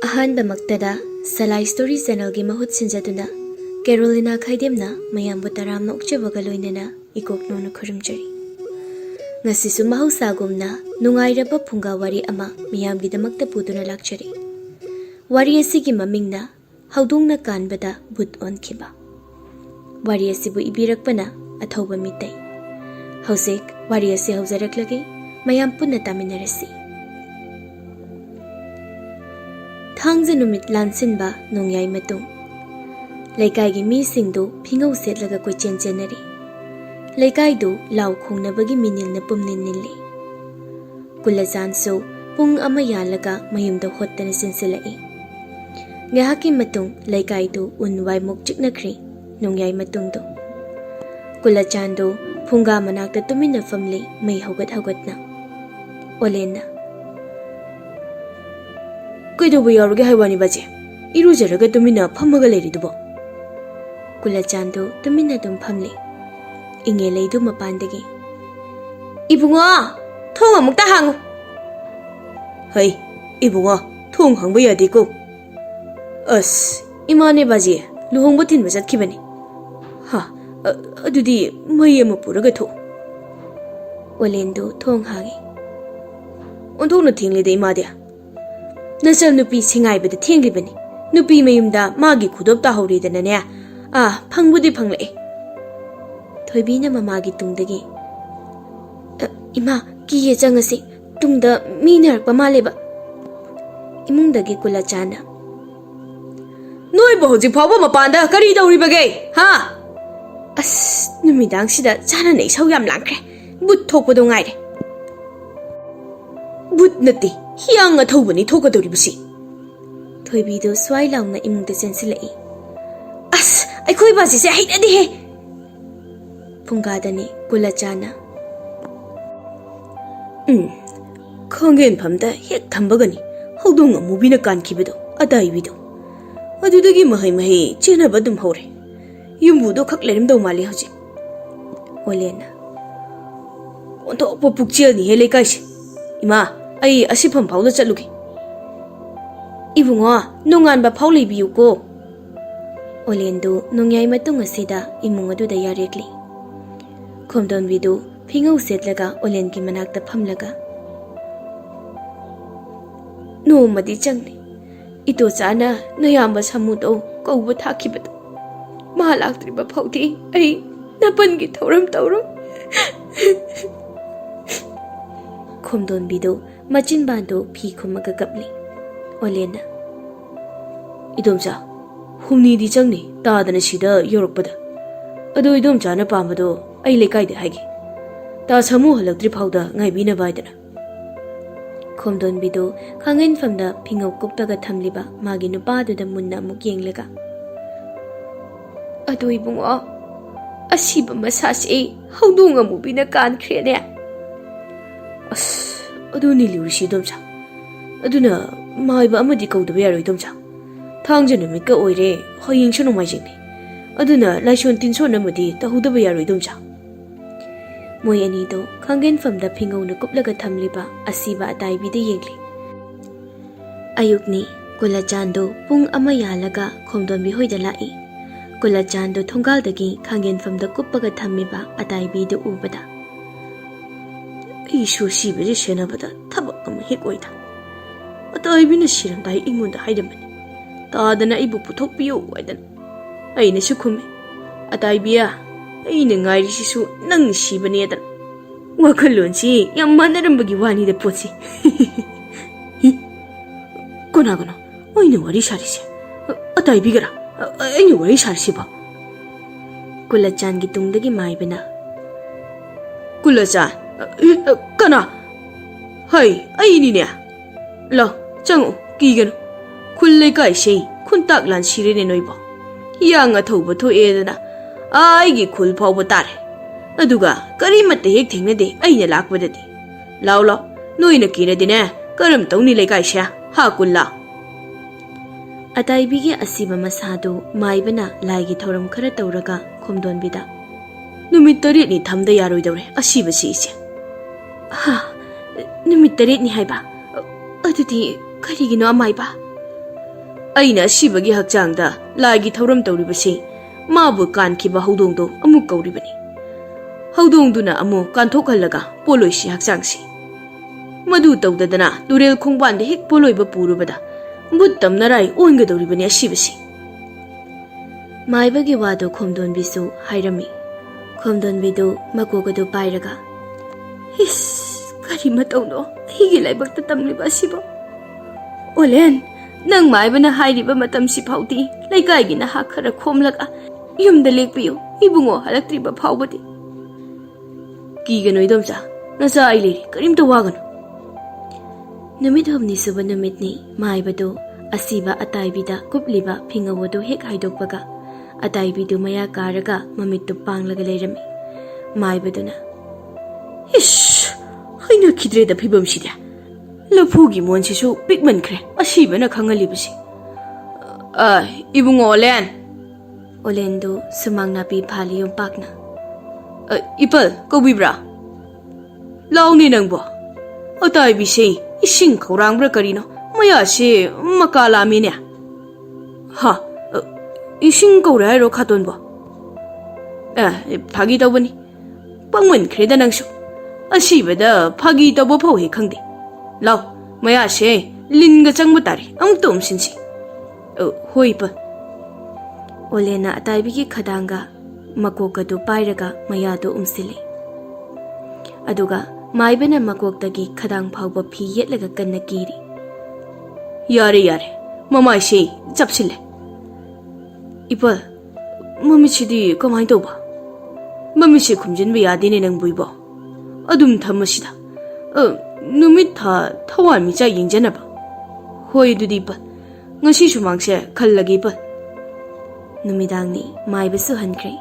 ꯑꯍꯥꯟꯕꯃꯛꯇꯗ ꯁꯂꯥꯏ story ꯆꯦꯅꯦꯜꯒꯤ ꯃꯍꯨꯠ ꯁꯤꯟꯖꯗꯨꯅ ꯀꯦꯔꯣꯂꯤꯅꯥ ꯈꯥꯏꯗꯦꯝꯅ ꯃꯌꯥꯝꯕꯨ ꯇꯔꯥꯝꯅ ꯑꯣꯛꯆꯕꯒ ꯂꯣꯏꯅꯅ ꯏꯀꯣꯛꯅꯣꯅ ꯈꯨꯔꯨꯝꯖꯔꯤ꯫ ꯉꯁꯤꯁꯨ ꯃꯍꯧꯁꯥꯒꯨꯝꯅ ꯅꯨꯡꯉꯥꯏꯔꯕ ꯐꯨꯡꯒꯥ ꯋꯥꯔꯤ ꯑꯃ ꯃꯤꯌꯥꯝꯒꯤꯗꯃꯛꯇ ꯄꯨꯗꯨꯅ ꯂꯥꯛꯆꯔꯤ꯫ ꯋꯥꯔꯤ ꯑꯁꯤꯒꯤ ꯃꯃꯤꯡꯅ ꯍꯧꯗꯣꯡꯅ ꯀꯥꯟꯕꯗ ꯚꯨꯠ ꯑꯣꯟꯈꯤꯕ꯫ ꯋꯥꯔꯤ ꯑꯁꯤꯕꯨ ꯏꯕꯤꯔꯛꯄꯅ ꯑꯊꯧꯕ ꯃꯤꯇꯩ꯫ ꯍꯧꯖꯤꯛ ꯋꯥꯔꯤ ꯑꯁꯤ ꯍꯧꯖꯔꯛꯂꯒꯦ, ꯃꯌꯥꯝ ꯄꯨꯟꯅ ꯇꯥꯃꯤꯟꯅꯔꯁꯤ꯫ ꯊꯥꯡꯖ ꯅꯨꯃꯤꯠ ꯂꯥꯟꯁꯤꯟꯕ ꯅꯣꯡꯌꯥꯏ ꯃꯇꯨꯡ ꯂꯩꯀꯥꯏꯒꯤ ꯃꯤꯁꯤꯡꯗꯨ ꯐꯤꯉꯧ ꯁꯦꯠꯂꯒ ꯀꯣꯏꯆꯦꯟ ꯆꯦꯟꯅꯔꯤ꯫ ꯂꯩꯀꯥꯏꯗꯨ ꯂꯥꯎ ꯈꯣꯡꯅꯕꯒꯤ ꯃꯤꯅꯤꯜꯅ ꯄꯨꯝꯅꯤꯜ ꯅꯤꯜꯂꯤ꯫ ꯀꯨꯂꯆꯥꯟꯁꯨ ꯄꯨꯡ ꯑꯃ ꯌꯥꯜꯂꯒ ꯃꯌꯨꯝꯗ ꯍꯣꯠꯇꯅ ꯆꯦꯟꯁꯤꯜꯂꯛꯏ꯫ ꯉꯥꯏꯍꯥꯛꯀꯤ ꯃꯇꯨꯡ ꯂꯩꯀꯥꯏꯗꯨ ꯎꯟ ꯋꯥꯏꯃꯨꯛ ꯆꯤꯛꯅꯈ꯭ꯔꯤ ꯅꯣꯡꯌꯥꯏ ꯃꯇꯨꯡꯗꯨ꯫ ꯀꯨꯂꯆꯥꯟꯗꯨ ꯐꯨꯡꯒꯥ ꯃꯅꯥꯛꯇ ꯇꯨꯃꯤꯟꯅ ꯐꯝꯂꯤ ꯃꯩ ꯍꯧꯒꯠ ꯍꯧꯒꯠꯅ꯫ ꯑꯣꯂꯦꯟꯅ "ꯀꯩꯗꯧꯕ ꯌꯥꯎꯔꯒꯦ ꯍꯥꯏꯋꯥꯅꯤ ꯕꯥꯖꯦ? ꯏꯔꯨꯖꯔꯒ ꯇꯨꯃꯤꯟꯅ ꯐꯝꯃꯒ ꯂꯩꯔꯤꯗꯨꯕꯣ?" ꯀꯨꯂꯆꯥꯟꯗꯨ ꯇꯨꯃꯤꯟꯅ ꯑꯗꯨꯝ ꯐꯝꯂꯤ꯫ ꯏꯪꯉꯦꯂꯩꯗꯨ ꯃꯄꯥꯟꯗꯒꯤ "ꯏꯕꯨꯡꯉꯣ, ꯊꯣꯡ ꯑꯃꯨꯛꯇ ꯍꯥꯡꯉꯨ." "ꯍꯩ ꯏꯕꯨꯡꯉꯣ, ꯊꯣꯡ ꯍꯥꯡꯕ ꯌꯥꯗꯦꯀꯣ." "ꯑꯁ ꯏꯃꯥꯅꯦ ꯕꯥꯖꯦ, ꯂꯨꯍꯣꯡꯕ ꯊꯤꯟꯕ ꯆꯠꯈꯤꯕꯅꯤ." "ꯍꯥ, ꯑꯗꯨꯗꯤ ꯃꯩ ꯑꯃ ꯄꯨꯔꯒ ꯊꯣꯛ." ꯑꯣꯂꯦꯟꯗꯨ ꯊꯣꯡ ꯍꯥꯡꯉꯤ꯫ "ꯑꯣꯟꯊꯣꯛꯅ ꯊꯦꯡꯂꯦꯗ ꯏꯃꯥꯗꯤ." "ꯅꯆꯜ ꯅꯨꯄꯤ ꯁꯤꯡꯉꯥꯏꯕꯗ ꯊꯦꯡꯂꯤꯕꯅꯤ꯫ ꯅꯨꯄꯤ ꯃꯌꯨꯝꯗ ꯃꯥꯒꯤ ꯈꯨꯗꯣꯞ ꯇꯥꯍꯧꯔꯦꯗꯅꯅꯦ, ꯐꯪꯕꯨꯗꯤ ꯐꯪꯂꯛꯑꯦ." ꯊꯣꯏꯕꯤꯅ ꯃꯃꯥꯒꯤ ꯇꯨꯡꯗꯒꯤ "ꯏꯃꯥ, ꯀꯤꯌꯦ ꯆꯪꯉꯁꯤ, ꯇꯨꯡꯗ ꯃꯤ ꯅꯔꯛꯄ ꯃꯥꯜꯂꯦꯕ." ꯏꯃꯨꯡꯗꯒꯤ ꯀꯨꯂꯆꯥꯟꯅ "ꯅꯣꯏꯕꯨ ꯍꯧꯖꯤꯛ ꯐꯥꯎꯕ ꯃꯄꯥꯟꯗ ꯀꯔꯤ ꯇꯧꯔꯤꯕꯒꯦ? ꯍꯥ? ꯑꯁ, ꯅꯨꯃꯤꯗꯥꯡꯁꯤꯗ ꯆꯥꯅꯅ ꯏꯁꯧ ꯌꯥꯝ ꯂꯥꯡꯈ꯭ꯔꯦ, ꯕꯨꯠ ꯊꯣꯛꯄꯗꯣ ꯉꯥꯏꯔꯦ." "ꯕꯨꯠ ꯅꯠꯇꯦ, ꯍꯤꯌꯥꯡ ꯑꯊꯧꯕꯅꯤ ꯊꯣꯛꯀꯗꯧꯔꯤꯕꯁꯤ." ꯊꯣꯏꯕꯤꯗꯨ ꯁ꯭ꯋꯥꯏ ꯂꯥꯎꯅ ꯏꯃꯨꯡꯗ ꯆꯦꯟꯁꯤꯜꯂꯛꯏ꯫ "ꯑꯁ, ꯑꯩꯈꯣꯏ ꯕꯥꯖꯤꯁꯦ ꯍꯩꯅꯗꯦꯍꯦ." ꯐꯨꯡꯒꯥꯗꯅꯤ ꯀꯨꯂꯆꯥꯟꯅ "ꯈꯥꯡꯒꯦꯟꯐꯝꯗ ꯍꯦꯛ ꯊꯝꯕꯒꯅꯤ ꯍꯧꯗꯣꯡ ꯑꯃꯨꯕꯤꯅ ꯀꯥꯟꯈꯤꯕꯗꯣ, ꯑꯗꯥꯏꯕꯤꯗꯣ꯫ ꯑꯗꯨꯗꯒꯤ ꯃꯍꯩ ꯆꯦꯟꯅꯕ ꯑꯗꯨꯝ ꯍꯧꯔꯦ꯫ ꯌꯨꯝꯕꯨꯗꯣ ꯈꯛ ꯂꯩꯔꯝꯗꯧ ꯃꯥꯜꯂꯦ ꯍꯧꯖꯤꯛ." ꯑꯣꯂꯦꯟꯅ "ꯑꯣꯟꯊꯣꯛꯄ ꯄꯨꯛꯆꯦꯜꯅꯤꯍꯦ ꯂꯩꯀꯥꯏꯁꯦ꯫ ꯏꯃꯥ, ꯑꯩ ꯑꯁꯤꯐꯝ ꯐꯥꯎꯗ ꯆꯠꯂꯨꯒꯦ." "ꯏꯕꯨꯡꯉꯣ, ꯅꯣꯡꯉꯥꯟꯕ ꯐꯥꯎ ꯂꯩꯕꯤꯌꯨꯀꯣ." ꯑꯣꯂꯦꯟꯗꯨ ꯅꯣꯡꯌꯥꯏ ꯃꯇꯨꯡ ꯑꯁꯤꯗ ꯏꯃꯨꯡ ꯑꯗꯨꯗ ꯌꯥꯔꯦꯛꯂꯤ꯫ ꯈꯣꯝꯗꯣꯟꯕꯤꯗꯨ ꯐꯤꯉꯧ ꯁꯦꯠꯂꯒ ꯑꯣꯂꯦꯟꯒꯤ ꯃꯅꯥꯛꯇ ꯐꯝꯂꯒ "ꯅꯣꯡꯃꯗꯤ ꯆꯪꯅꯤ, ꯏꯇꯣꯆꯥꯅ ꯅꯌꯥꯝꯕ ꯁꯃꯨꯗꯣ ꯀꯧꯕ ꯊꯥꯈꯤꯕꯗꯣ꯫ ꯃꯥ ꯂꯥꯛꯇ꯭ꯔꯤꯕ ꯐꯥꯎꯗꯤ ꯑꯩ ꯅꯥꯄꯟꯒꯤ ꯊꯧꯔꯝ ꯇꯧꯔꯣꯏ." ꯈꯣꯝꯗꯣꯟꯕꯤꯗꯨ ꯃꯆꯤꯟꯕꯥꯟꯗꯨ ꯐꯤ ꯈꯨꯝꯃꯒ ꯀꯞꯂꯤ꯫ ꯑꯣꯂꯦꯟꯅ "ꯏꯗꯣꯝꯆꯥ, ꯍꯨꯝꯅꯤꯗꯤ ꯆꯪꯅꯤ ꯇꯥꯗꯅ ꯁꯤꯗ ꯌꯧꯔꯛꯄꯗ. ꯑꯗꯣ ꯏꯗꯣꯝꯆꯥꯅ ꯄꯥꯝꯕꯗꯣ ꯑꯩ ꯂꯩꯀꯥꯏꯗ ꯍꯥꯏꯒꯦ. ꯇꯥ ꯁꯥꯃꯨ ꯍꯜꯂꯛꯇ꯭ꯔꯤ ꯐꯥꯎꯗ ꯉꯥꯏꯕꯤꯅꯕ ꯍꯥꯏꯗꯅ." ꯈꯣꯝꯗꯣꯟꯕꯤꯗꯨ ꯈꯥꯡꯉꯦꯟꯐꯝꯗ ꯐꯤꯉꯧ ꯀꯨꯞꯂꯒ ꯊꯝꯂꯤꯕ ꯃꯥꯒꯤ ꯅꯨꯄꯥꯗꯨꯗ ꯃꯨꯟꯅ ꯑꯃꯨꯛ ꯌꯦꯡꯂꯒ "ꯑꯗꯣ ꯏꯕꯨꯡꯉꯣ, ꯑꯁꯤꯕ ꯃꯁꯥꯁꯤ ꯍꯧꯗꯣꯡ ꯑꯃꯨꯕꯤꯅ ꯀꯥꯟꯈ꯭ꯔꯦꯅꯦ." "ꯑꯁ, ꯑꯗꯨꯅꯤ ꯂꯨꯔꯤꯁꯤ ꯏꯗꯣꯝꯆꯥ. ꯑꯗꯨꯅ ꯃꯥꯏꯕ ꯑꯃꯗꯤ ꯀꯧꯗꯕ ꯌꯥꯔꯣꯏ ꯏꯗꯣꯝꯆꯥ. ꯊꯥꯡꯖ ꯅꯨꯃꯤꯠꯀ ꯑꯣꯏꯔꯦ, ꯍꯌꯦꯡꯁꯨ ꯅꯣꯡꯃꯥꯏꯖꯤꯡꯅꯤ. ꯑꯗꯨꯅ ꯂꯥꯏꯁꯣꯟ ꯇꯤꯟꯁꯣꯟ ꯑꯃꯗꯤ ꯇꯧꯍꯧꯗꯕ ꯌꯥꯔꯣꯏ ꯏꯗꯣꯝꯆꯥ." ꯃꯣꯏ ꯑꯅꯤꯗꯨ ꯈꯥꯡꯒꯦꯟꯐꯝꯗ ꯐꯤꯉꯧꯅ ꯀꯨꯞꯂꯒ ꯊꯝꯂꯤꯕ ꯑꯁꯤꯕ ꯑꯇꯥꯏꯕꯤꯗ ꯌꯦꯡꯂꯤ꯫ ꯑꯌꯨꯛꯅꯤ꯫ ꯀꯨꯂꯆꯥꯟꯗꯨ ꯄꯨꯡ ꯑꯃ ꯌꯥꯜꯂꯒ ꯈꯣꯝꯗꯣꯟꯕꯤ ꯍꯣꯏꯗ ꯂꯥꯛꯏ꯫ ꯀꯨꯂꯆꯥꯟꯗꯨ ꯊꯣꯡꯒꯥꯜꯗꯒꯤ ꯈꯥꯡꯒꯦꯟꯐꯝꯗ ꯀꯨꯞꯄꯒ ꯊꯝꯃꯤꯕ ꯑꯇꯥꯏꯕꯤꯗꯨ ꯎꯕꯗ "ꯑꯩꯁꯨ ꯑꯁꯤꯕꯁꯦ ꯁꯦꯟꯅꯕꯗ ꯊꯕꯛ ꯑꯃ ꯍꯦꯛ ꯑꯣꯏꯗ. ꯑꯇꯥꯏꯕꯤꯅ ꯁꯤꯔꯝꯗꯥꯏ ꯑꯩꯉꯣꯟꯗ ꯍꯥꯏꯔꯝꯕꯅꯤ, ꯇꯥꯗꯅ ꯑꯩꯕꯨ ꯄꯨꯊꯣꯛꯄꯤꯌꯨ ꯍꯥꯏꯗꯅ. ꯑꯩꯅꯁꯨ ꯈꯨꯝꯃꯤ, ꯑꯇꯥꯏꯕꯤꯌꯥ, ꯑꯩꯅ ꯉꯥꯏꯔꯤꯁꯤꯁꯨ ꯅꯪ ꯁꯤꯕꯅꯦꯗꯅ. ꯋꯥꯈꯜꯂꯣꯟꯁꯤ ꯌꯥꯝ ꯃꯥꯟꯅꯔꯝꯕꯒꯤ ꯋꯥꯅꯤꯗ ꯄꯣꯠꯁꯤ." "ꯀꯅꯥꯒꯅꯣ ꯑꯩꯅ ꯋꯥꯔꯤ ꯁꯥꯔꯤꯁꯦ? ꯑꯇꯥꯏꯕꯤꯒꯔꯥ ꯑꯩꯅ ꯋꯥꯔꯤ ꯁꯥꯔꯤꯁꯤꯕꯣ?" ꯀꯨꯂꯆꯥꯟꯒꯤ ꯇꯨꯡꯗꯒꯤ ꯃꯥꯏꯕꯅ "ꯀꯨꯂꯆꯥꯟ, ꯀꯅꯥ? ꯍꯩ, ꯑꯩꯅꯤꯅꯦ. ꯂꯥꯎ, ꯆꯪꯉꯛꯎ, ꯀꯤꯒꯅꯨ. ꯈꯨꯜ ꯂꯩꯀꯥꯏꯁꯦ ꯈꯨꯟꯇꯥꯛ ꯂꯥꯟꯁꯤꯔꯦꯅꯦ ꯅꯣꯏꯕꯣ. ꯍꯤꯌꯥꯡ ꯑꯊꯧꯕ ꯊꯣꯛꯑꯦꯗꯅ ꯑꯩꯒꯤ ꯈꯨꯜ ꯐꯥꯎꯕ ꯇꯥꯔꯦ. ꯑꯗꯨꯒ ꯀꯔꯤꯃꯠꯇ ꯍꯦꯛ ꯊꯦꯡꯅꯗꯦ ꯑꯩꯅ ꯂꯥꯛꯄꯗꯗꯤ. ꯂꯥꯎ ꯂꯥꯎ, ꯅꯣꯏꯅ ꯀꯤꯔꯗꯤꯅꯦ ꯀꯔꯝ ꯇꯧꯅꯤ ꯂꯩꯀꯥꯏꯁꯦ? ꯍꯥ ꯀꯨꯜꯂꯥ." ꯑꯇꯥꯏꯕꯤꯒꯤ ꯑꯁꯤꯕ ꯃꯁꯥꯗꯨ ꯃꯥꯏꯕꯅ ꯂꯥꯏꯒꯤ ꯊꯧꯔꯝ ꯈꯔ ꯇꯧꯔꯒ ꯈꯣꯝꯗꯣꯟꯕꯤꯗ "ꯅꯨꯃꯤꯠ 9ꯅꯤ ꯊꯝꯗ ꯌꯥꯔꯣꯏꯗꯧꯔꯦ ꯑꯁꯤꯕꯁꯤ ꯏꯆꯦ." "ꯍꯥ, ꯅꯨꯃꯤꯠ 9ꯅꯤ ꯍꯥꯏꯕ? ꯑꯗꯨꯗꯤ ꯀꯔꯤꯒꯤꯅꯣ ꯑꯃꯥꯏꯕ?" ꯑꯩꯅ ꯑꯁꯤꯕꯒꯤ ꯍꯛꯆꯥꯡꯗ ꯂꯥꯏꯒꯤ ꯊꯧꯔꯝ ꯇꯧꯔꯤꯕꯁꯤ ꯃꯥꯕꯨ ꯀꯥꯟꯈꯤꯕ ꯍꯧꯗꯣꯡꯗꯣ ꯑꯃꯨꯛ ꯀꯧꯔꯤꯕꯅꯤ ꯍꯧꯗꯣꯡꯗꯨꯅ ꯑꯃꯨꯛ ꯀꯥꯟꯊꯣꯛꯍꯜꯂꯒ ꯄꯣꯂꯣꯏꯁꯤ ꯍꯛꯆꯥꯡꯁꯤ ꯃꯗꯨ ꯇꯧꯗꯗꯅ ꯇꯨꯔꯦꯜ ꯈꯣꯡꯕꯥꯟꯗ ꯍꯦꯛ ꯄꯣꯂꯣꯏꯕ ꯄꯨꯔꯨꯕꯗ ꯕꯨꯠ ꯇꯝꯅꯔꯥꯏ ꯑꯣꯟꯒꯗꯧꯔꯤꯕꯅꯤ ꯑꯁꯤꯕꯁꯤ ꯃꯥꯏꯕꯒꯤ ꯋꯥꯗꯣ ꯈꯣꯝꯗꯣꯟꯕꯤꯁꯨ ꯍꯥꯏꯔꯝꯃꯤ ꯈꯣꯝꯗꯣꯟꯕꯤꯗꯨ ꯃꯀꯣꯛ ꯑꯗꯨ ꯄꯥꯏꯔꯒ ꯏꯁ ꯀꯔꯤ ꯃꯇꯧꯅꯣ ꯑꯩꯒꯤ ꯂꯥꯏꯕꯛꯇ ꯇꯝꯂꯤꯕ ꯑꯁꯤꯕꯣ ꯑꯣꯂꯦꯟ ꯅꯪ ꯃꯥꯏꯕꯅ ꯍꯥꯏꯔꯤꯕ ꯃꯇꯝꯁꯤ ꯐꯥꯎꯗꯤ ꯂꯩꯀꯥꯏꯒꯤ ꯅꯍꯥ ꯈꯔ ꯈꯣꯝꯂꯒ ꯌꯨꯝꯗ ꯂꯦꯛꯄꯤꯌꯨ ꯏꯕꯨꯡꯉꯣ ꯍꯜꯂꯛꯇ꯭ꯔꯤꯕ ꯐꯥꯎꯕꯗꯤ ꯀꯤꯒꯅꯨ ꯏꯗꯣꯝꯆꯥ ꯅꯆꯥ ꯑꯩ ꯂꯩꯔꯤ ꯀꯔꯤꯝꯇ ꯋꯥꯒꯅꯨ ꯅꯨꯃꯤꯠ ꯍꯨꯝꯅꯤ ꯁꯨꯕ ꯅꯨꯃꯤꯠꯅꯤ ꯃꯥꯏꯕꯗꯨ ꯑꯁꯤꯕ ꯑꯇꯥꯏꯕꯤꯗ ꯀꯨꯞꯂꯤꯕ ꯐꯤꯡꯉꯧ ꯑꯗꯨ ꯍꯦꯛ ꯍꯥꯏꯗꯣꯛꯄꯒ ꯑꯇꯥꯏꯕꯤꯗꯨ ꯃꯌꯥ ꯀꯥꯔꯒ ꯃꯃꯤꯠꯇꯨ ꯄꯥꯡꯂꯒ ꯂꯩꯔꯝꯃꯤ ꯃꯥꯏꯕꯗꯨꯅ ꯏꯁ ꯍꯩꯅꯈꯤꯗ꯭ꯔꯦꯗ ꯐꯤꯕꯝꯁꯤꯗꯤ ꯂꯐꯨꯒꯤ ꯃꯣꯟꯁꯤꯁꯨ ꯄꯤꯛꯃꯟꯈ꯭ꯔꯦ ꯑꯁꯤꯕꯅ ꯈꯪꯍꯜꯂꯤꯕꯁꯤ ꯏꯕꯨꯡꯉꯣ ꯑꯣꯂꯦꯟ ꯑꯣꯂꯦꯟꯗꯨ ꯁꯨꯃꯥꯡ ꯅꯥꯄꯤ ꯐꯥꯜꯂꯤ ꯌꯣꯝꯄꯥꯛꯅ ꯏꯄꯜ ꯀꯧꯕꯤꯕ꯭ꯔꯥ ꯂꯥꯎꯅꯦ ꯅꯪꯕꯣ ꯑꯇꯥꯏꯕꯤꯁꯦ ꯏꯁꯤꯡ ꯈꯧꯔꯥꯡꯕ꯭ꯔꯥ ꯀꯔꯤꯅꯣ ꯃꯌꯥꯁꯦ ꯃꯀꯥ ꯂꯥꯝꯃꯤꯅꯦ ꯍꯥ ꯏꯁꯤꯡ ꯀꯧꯔꯦ ꯍꯥꯏꯔꯣ ꯈꯥꯇꯣꯟꯕꯣ ꯐꯥꯒꯤ ꯇꯧꯕꯅꯤ ꯄꯪꯃꯟꯈ꯭ꯔꯦꯗ ꯅꯪꯁꯨ ꯑꯁꯤꯕꯗ ꯐꯥꯒꯤ ꯇꯧꯕ ꯐꯥꯎ ꯍꯦꯛ ꯈꯪꯗꯦ ꯂꯥꯎ ꯃꯌꯥꯁꯦ ꯂꯤꯟꯒ ꯆꯪꯕ ꯇꯥꯔꯦ ꯑꯃꯨꯛꯇ ꯎꯝꯁꯤꯟꯁꯤ ꯍꯣꯏ ꯏꯄꯜ ꯑꯣꯂꯦꯟꯅ ꯑꯇꯥꯏꯕꯤꯒꯤ ꯈꯗꯥꯡꯒ ꯃꯀꯣꯛ ꯑꯗꯨ ꯄꯥꯏꯔꯒ ꯃꯌꯥꯗꯨ ꯎꯝꯁꯤꯜꯂꯤ ꯑꯗꯨꯒ ꯃꯥꯏꯕꯅ ꯃꯀꯣꯛꯇꯒꯤ ꯈꯗꯥꯡ ꯐꯥꯎꯕ ꯐꯤ ꯌꯦꯠꯂꯒ ꯀꯟꯅ ꯀꯤꯔꯤ ꯌꯥꯔꯦ ꯌꯥꯔꯦ ꯃꯃꯥꯏꯁꯦ ꯆꯞꯁꯤꯜꯂꯦ ꯏꯄꯜ ꯃꯃꯤꯠꯁꯤꯗꯤ ꯀꯃꯥꯏꯅ ꯇꯧꯕ ꯃꯃꯤꯠꯁꯦ ꯈꯨꯝꯖꯤꯟꯕ ꯌꯥꯗꯦꯅꯦ ꯅꯪꯕꯨ ꯏꯕꯣ ꯑꯗꯨꯝ ꯊꯝꯃꯁꯤꯗ ꯅꯨꯃꯤꯠ ꯊꯥ ꯊꯋꯥꯟꯃꯤꯆꯥꯛ ꯌꯦꯡꯖꯅꯕ ꯍꯣꯏ ꯑꯗꯨꯗꯤ ꯏꯄꯜ ꯉꯁꯤ ꯁꯨꯃꯥꯡꯁꯦ ꯈꯜꯂꯒꯦ ꯏꯄꯜ ꯅꯨꯃꯤꯗꯥꯡꯅꯤ ꯃꯥꯏꯕꯁꯨ ꯍꯟꯈ꯭ꯔꯦ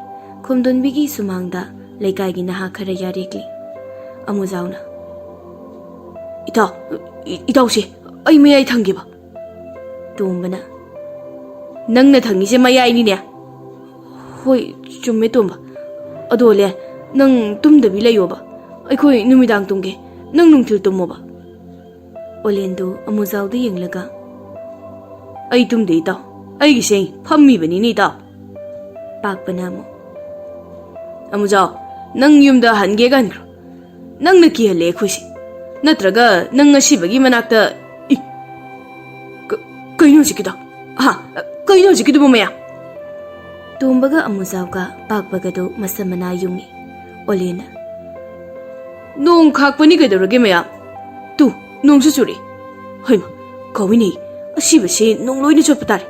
ꯈꯣꯝꯗꯣꯟꯕꯤꯒꯤ ꯁꯨꯃꯥꯡꯗ ꯂꯩꯀꯥꯏꯒꯤ ꯅꯍꯥ ꯈꯔ ꯌꯥꯔꯦꯛꯂꯤ ꯑꯃꯨꯖꯥꯎꯅ ꯏꯇꯥꯎꯁꯦ ꯑꯩ ꯃꯌꯥꯏ ꯊꯪꯒꯦꯕ ꯇꯣꯝꯕꯅ ꯅꯪꯅ ꯊꯪꯉꯤꯁꯦ ꯃꯌꯥꯏꯅꯤꯅꯦ ꯍꯣꯏ ꯆꯨꯝꯃꯦ ꯇꯣꯝꯕ ꯑꯗꯣ ꯂꯦ ꯅꯪ ꯇꯨꯝꯗꯕꯤ ꯂꯩꯌꯣꯕ ꯑꯩꯈꯣꯏ ꯅꯨꯃꯤꯗꯥꯡ ꯇꯨꯝꯒꯦ ꯅꯪ ꯅꯨꯡꯊꯤꯜ ꯇꯨꯝꯃꯣꯕ ꯑꯣꯂꯦꯟꯗꯨ ꯑꯃꯨꯖꯥꯎꯗ ꯌꯦꯡꯂꯒ ꯑꯩ ꯇꯨꯝꯗꯦ ꯏꯇꯥꯎ ꯑꯩꯒꯤꯁꯦ ꯐꯝꯃꯤꯕꯅꯤꯅꯦ ꯏꯇꯥꯎ ꯄꯥꯛꯄꯅ ꯑꯃꯨꯖꯥꯎ ꯅꯪ ꯌꯨꯝꯗ ꯍꯟꯒꯦꯒ ꯍꯟꯈ꯭ꯔꯣ ꯅꯪꯅ ꯀꯤꯍꯜꯂꯦ ꯑꯩꯈꯣꯏꯁꯦ ꯅꯠꯇ꯭ꯔꯒ ꯅꯪ ꯑꯁꯤꯕꯒꯤ ꯃꯅꯥꯛꯇ ꯀꯩꯅꯣ ꯍꯧꯖꯤꯛꯀꯤꯗꯣ ꯀꯩꯅꯣ ꯍꯧꯖꯤꯛꯀꯤꯗꯨꯕꯨ ꯃꯌꯥꯝ ꯇꯣꯝꯕꯒ ꯑꯃꯨꯖꯥꯎꯒ ꯄꯥꯛꯄꯒꯗꯨ ꯃꯁꯝ ꯃꯅꯥ ꯌꯨꯡꯉꯤ ꯑꯣꯂꯦꯟꯅ ꯅꯣꯡ ꯈꯥꯛꯄꯅꯤ ꯀꯩꯗꯧꯔꯒꯦ ꯃꯌꯥꯝ ꯇꯨ ꯅꯣꯡꯁꯨ ꯆꯨꯔꯤ ꯍꯩꯃ ꯀꯧꯏꯅꯦ ꯑꯁꯤꯕꯁꯦ ꯅꯣꯡ ꯂꯣꯏꯅ ꯆꯣꯠꯄ ꯇꯥꯔꯦ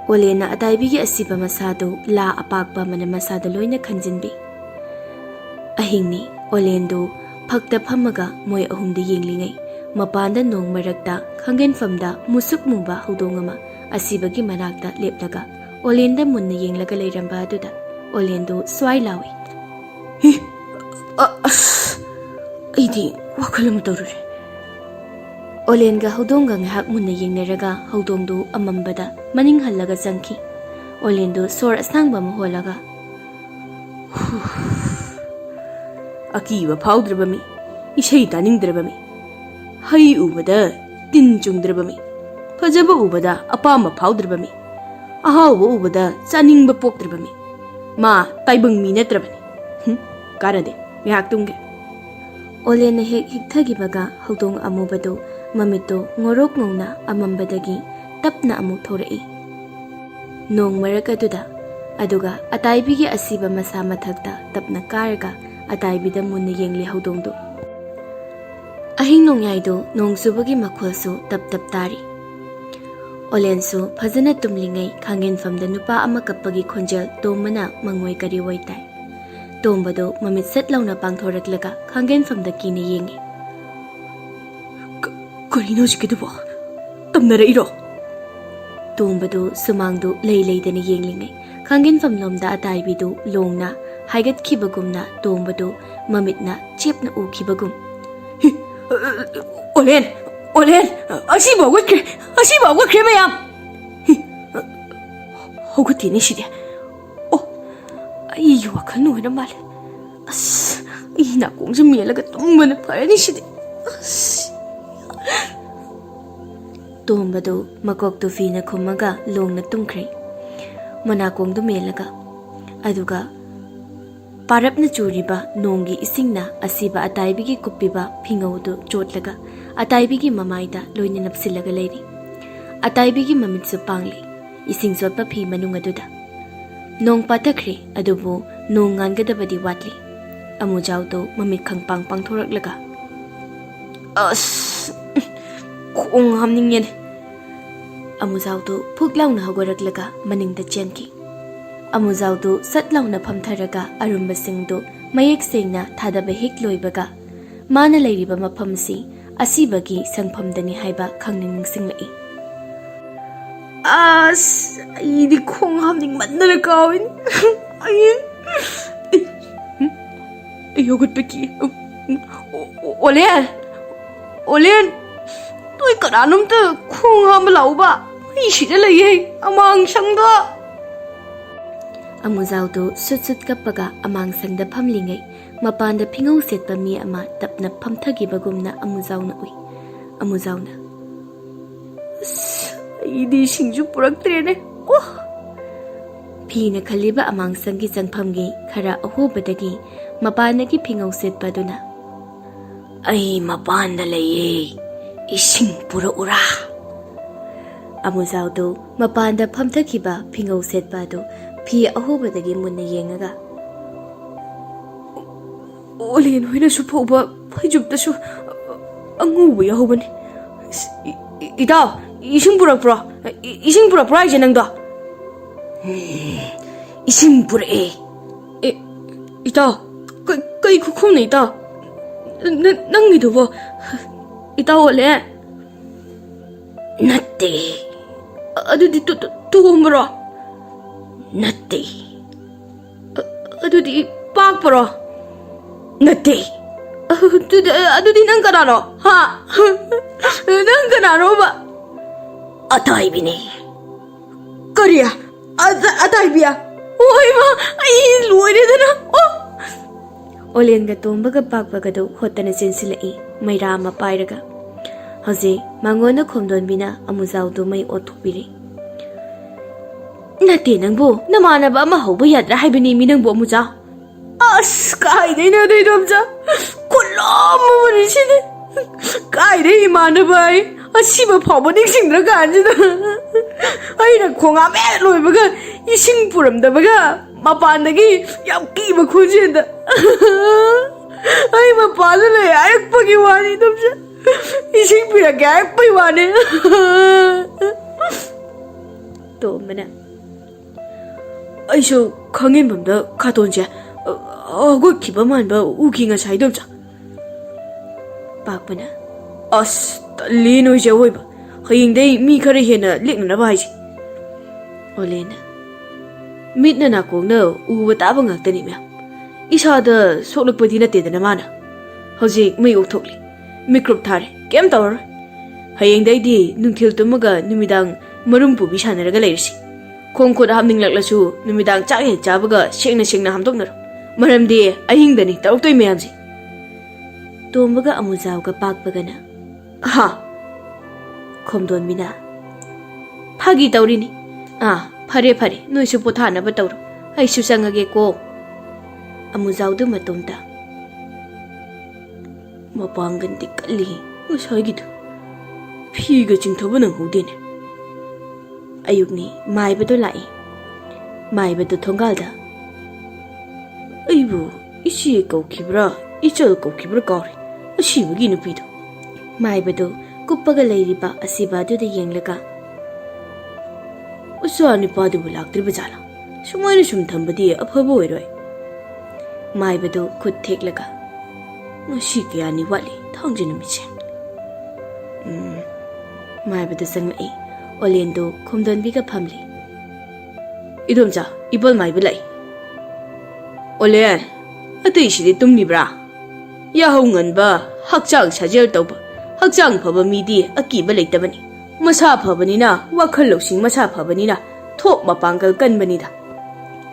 ꯑꯣꯂꯦꯟꯅ ꯑꯇꯥꯏꯕꯤꯒꯤ ꯑꯁꯤꯕ ꯃꯁꯥꯗꯨ ꯂꯥ ꯑꯄꯥꯛꯄ ꯑꯃꯅ ꯃꯁꯥꯗ ꯂꯣꯏꯅ ꯈꯟꯖꯤꯟꯕꯤ ꯑꯍꯤꯡꯅꯤ ꯑꯣꯂꯦꯟꯗꯨ ꯐꯛꯇ ꯐꯝꯃꯒ ꯃꯣꯏ ꯑꯍꯨꯝꯗ ꯌꯦꯡꯂꯤꯉꯩ ꯃꯄꯥꯟꯗ ꯅꯣꯡ ꯃꯔꯛꯇ ꯈꯥꯡꯒꯦꯟꯐꯝꯗ ꯃꯨꯁꯨꯛ ꯃꯨꯕ ꯍꯧꯗꯣꯡ ꯑꯃ ꯑꯁꯤꯕꯒꯤ ꯃꯅꯥꯛꯇ ꯂꯦꯞꯂꯒ ꯑꯣꯂꯦꯟꯗ ꯃꯨꯟꯅ ꯌꯦꯡꯂꯒ ꯂꯩꯔꯝꯕ ꯑꯗꯨꯗ ꯑꯣꯂꯦꯟꯗꯨ ꯁ꯭ꯋꯥꯏ ꯂꯥꯎꯏ ꯑꯩꯗꯤ ꯋꯥꯈꯜ ꯑꯃ ꯇꯧꯔꯨꯔꯦ ꯑꯣꯂꯦꯟꯒ ꯍꯧꯗꯣꯡꯒ ꯉꯥꯏꯍꯥꯛ ꯃꯨꯟꯅ ꯌꯦꯡꯅꯔꯒ ꯍꯧꯗꯣꯡꯗꯨ ꯑꯃꯝꯕꯗ ꯃꯅꯤꯡ ꯍꯜꯂꯒ ꯆꯪꯈꯤ ꯑꯣꯂꯦꯟꯗꯨ ꯁꯣꯔ ꯑꯁꯥꯡꯕ ꯑꯃ ꯍꯣꯜꯂꯒ ꯑꯀꯤꯕ ꯐꯥꯎꯗ꯭ꯔꯕ ꯃꯤ ꯏꯁꯩ ꯇꯥꯅꯤꯡꯗ꯭ꯔꯕ ꯃꯤ ꯍꯩ ꯎꯕꯗ ꯇꯤꯟ ꯆꯨꯡꯗ꯭ꯔꯕ ꯃꯤ ꯐꯖꯕ ꯎꯕꯗ ꯑꯄꯥꯝꯕ ꯐꯥꯎꯗ꯭ꯔꯕ ꯃꯤ ꯑꯍꯥꯎꯕ ꯎꯕꯗ ꯆꯥꯅꯤꯡꯕ ꯄꯣꯛꯇ꯭ꯔꯕ ꯃꯤ ꯃꯥ ꯇꯥꯏꯕꯪ ꯃꯤ ꯅꯠꯇ꯭ꯔꯕꯅꯤ ꯀꯥꯟꯅꯗꯦ ꯉꯥꯏꯍꯥꯛ ꯇꯨꯝꯒꯦ ꯑꯣꯂꯦꯟꯅ ꯍꯦꯛ ꯍꯤꯛꯊꯈꯤꯕꯒ ꯍꯧꯗꯣꯡ ꯑꯃꯨꯕꯗꯨ ꯃꯃꯤꯠꯇꯨ ꯉꯣꯔꯣꯛ ꯉꯧꯅ ꯑꯃꯝꯕꯗꯒꯤ ꯇꯞꯅ ꯑꯃꯨꯛ ꯊꯣꯔꯛꯏ ꯅꯣꯡ ꯃꯔꯛ ꯑꯗꯨꯒ ꯑꯇꯥꯏꯕꯤꯒꯤ ꯑꯁꯤꯕ ꯃꯁꯥ ꯃꯊꯛꯇ ꯇꯞꯅ ꯀꯥꯔꯒ ꯑꯇꯥꯏꯕꯤꯗ ꯃꯨꯟꯅ ꯌꯦꯡꯂꯤ ꯍꯧꯗꯣꯡꯗꯨ ꯑꯍꯤꯡ ꯅꯣꯡꯌꯥꯏꯗꯨ ꯅꯣꯡ ꯆꯨꯕꯒꯤ ꯃꯈꯣꯜꯁꯨ ꯇꯞ ꯇꯞ ꯇꯥꯔꯤ ꯑꯣꯂꯦꯟꯁꯨ ꯐꯖꯅ ꯇꯨꯝꯂꯤꯉꯩ ꯈꯥꯡꯒꯦꯟꯐꯝꯗ ꯅꯨꯄꯥ ꯑꯃ ꯀꯞꯄꯒꯤ ꯈꯣꯟꯖꯦꯜ ꯇꯣꯝꯕꯅ ꯃꯪꯉꯣꯏ ꯀꯔꯤꯑꯣꯏ ꯇꯥꯏ ꯇꯣꯝꯕꯗꯨ ꯃꯃꯤꯠ ꯁꯠ ꯂꯥꯎꯅ ꯄꯥꯡꯊꯣꯔꯛꯂꯒ ꯈꯥꯡꯒꯦꯟꯐꯝꯗ ꯀꯤꯅ ꯌꯦꯡꯉꯤ ꯀꯔꯤꯅꯣ ꯍꯧꯖꯤꯛꯀꯤꯗꯨꯕꯣ ꯇꯝꯅꯔꯛꯏꯔꯣ ꯇꯣꯝꯕꯗꯨ ꯁꯨꯃꯥꯡꯗꯨ ꯂꯩ ꯂꯩꯗꯅ ꯌꯦꯡꯂꯤꯉꯩ ꯈꯥꯡꯒꯦꯟꯐꯝ ꯂꯣꯝꯗ ꯑꯇꯥꯏꯕꯤꯗꯨ ꯂꯣꯡꯅ ꯍꯥꯏꯒꯠꯈꯤꯕꯒꯨꯝꯅ ꯇꯣꯝꯕꯗꯨ ꯃꯃꯤꯠꯅ ꯆꯦꯞꯅ ꯎꯈꯤꯕꯒꯨꯝ ꯑꯣꯂꯦꯟ ꯑꯁꯤꯕ ꯍꯧꯒꯠꯈ꯭ꯔꯦ ꯃꯌꯥꯝ ꯍꯧꯒꯠꯇꯦꯅꯦ ꯁꯤꯗꯤ ꯑꯩꯒꯤ ꯋꯥꯈꯜ ꯑꯣꯏꯔ ꯃꯥꯜꯂꯦ ꯑꯩ ꯅꯥꯀꯣꯡꯁꯦ ꯃꯦꯜꯂꯒ ꯇꯨꯝꯕꯅ ꯐꯔꯅꯤ ꯁꯤꯗꯤ ꯇꯣꯝꯕꯗꯨ ꯃꯀꯣꯛꯇꯨ ꯐꯤꯅ ꯈꯨꯝꯃꯒ ꯂꯣꯡꯅ ꯇꯨꯝꯈ꯭ꯔꯦ ꯃꯅꯥꯀꯣꯡꯗꯨ ꯃꯦꯜꯂꯒ ꯑꯗꯨꯒ ꯄꯥꯔꯞꯅ ꯆꯨꯔꯤꯕ ꯅꯣꯡꯒꯤ ꯏꯁꯤꯡꯅ ꯑꯁꯤꯕ ꯑꯇꯥꯏꯕꯤꯒꯤ ꯀꯨꯞꯄꯤꯕ ꯐꯤꯉꯧꯗꯨ ꯆꯣꯠꯂꯒ ꯑꯇꯥꯏꯕꯤꯒꯤ ꯃꯃꯥꯏꯗ ꯂꯣꯏꯅ ꯅꯞꯁꯤꯜꯂꯒ ꯂꯩꯔꯤ ꯑꯇꯥꯏꯕꯤꯒꯤ ꯃꯃꯤꯠꯁꯨ ꯄꯥꯡꯂꯤ ꯏꯁꯤꯡ ꯆꯣꯠꯄ ꯐꯤ ꯃꯅꯨꯡ ꯑꯗꯨꯗ ꯅꯣꯡ ꯄꯥꯊꯈ꯭ꯔꯦ ꯑꯗꯨꯕꯨ ꯅꯣꯡ ꯉꯥꯟꯒꯗꯕꯗꯤ ꯋꯥꯠꯂꯤ ꯑꯃꯨꯖꯥꯎꯗꯨ ꯃꯃꯤꯠ ꯈꯪꯄꯥꯡ ꯄꯥꯡꯊꯣꯔꯛꯂꯒ ꯑꯁ ꯈꯣꯡ ꯍꯥꯝꯅꯤꯡꯉꯦꯅꯦ ꯑꯃꯨꯖꯥꯎꯗꯨ ꯐꯨꯛ ꯂꯥꯎꯅ ꯍꯧꯒꯠꯂꯛꯂꯒ ꯃꯅꯤꯡꯗ ꯆꯦꯟꯈꯤ ꯑꯃꯨꯖꯥꯎꯗꯨ ꯁꯠ ꯂꯥꯎꯅ ꯐꯝꯊꯔꯒ ꯑꯔꯨꯝꯕꯁꯤꯡꯗꯨ ꯃꯌꯦꯛ ꯁꯦꯡꯅ ꯊꯥꯗꯕ ꯍꯦꯛ ꯂꯣꯏꯕꯒ ꯃꯥꯅ ꯂꯩꯔꯤꯕ ꯃꯐꯝꯁꯤ ꯑꯁꯤꯕꯒꯤ ꯁꯪꯐꯝꯗꯅꯤ ꯍꯥꯏꯕ ꯈꯪꯅꯤꯡ ꯅꯤꯡꯁꯤꯡꯂꯛꯏ ꯑꯁ ꯑꯩꯗꯤ ꯈꯣꯡ ꯍꯥꯝꯅꯤꯡꯃꯟꯗꯅ ꯀꯥꯎꯏꯅꯦ ꯑꯩ ꯍꯧꯒꯠꯄ ꯀꯤ ꯑꯣꯂꯦꯟ ꯑꯣꯂꯦꯟ ꯅꯣꯏ ꯀꯅꯥꯅꯣꯝꯇ ꯈꯣꯡ ꯍꯥꯝꯕ ꯂꯥꯛꯎꯕ ꯑꯩ ꯁꯤꯗ ꯂꯩꯌꯦ ꯑꯃꯥꯡ ꯁꯪꯗ ꯑꯃꯨꯖꯥꯎꯗꯨ ꯁꯨꯠ ꯁꯨꯠ ꯀꯞꯄꯒ ꯑꯃꯥꯡꯁꯪꯗ ꯐꯝꯂꯤꯉꯩ ꯃꯄꯥꯟꯗ ꯐꯤꯉꯧ ꯁꯦꯠꯄ ꯃꯤ ꯑꯃ ꯇꯞꯅ ꯐꯝꯊꯈꯤꯕꯒꯨꯝꯅ ꯑꯃꯨꯖꯥꯎꯅ ꯎꯏ ꯑꯃꯨꯖꯥꯎꯅ ꯑꯁ ꯑꯩꯗꯤ ꯏꯁꯤꯡꯁꯨ ꯄꯨꯔꯛꯇ꯭ꯔꯦꯅꯦ ꯑꯣ ꯐꯤꯅ ꯈꯜꯂꯤꯕ ꯑꯃꯥꯡꯁꯪꯒꯤ ꯆꯪꯐꯝꯒꯤ ꯈꯔ ꯑꯍꯣꯕꯗꯒꯤ ꯃꯄꯥꯟꯗꯒꯤ ꯐꯤꯉꯧ ꯁꯦꯠꯄ ꯑꯗꯨꯅ ꯑꯩ ꯃꯄꯥꯟꯗ ꯂꯩꯌꯦ ꯏꯁꯤꯡ ꯄꯨꯔꯛꯎꯔꯥ ꯑꯃꯨꯖꯥꯎꯗꯨ ꯃꯄꯥꯟꯗ ꯐꯝꯊꯈꯤꯕ ꯐꯤꯉꯧ ꯁꯦꯠꯄ ꯑꯗꯨ ꯐꯤ ꯑꯍꯣꯕꯗꯒꯤ ꯃꯨꯟꯅ ꯌꯦꯡꯉꯒ ꯑꯣꯂꯦꯟ ꯍꯣꯏꯅꯁꯨ ꯐꯧꯕ ꯐꯩꯖꯨꯞꯇꯁꯨ ꯑꯉꯧꯕ ꯌꯥꯎꯍꯧꯕꯅꯤ ꯏꯇꯥꯎ ꯏꯁꯤꯡ ꯄꯨꯔꯛꯄ꯭ꯔꯣ ꯏꯁꯤꯡ ꯄꯨꯔꯛꯄ꯭ꯔꯣ ꯍꯥꯏꯁꯦ ꯅꯪꯗꯣ ꯏꯁꯤꯡ ꯄꯨꯔꯛꯑꯦ ꯏꯇꯥꯎ ꯀꯩ ꯈꯨꯈꯨꯝꯅ ꯏꯇꯥꯎ ꯅꯪꯒꯤꯗꯨꯕꯣ ꯏꯇꯥꯎ ꯑꯣꯂꯦꯟ ꯅꯠꯇꯦ ꯑꯗꯨꯗꯤ ꯇꯣꯝꯕꯔꯣ ꯅꯠꯇꯦ ꯑꯗꯨꯗꯤ ꯄꯥꯛꯄꯔꯣ ꯅꯠꯇꯦ ꯑꯗꯨꯗꯤ ꯅꯪ ꯀꯅꯥꯅꯣ ꯍꯥ ꯅꯪ ꯀꯅꯥꯅꯣꯕ ꯑꯇꯥꯏꯕꯤꯅꯦ ꯀꯔꯤ ꯑꯇꯥꯏꯕꯤ야 ꯍꯣꯏ ꯃꯥ ꯑꯩ ꯂꯣꯏꯔꯦꯗꯅ ꯑꯣ ꯑꯣꯂꯦꯟꯒ ꯇꯣꯝꯕꯒ ꯄꯥꯛꯄꯒꯗꯨ ꯍꯣꯠꯇꯅ ꯆꯦꯟꯁꯤꯜꯂꯛꯏ ꯃꯩꯔꯥ ꯑꯃ ꯄꯥꯏꯔꯒ ꯍꯧꯖꯤꯛ ꯃꯉꯣꯟꯗ ꯈꯣꯝꯗꯣꯟꯕꯤꯅ ꯑꯃꯨꯖꯥꯎꯗꯨ ꯃꯩ ꯑꯣꯠꯊꯣꯛꯄꯤꯔꯤ ꯅꯠꯇꯦ ꯅꯪꯕꯨ ꯅꯃꯥꯟꯅꯕ ꯑꯃ ꯍꯧꯕ ꯌꯥꯗ꯭ꯔꯥ ꯍꯥꯏꯕꯅꯤ ꯃꯤ ꯅꯪꯕꯨ ꯑꯃꯨꯖꯥꯎ ꯑꯁ ꯀꯥꯏꯗꯩꯅꯣ ꯑꯗꯨꯏꯗꯣꯝꯆꯥ ꯈꯨꯠꯂꯣꯝ ꯑꯃꯅꯤ ꯁꯤꯗꯤ ꯀꯥꯏꯗꯩ ꯏꯃꯥꯟꯅꯕ ꯑꯩ ꯑꯁꯤꯕ ꯐꯥꯎꯕ ꯅꯤꯡꯁꯤꯡꯗ꯭ꯔ ꯀꯥꯟꯁꯤꯗ ꯑꯩꯅ ꯈꯣꯡꯉꯥꯝ ꯍꯦꯛ ꯂꯣꯏꯕꯒ ꯏꯁꯤꯡ ꯄꯨꯔꯝꯗꯕꯒ ꯃꯄꯥꯟꯗꯒꯤ ꯌꯥꯝ ꯀꯤꯕ ꯈꯣꯟꯖꯦꯜꯗ ꯑꯩ ꯃꯄꯥꯟꯗ ꯂꯩ ꯍꯥꯏꯔꯛꯄꯒꯤ ꯋꯥꯅꯤ ꯑꯗꯨꯝꯁꯦ 이생 비라게 알쁘이 와네. 또머나 아이쇼 강인 밤다 가던지 어고 기범한 바 우기가 사이dom자. 빠꾸나 아스 딸리노 이제 오이바 허잉데 미카리 헤나 릭나 바이지. 올레나 밑나 나공나 우바 따방 학더니며 이사다 속력버디 나때드나 많아. 허직 미 옥톡리 미크롭 타래 깸 떠러 허잉데디 눈틸 뚜머가 누미당 머름 부비 사느라가 레이시. 콩코다 함닝락라수 누미당 짝해 짜버가 sekna 함독너러 머름디 아힝더니 따옥도이 매암지. 또머가 아무자우가 빠꾸가나 하 콤돈미나 파기 떠오리니 파래 너희수 포타나바 떠오러 아이수 쌍하겠고 아무자우도 마똥다 마방근디 깔리 어서이기도 피가 징터버는 호대네. 아육니 마이바도 라이 마이바도 통갈다 아이부 이시에 꺾이브라 이저 꺾이브라 까리 아시부기 누피도 마이바도 굽빠가 레이리바 아시바두데 옌라가 우수한 이빠도 불락들부잖아. 수마이는 좀 덤버디 아파보 오이로이. 마이바도 굿 택라가 시기 아니 와리 텅지는 미친. 마이바도 상라이 올렌도 콤돈비가 팜리 이돔자 이번 마이블라이 올렌 아뜨이시디 뚱리브라 야홍은바 학장 사절 떠봐 학장 퍼버 미디 아끼바 레이따바니 마사 퍼버니나 와클로싱 마사 퍼버니나 톡 마빵글 끈바니다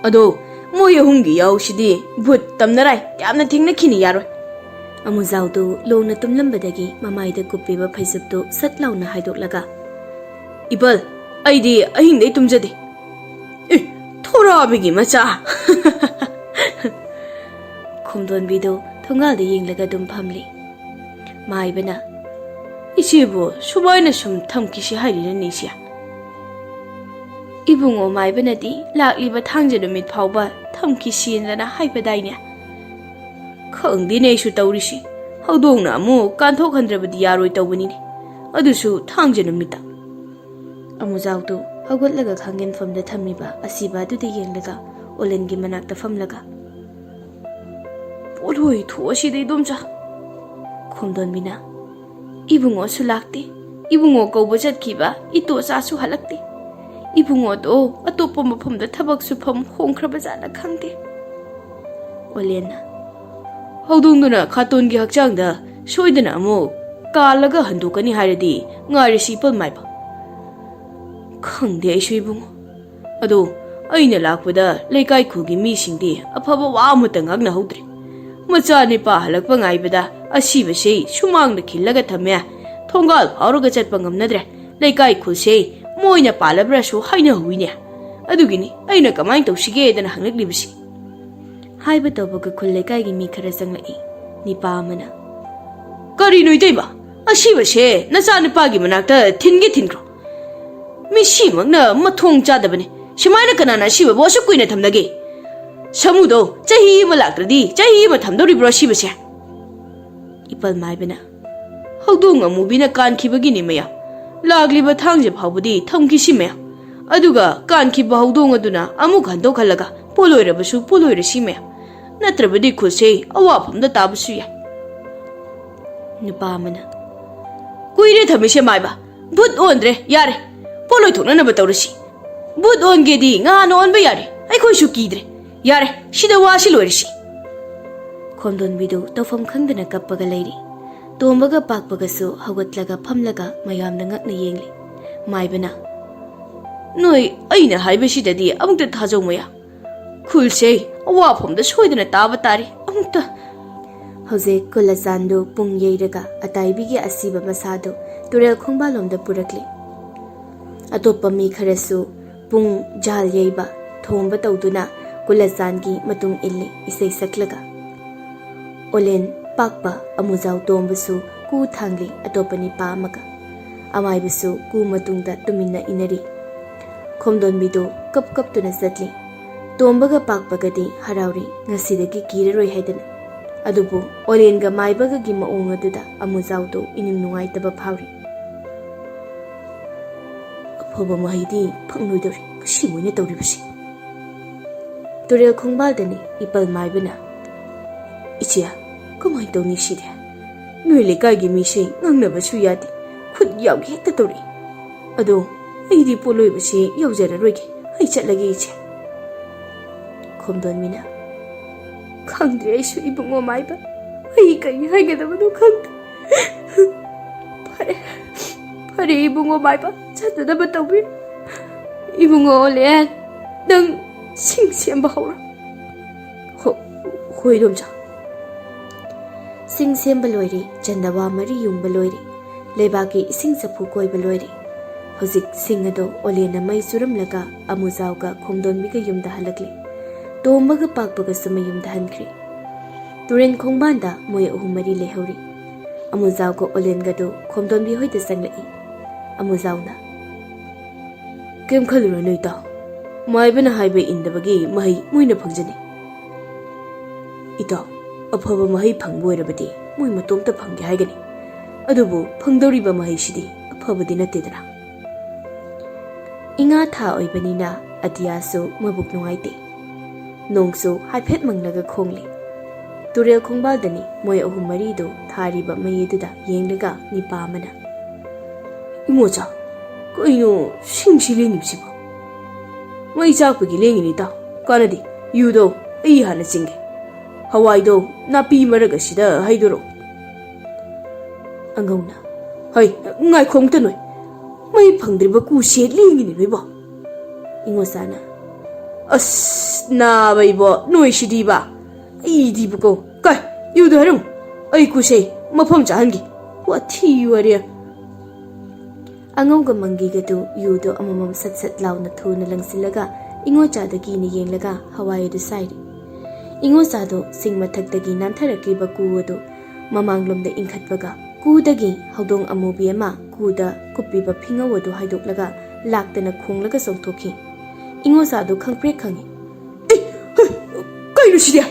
아도 모여 홍기 야우시디 붓 땀나라이 얌나 팅나키니 야로이. 아무자우도 로나 tumlambadagi mamaida kuppiba phaisupto satlauna haidoklaga Ipal, aidi ahing dei tumjadi. Eh, thora bigi macha. Khomdon bido thongal de yenglaga dum phamli. Mai bana. Ichibo subaina sum thamki si hairi ni sia. Ibungo mai bana di lakli ba thangje do mit phawba thamki sin lana haibadai ne. Khangdi ne su tawrisi. Houdongna mu kanthok handrabadi yaroi tawbani ni. Adusu thangje numita. Amujau tu hagotlaga khangen famda thamiba asiba du de yenglaga Olen gi manakta famlaga. Poloi thosi dei domja. Khomdon bina. Ibungo su lakte. Ibungo kauba chatkiba ito sa su halakte. Ibungo do atopa mafamda thabak su pham hongkhraba jana khangte. Olena. Houdongna khaton gi hakchangda soidana amu kalaga handukani hairadi ngari sipal maiba. Khangde aisu ibungo. Ado aina lakpada leikai khugi mi singdi afaba wa amuta ngakna hौद्रे. Macha ni pa halakpa ngaibada asiba sei sumangda khillaga thame thongal phauruga chatpa ngamnadre leikai khulse moina palabra su haina huine. Adugini aina kamai tawsige dana hanglibisi. Haiba tawbaga khul leikai gi mi khara sanglai. Nipa amana. Kari noitaiba asiba se nacha nipa gi manakta thingi thinkro. Misi magna mathong chadabane. Shimaina kanana shiba bosu kuina thamdage. Samudo chahi ma lakradi chahi ma thamdori bro shiba se. Ipal mai bana. Houdonga mubina kan khibagi ni maya. Lagliba thangje phawbudi thamki sime. Aduga kan khiba Houdonga duna amuk hando khalaga poloirabasu poloira sime. Natrabadi khulse awafamda tabasu ya. Nipa amana. Kuire thamise maiba. Bhoot ondre yare. Poloi thokna ba tawrasi. Bhoot ongedi nga no onba yare. Ai khoi su kidre. Yare shida wasi loirisi. Khomdon bido tawfam khangdana kappaga leiri. Tombaga pakpaga su hawatlaga phamlaga mayamna ngakna yengli. Mai bana. Noi aina haibashidadi amukta thajau maya. Khulse awafamda soidana taba tari. Amukta Hauze Kulazando pung yeiraga ataibigi asiba masado turel khongbalomda purakli. Atopa mi kharasu pung jal yeiba thomba tawduna Kulazangi matung illi isai saklaga. Olen pakpa amujau tombasu ku thangli atopani pamaga. Amaibasu ku matungda tuminna inari. Khomdon bido kap kap tuna satli. Tombaga pakpagadi harauri ngasidagi kiraroi haidana. Adubu Olenga maibaga gi maung aduda amujau do ining nungaitaba phawri. Aphoba mahidi phangnoidori kasi moina tawribasi. Turel khongbaldani ipal maibana. Ichia kamai tawni side. Noi lekai gi mise ngangnabasu yadi. Khut yawgi hekta tawri. Ado aidi poloibasi yawjararoige ai chatlagi iche. Khomdon mina. Khangdre aisu ibungo maiba. Ai kari haigadabadu khangde. Pare ibungo maiba chatadaba tawbir. Ibungo Olen dang sing semba hawra. Hoi domja. Sing semba loiri jandawa mari yungba loiri. Lebaki sing sapu koiba loiri. Hozik sing ado Olena mai suramlaga amujauga khomdon biga yumda halakli. Tombaga pakpaga suma yumda hankri. Turen khongbanda moya uhumari lehori. Amujauga Olenga do khomdon bi hoida sanglai. Amujauna. Kem khalura noita. Maibana haibe indabagi mahi muina phangjani. Ita afaba mahi phangboirabadi mui matomta phangge haigani. Adubu phangdoriba mahi sidi afabadi natedana. Inga tha oibanina atiyasu mabuk nungaite. Nongsu haiphet manglaga khongli. Turel khongbaldani moy ahum marido thariba mayeduda yenglaga nipa amana. Imocha koino singsi lenibsiba. Mai chakpagi lengini ta kanadi yudo ai hana chinge. Hawaido napi maraga sida haidoro. Angona. Hai ngai khongta noi. Mai phangdriba ku se lengini noiba. Ingosana. As na baibo noi sidiba. Ai dibuko kai yudo harum. Ai ku se mafam chahangi. Wathi wariya. Angauga mangigadu yudo amamam sat launa thuna langsilaga ingochadagi ni yenglaga hawaidu sairi. Ingosado sing mathakdagi nantharakiba kuwadu mamanglomda inkhatbaga kudagi Houdong amubi ama kuda kupiba phingawadu haidoklaga laktana khonglaga songthokhi. Ingosado khangpre khangi. Kainu sidia?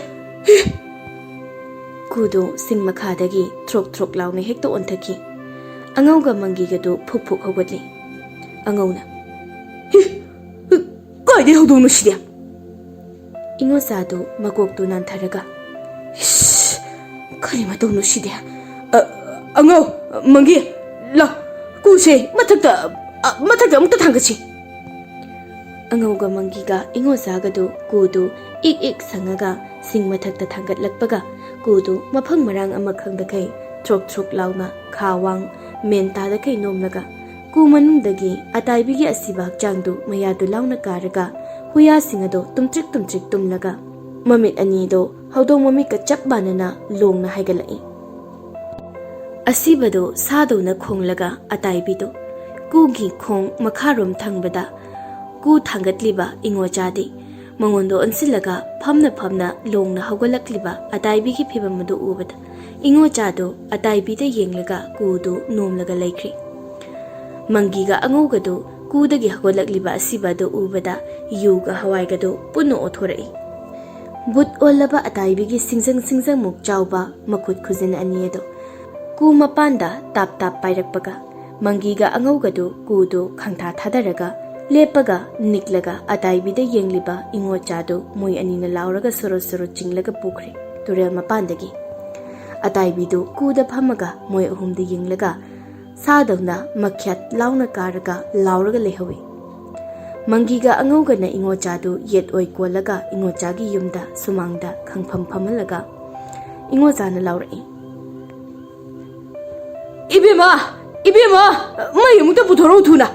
Kudo sing makhadagi throk launa hekto onthaki. Angauga mangigadu phuk hawatli. Angauna. Kaide Houdongna sidia? Ingosado magoktu nantharaga. Kari matongno sidia? Angau mangi la kuse mathakta amukta thanggachi. Angauga mangiga ingosagadu kudu ik sangaga sing mathakta thangatlakpaga kudu maphang marang ama khangdakai throk launa khawang menta kai nomlaga ku manungdagi ataibigi asiba changdu mayadu launa karaga huya singado tumtrik tumlaga mamit ani do Houdong mamit ka chap banana longna haigalai asibado sadona khonglaga ataibido kugi khong makharom thangbada ku thangatliba ingochadi mangondo ansilaga phamna longna haugalakliba ataibigi phibamadu ubada ingochado ataibida yenglaga kudu nomlaga laikri mangiga angogado kudagi haugalakliba asibado ubada yuga hawaigado punno othorai Bhoot olaba ataibigi singjang muk chawba makhut khuzin aniedo ku mapanda tap pairakpaga mangiga angogado kudu khangtha thadaraga lepaga niklaga ataibida yengliba ingochado moi anina lauraga soro chinglaga pukre turel mapandagi ataibidu kuda phamaga moi ahumda yenglaga sadawna makhyat launa karaga lauraga lehawi mangiga angogana ingochadu yet oi kolaga ingochagi yumda sumangda khangpham phamalaga ingojana laurai Ibema mai amukta puthoro thuna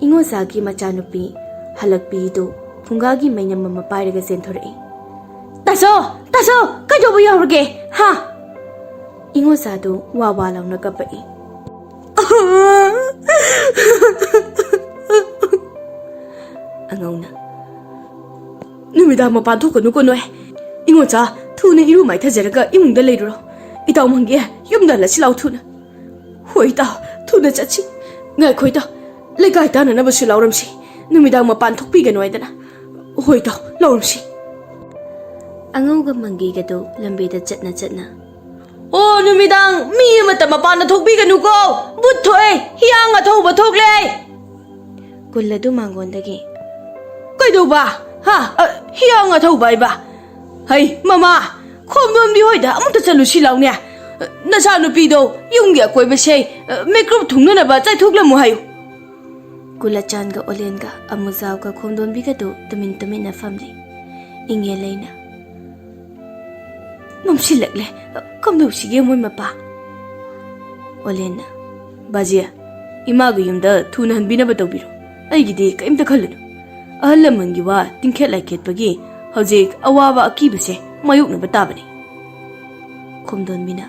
ingosagi machanupi halakpidu Phungagi mainam mama pairaga senthorei taso kaidobu yaurge ha ingosadu wawa launa kapai Angauna numida mapan thokanu ko noi ingocha thune iru mai thajaraga imungda leiruro itaw mangi yumda la silau thuna hoita thuna chachi ngai khoita legai ta na basu lauramsi numida mapan thokpi ga noidana hoita lauramsi Angauga mangigado lambeda chatna Oh numidang mi mata mapan thokpi ga nuko Bhoot thoi hiang athouba thokle kulladu mangondagi Kaidoba ha hiang athouba iba hai mama khomdom di hoida amukta chalu silaune nacha nupido yungge koiba sei makeup thungna na ba chai thoklamu hayu Kulachanga olenga amuzawga khomdon bigado tumin na famli inge leina mamsilakle kamdu sige moi mapa olena Bajia imagu yumda thuna hanbina ba tawbiro aigidi kaimta khallunu ahalamangi wa tingkhet laikhet pagi hojik awaba akibase mayukna batabani khomdon bina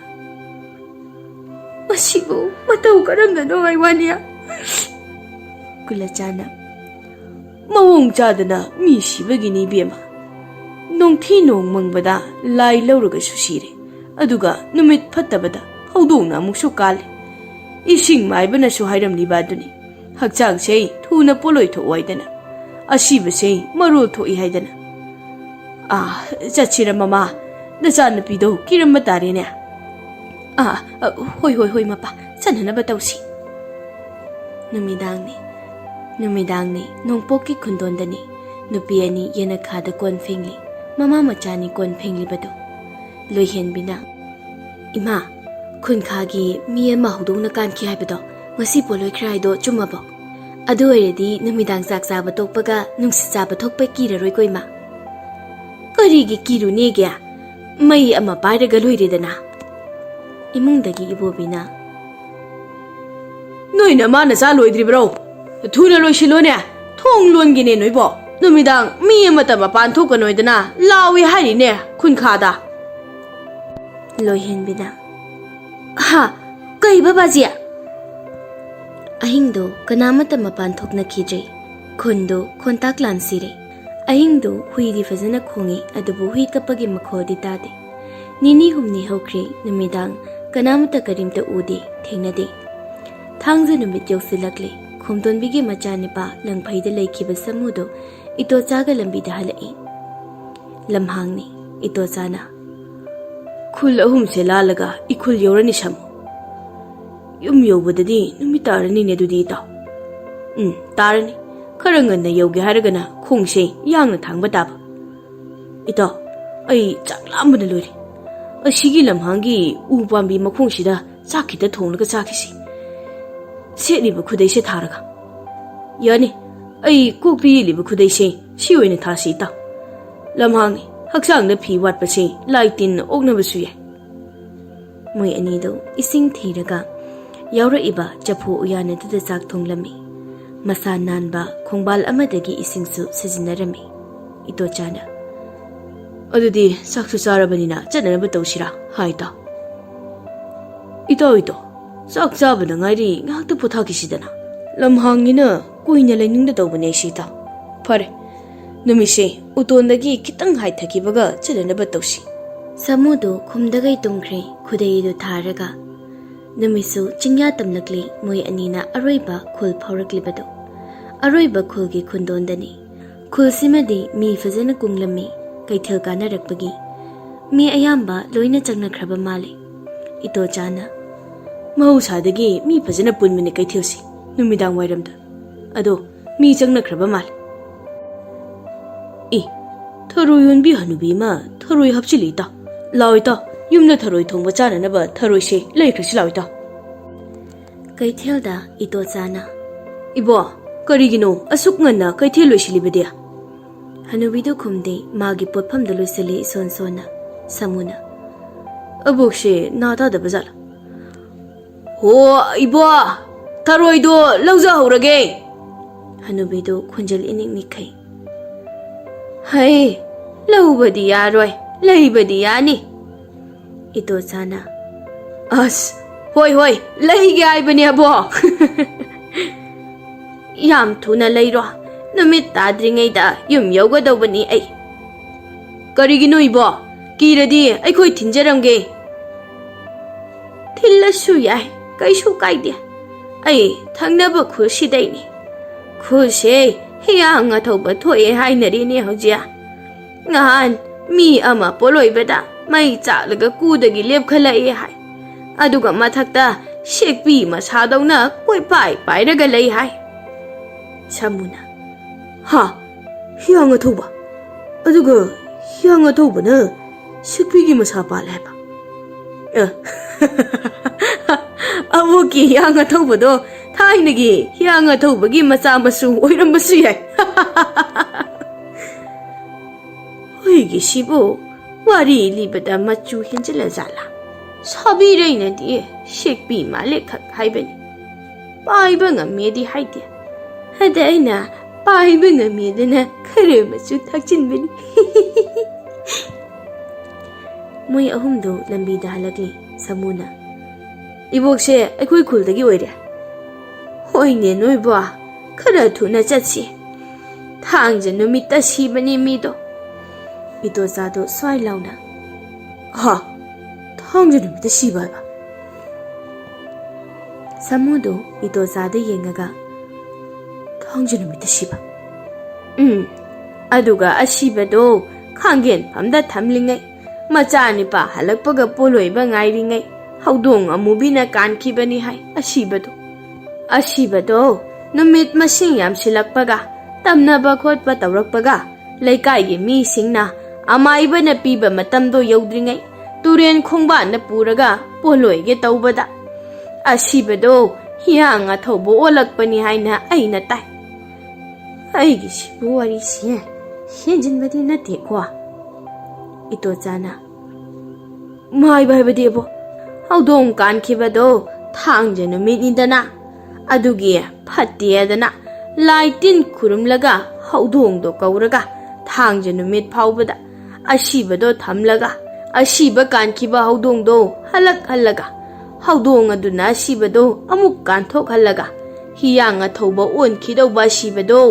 masibu matau karamda no aiwania Kulachana mawong chadana mi sibagini bema nongthi nong mangbada lai lauraga susire aduga numit phattabada Houdongna amuksu kale ising maibana su hairamli baduni hakchang sei thuna poloi tho waidana asiba sei marol tho I haidana chachira mama nachana pido kiramma tare ne hoi mapa chanhana ba tausi numidangni nongpoki khundondani nupi ani yena khada kon phengli mama machani kon phengli bado loihen bina ima khunkhagi mi ama Houdongna kan khi haibado ngasi poloi khrai do chumabo adu oiredi numidang sak chaba tokpaga nungsi chaba thokpa kiraroi koima karigi kirune gya mai ama pairaga loiredana imungdagi ibobina noina mana sa loidribro thuna loisilone thong longine noibo numidang mi amata mapan thokanoidana lawi hairine khunkhada loihen bina ha kai babajia ꯑꯍꯤꯡꯗꯣ ꯀꯅꯥꯃꯠꯇ ꯃꯄꯥꯟ ꯊꯣꯛꯅꯈꯤꯗ꯭ꯔꯦ꯫ ꯈꯨꯟꯗꯣ ꯈꯣꯟꯇꯥꯛ ꯂꯥꯟꯁꯤꯔꯦ꯫ ꯑꯍꯤꯡꯗꯣ ꯍꯨꯏꯗꯤ ꯐꯖꯅ ꯈꯣꯡꯉꯤ, ꯑꯗꯨꯕꯨ ꯍꯨꯏ ꯀꯞꯄꯒꯤ ꯃꯈꯣꯜꯗꯤ ꯇꯥꯗꯦ꯫ ꯅꯤꯅꯤ ꯍꯨꯝꯅꯤ ꯍꯧꯈ꯭ꯔꯦ, ꯅꯨꯃꯤꯗꯥꯡ ꯀꯅꯥꯃꯠꯇ ꯀꯔꯤꯝꯇ ꯎꯗꯦ, ꯊꯦꯡꯅꯗꯦ꯫ ꯊꯥꯡꯖ ꯅꯨꯃꯤꯠ ꯌꯧꯁꯤꯜꯂꯛꯂꯦ꯫ ꯈꯣꯝꯗꯣꯟꯕꯤꯒꯤ ꯃꯆꯥꯅꯤꯄꯥ ꯂꯪꯐꯩꯗ ꯂꯩꯈꯤꯕ ꯁꯥꯃꯨꯗꯣ ꯏꯇꯣꯆꯥꯒ ꯂꯝꯕꯤꯗ ꯍꯜꯂꯛꯏ꯫ ꯂꯝꯍꯥꯡꯅꯤ꯫ ꯏꯇꯣꯆꯥꯅ ꯈꯨꯜ ꯑꯍꯨꯝꯁꯦ ꯂꯥꯜꯂꯒ ꯏꯈꯨꯜ ꯌꯧꯔꯅꯤ ꯁꯥꯃꯨ꯫ ꯌꯨꯝ ꯌꯧꯕꯗꯗꯤ ꯅꯨꯃꯤꯠ ꯇꯥꯔꯅꯤꯅꯦ ꯑꯗꯨꯗꯤ ꯏꯇꯥꯎ꯫ ꯇꯥꯔꯅꯤ꯫ ꯈꯔ ꯉꯟꯅ ꯌꯧꯒꯦ ꯍꯥꯏꯔꯒꯅ ꯈꯣꯡꯁꯦ ꯌꯥꯡꯅ ꯊꯥꯡꯕ ꯇꯥꯕ꯫ ꯏꯇꯥꯎ, ꯑꯩ ꯆꯥꯛ ꯂꯥꯝꯕꯅ ꯂꯣꯏꯔꯦ꯫ ꯑꯁꯤꯒꯤ ꯂꯝꯍꯥꯡꯒꯤ ꯎ ꯄꯥꯝꯕꯤ ꯃꯈꯣꯡꯁꯤꯗ ꯆꯥꯛ ꯈꯤꯇ ꯊꯣꯡꯂꯒ ꯆꯥꯈꯤꯁꯤ, ꯁꯦꯠꯂꯤꯕ ꯈꯨꯗꯩꯁꯦ ꯊꯥꯔꯒ꯫ ꯌꯥꯅꯤ, ꯑꯩ ꯀꯣꯛꯇ ꯌꯦꯠꯂꯤꯕ ꯈꯨꯗꯩꯁꯦ ꯁꯤ ꯑꯣꯏꯅ ꯊꯥꯁꯤ ꯏꯇꯥꯎ꯫ ꯂꯝꯍꯥꯡꯅꯤ, ꯍꯛꯆꯥꯡꯗ ꯐꯤ ꯋꯥꯠꯄꯁꯦ ꯂꯥꯏ ꯇꯤꯟꯅ ꯑꯣꯛꯅꯕꯁꯨ ꯌꯥꯏ꯫ ꯃꯣꯏ ꯑꯅꯤꯗꯣ ꯏꯁꯤꯡ ꯊꯤꯔꯒ ꯌꯥꯎꯔꯛꯏꯕ ꯆꯐꯨ ꯎꯌꯥꯟ ꯑꯗꯨꯗ ꯆꯥꯛ ꯊꯣꯡꯂꯝꯃꯤ꯫ ꯃꯁꯥ ꯅꯥꯟꯕ ꯈꯣꯡꯕꯥꯜ ꯑꯃꯗꯒꯤ ꯏꯁꯤꯡꯁꯨ ꯁꯤꯖꯤꯟꯅꯔꯝꯃꯤ꯫ ꯏꯇꯣꯆꯥꯅ ꯑꯗꯨꯗꯤ ꯆꯥꯛꯁꯨ ꯆꯥꯔꯕꯅꯤꯅ ꯆꯠꯅꯅꯕ ꯇꯧꯁꯤꯔꯥ ꯍꯥꯏ ꯏꯇꯥꯎ꯫ ꯏꯇꯥꯎ, ꯆꯥꯛ ꯆꯥꯕꯗ ꯉꯥꯏꯔꯤ, ꯉꯥꯏꯍꯥꯛꯇ ꯄꯣꯊꯥꯈꯤꯁꯤꯗꯅ꯫ ꯂꯝꯍꯥꯡꯅꯤꯅ ꯀꯨꯏꯅ ꯂꯩꯅꯤꯡꯗ ꯇꯧꯕꯅꯦ ꯁꯤ ꯏꯇꯥꯎ꯫ ꯐꯔꯦ, ꯅꯨꯃꯤꯠꯁꯦ ꯎꯇꯣꯟꯗꯒꯤ ꯈꯤꯇꯪ ꯍꯥꯏꯊꯈꯤꯕꯒ ꯆꯠꯅꯅꯕ ꯇꯧꯁꯤ꯫ ꯁꯥꯃꯨꯗꯣ ꯈꯨꯝꯗꯒꯩ ꯇꯨꯝꯈ꯭ꯔꯦ, ꯈꯨꯗꯩꯗꯨ ꯊꯥꯔꯒ꯫ ꯅꯨꯃꯤꯠꯁꯨ ꯆꯤꯡꯌꯥ ꯇꯝꯂꯛꯂꯤ꯫ ꯃꯣꯏ ꯑꯅꯤꯅ ꯑꯔꯣꯏꯕ ꯈꯨꯜ ꯐꯥꯎꯔꯛꯂꯤꯕꯗꯣ ꯑꯔꯣꯏꯕ ꯈꯨꯜꯒꯤ ꯈꯨꯟꯗꯣꯟꯗꯅꯤ꯫ ꯈꯨꯜꯁꯤꯃꯗꯤ ꯃꯤ ꯐꯖꯅ ꯀꯨꯡꯂꯝꯃꯤ꯫ ꯀꯩꯊꯦꯜ ꯀꯥꯅꯔꯛꯄꯒꯤ ꯃꯤ ꯑꯌꯥꯝꯕ ꯂꯣꯏꯅ ꯆꯪꯅꯈ꯭ꯔꯕ ꯃꯥꯜꯂꯤ꯫ ꯏꯇꯣꯆꯥꯅ ꯃꯍꯧꯁꯥꯗꯒꯤ ꯃꯤ ꯐꯖꯅ ꯄꯨꯟꯕꯅꯦ ꯀꯩꯊꯦꯜꯁꯤ ꯅꯨꯃꯤꯗꯥꯡ ꯋꯥꯏꯔꯝꯗ, ꯑꯗꯣ ꯃꯤ ꯆꯪꯅꯈ꯭ꯔꯕ ꯃꯥꯜꯂꯤ꯫ ꯊꯔꯣꯏ ꯌꯣꯟꯕꯤ ꯍꯅꯨꯕꯤ ꯑꯃ ꯊꯔꯣꯏ ꯍꯥꯞꯆꯤꯜꯂꯤ ꯏꯇꯥꯎ꯫ ꯂꯥꯎ ꯏꯇꯥꯎ, ꯌꯨꯝꯗ ꯊꯔꯣꯏ ꯊꯣꯡꯕ ꯆꯥꯅꯅꯕ ꯊꯔꯣꯏꯁꯦ ꯂꯩꯈ꯭ꯔꯁꯤ ꯂꯥꯎ ꯏꯇꯥꯎ꯫ ꯀꯩꯊꯦꯜꯗ ꯏꯇꯣꯆꯥꯅ ꯏꯕꯣ, ꯀꯔꯤꯒꯤꯅꯣ ꯑꯁꯨꯛ ꯉꯟꯅ ꯀꯩꯊꯦꯜ ꯂꯣꯏꯁꯤꯜꯂꯤꯕꯗꯤ? ꯍꯅꯨꯕꯤꯗꯨ ꯈꯨꯝꯗꯦ, ꯃꯥꯒꯤ ꯄꯣꯠꯐꯝꯗ ꯂꯣꯏꯁꯤꯜꯂꯤ ꯏꯁꯣꯟ ꯁꯣꯟꯅ꯫ ꯁꯥꯃꯨꯅ ꯑꯕꯣꯛꯁꯦ ꯅꯥ ꯇꯥꯗꯕ ꯖꯥꯠꯂꯥ? ꯍꯣ ꯏꯕꯣ, ꯊꯔꯣꯏꯗꯣ ꯂꯧꯖꯍꯧꯔꯒꯦ꯫ ꯍꯅꯨꯕꯤꯗꯨ ꯈꯣꯟꯖꯦꯜ ꯏꯅꯤꯛ ꯅꯤꯛꯈꯩ꯫ ꯍꯩ, ꯂꯧꯕꯗꯤ ꯌꯥꯔꯣꯏ, ꯂꯩꯕꯗꯤ ꯌꯥꯅꯤ꯫ ꯏꯇꯣꯆꯥꯅ ꯑꯁ, ꯍꯣꯏ, ꯂꯩꯒꯦ ꯍꯥꯏꯕꯅꯦ ꯑꯕꯣꯛ꯫ ꯌꯥꯝ ꯊꯨꯅ ꯂꯩꯔꯣ, ꯅꯨꯃꯤꯠ ꯇꯥꯗ꯭ꯔꯤꯉꯩꯗ ꯌꯨꯝ ꯌꯧꯒꯗꯧꯕꯅꯤ ꯑꯩ꯫ ꯀꯔꯤꯒꯤꯅꯣ ꯏꯕꯣ? ꯀꯤꯔꯗꯤ ꯑꯩꯈꯣꯏ ꯊꯤꯟꯖꯔꯝꯒꯦ꯫ ꯊꯤꯜꯂꯁꯨ ꯌꯥꯏ, ꯀꯩꯁꯨ ꯀꯥꯏꯗꯦ꯫ ꯑꯩ ꯊꯪꯅꯕ ꯈꯨꯜꯁꯤꯗꯩꯅꯤ꯫ ꯈꯨꯜꯁꯦ ꯍꯤꯌꯥꯡ ꯑꯊꯧꯕ ꯊꯣꯛꯑꯦ ꯍꯥꯏꯅꯔꯤꯅꯦ ꯍꯧꯖꯤꯛ꯫ ꯅꯍꯥꯟ ꯃꯤ ꯑꯃ ꯄꯣꯠꯂꯣꯏꯕꯗ ꯃꯩ ꯆꯥꯛꯂꯒ ꯀꯨꯗꯒꯤ ꯂꯦꯞꯈꯠꯂꯛꯑꯦ ꯍꯥꯏ, ꯑꯗꯨꯒ ꯃꯊꯛꯇ ꯁꯦꯛꯄꯤ ꯃꯁꯥꯗꯧꯅ ꯀꯣꯏꯄꯥꯏ ꯄꯥꯏꯔꯒ ꯂꯩ ꯍꯥꯏ꯫ ꯁꯥꯃꯨꯅ ꯍꯥ, ꯍꯤꯌꯥꯡ ꯑꯊꯧꯕ? ꯑꯗꯨꯒ ꯍꯤꯌꯥꯡ ꯑꯊꯧꯕꯅ ꯁꯦꯛꯄꯤꯒꯤ ꯃꯁꯥ ꯄꯥꯜꯂꯦ ꯍꯥꯏꯕ? ꯑꯕꯣꯛꯀꯤ ꯍꯤꯌꯥꯡ ꯑꯊꯧꯕꯗꯣ ꯊꯥꯏꯅꯒꯤ ꯍꯤꯌꯥꯡ ꯑꯊꯧꯕꯒꯤ ꯃꯆꯥ ꯃꯁꯨ ꯑꯣꯏꯔꯝꯕꯁꯨ ꯌꯥꯏ꯫ ꯍꯨꯏꯒꯤꯁꯤꯕꯨ ꯋꯥꯔꯤ ꯂꯤꯕꯗ ꯃꯆꯨ ꯍꯦꯟꯖꯤꯜꯂ ꯖꯥꯠꯂꯥ? ꯁꯥꯕꯤꯔꯩꯅꯗꯤ ꯁꯦꯛꯄꯤ ꯃꯥꯜꯂꯦ ꯈꯛ ꯍꯥꯏꯕꯅꯤ, ꯄꯥꯏꯕ ꯉꯝꯃꯦꯗꯤ ꯍꯥꯏꯗꯦ꯫ ꯑꯗ ꯑꯩꯅ ꯄꯥꯏꯕ ꯉꯝꯃꯦꯗꯅ ꯈꯔ ꯃꯆꯨ ꯊꯥꯛꯆꯤꯟꯕꯅꯤ꯫ ꯃꯣꯏ ꯑꯍꯨꯝꯗꯨ ꯂꯝꯕꯤꯗ ꯍꯜꯂꯛꯂꯤ꯫ ꯁꯥꯃꯨꯅ ꯏꯕꯣꯛꯁꯦ ꯑꯩꯈꯣꯏ ꯈꯨꯜꯗꯒꯤ ꯑꯣꯏꯔꯦ꯫ ꯍꯣꯏꯅꯦ ꯅꯣꯏꯕꯣ, ꯈꯔ ꯊꯨꯅ ꯆꯠꯁꯤ, ꯊꯥꯡꯖ ꯅꯨꯃꯤꯠꯇ ꯁꯤꯕꯅꯤ ꯃꯤꯗꯣ꯫ ꯏꯇꯣꯆꯥꯗꯨ ꯁ꯭ꯋꯥꯏ ꯂꯥꯎꯅ ꯍꯥ, ꯊꯥꯡꯖ ꯅꯨꯃꯤꯠꯇ ꯁꯤꯕ ꯍꯥꯏꯕ? ꯁꯥꯃꯨꯗꯨ ꯏꯇꯣꯆꯥꯗ ꯌꯦꯡꯉꯒ ꯊꯥꯡꯖ ꯅꯨꯃꯤꯠꯇ ꯁꯤꯕ? ꯑꯗꯨꯒ ꯑꯁꯤꯕꯗꯣ ꯈꯥꯡꯒꯦꯟꯐꯝꯗ ꯊꯝꯂꯤꯉꯩ, ꯃꯆꯥꯅꯤꯄꯥ ꯍꯜꯂꯛꯄꯒ ꯄꯣꯠꯂꯣꯏꯕ ꯉꯥꯏꯔꯤꯉꯩ ꯍꯧꯗꯣꯡ ꯑꯃꯨꯕꯤꯅ ꯀꯥꯟꯈꯤꯕꯅꯤ ꯍꯥꯏ ꯑꯁꯤꯕꯗꯣ ꯅꯨꯃꯤꯠ ꯃꯁꯤꯡ ꯌꯥꯝꯁꯤꯜꯂꯛꯄꯒ, ꯇꯝꯅꯕ ꯈꯣꯠꯄ ꯇꯧꯔꯛꯄꯒ, ꯂꯩꯀꯥꯏꯒꯤ ꯃꯤꯁꯤꯡꯅ ꯑꯃꯥꯏꯕꯅ ꯄꯤꯕ ꯃꯇꯝꯗꯣ ꯌꯧꯗ꯭ꯔꯤꯉꯩ ꯇꯨꯔꯦꯟ ꯈꯣꯡꯕꯥꯟꯗ ꯄꯨꯔꯒ ꯄꯣꯠꯂꯣꯏꯒꯦ ꯇꯧꯕꯗ ꯑꯁꯤꯕꯗꯣ ꯍꯤꯌꯥꯡ ꯑꯊꯧꯕ ꯑꯣꯜꯂꯛꯄꯅꯤ ꯍꯥꯏꯅ ꯑꯩꯅ ꯇꯥꯏ꯫ ꯑꯩꯒꯤꯁꯤꯕꯨ ꯋꯥꯔꯤꯁꯦ ꯍꯦꯟꯖꯤꯟꯕꯗꯤ ꯅꯠꯇꯦꯀꯣ? ꯏꯇꯣꯆꯥꯅ ꯃꯥꯏꯕ ꯍꯥꯏꯕꯗꯤꯕꯣ, ꯍꯧꯗꯣꯡ ꯀꯥꯟꯈꯤꯕꯗꯣ ꯊꯥꯡꯖ ꯅꯨꯃꯤꯠꯅꯤꯗꯅ, ꯑꯗꯨꯒꯤ ꯐꯠꯇꯦꯗꯅ ꯂꯥꯏ ꯇꯤꯟ ꯈꯨꯔꯨꯝꯂꯒ ꯍꯧꯗꯣꯡꯗꯣ ꯀꯧꯔꯒ ꯊꯥꯡꯖ ꯅꯨꯃꯤꯠ ꯐꯥꯎꯕꯗ ꯑꯁꯤꯕꯗꯣ ꯊꯝꯂꯒ, ꯑꯁꯤꯕ ꯀꯥꯟꯈꯤꯕ ꯍꯧꯗꯣꯡꯗꯣ ꯍꯜꯂꯛꯍꯜꯂꯒ, ꯍꯧꯗꯣꯡ ꯑꯗꯨꯅ ꯑꯁꯤꯕꯗꯣ ꯑꯃꯨꯛ ꯀꯥꯟꯊꯣꯛꯍꯜꯂꯒ hiyang athouba onkhidoba sibado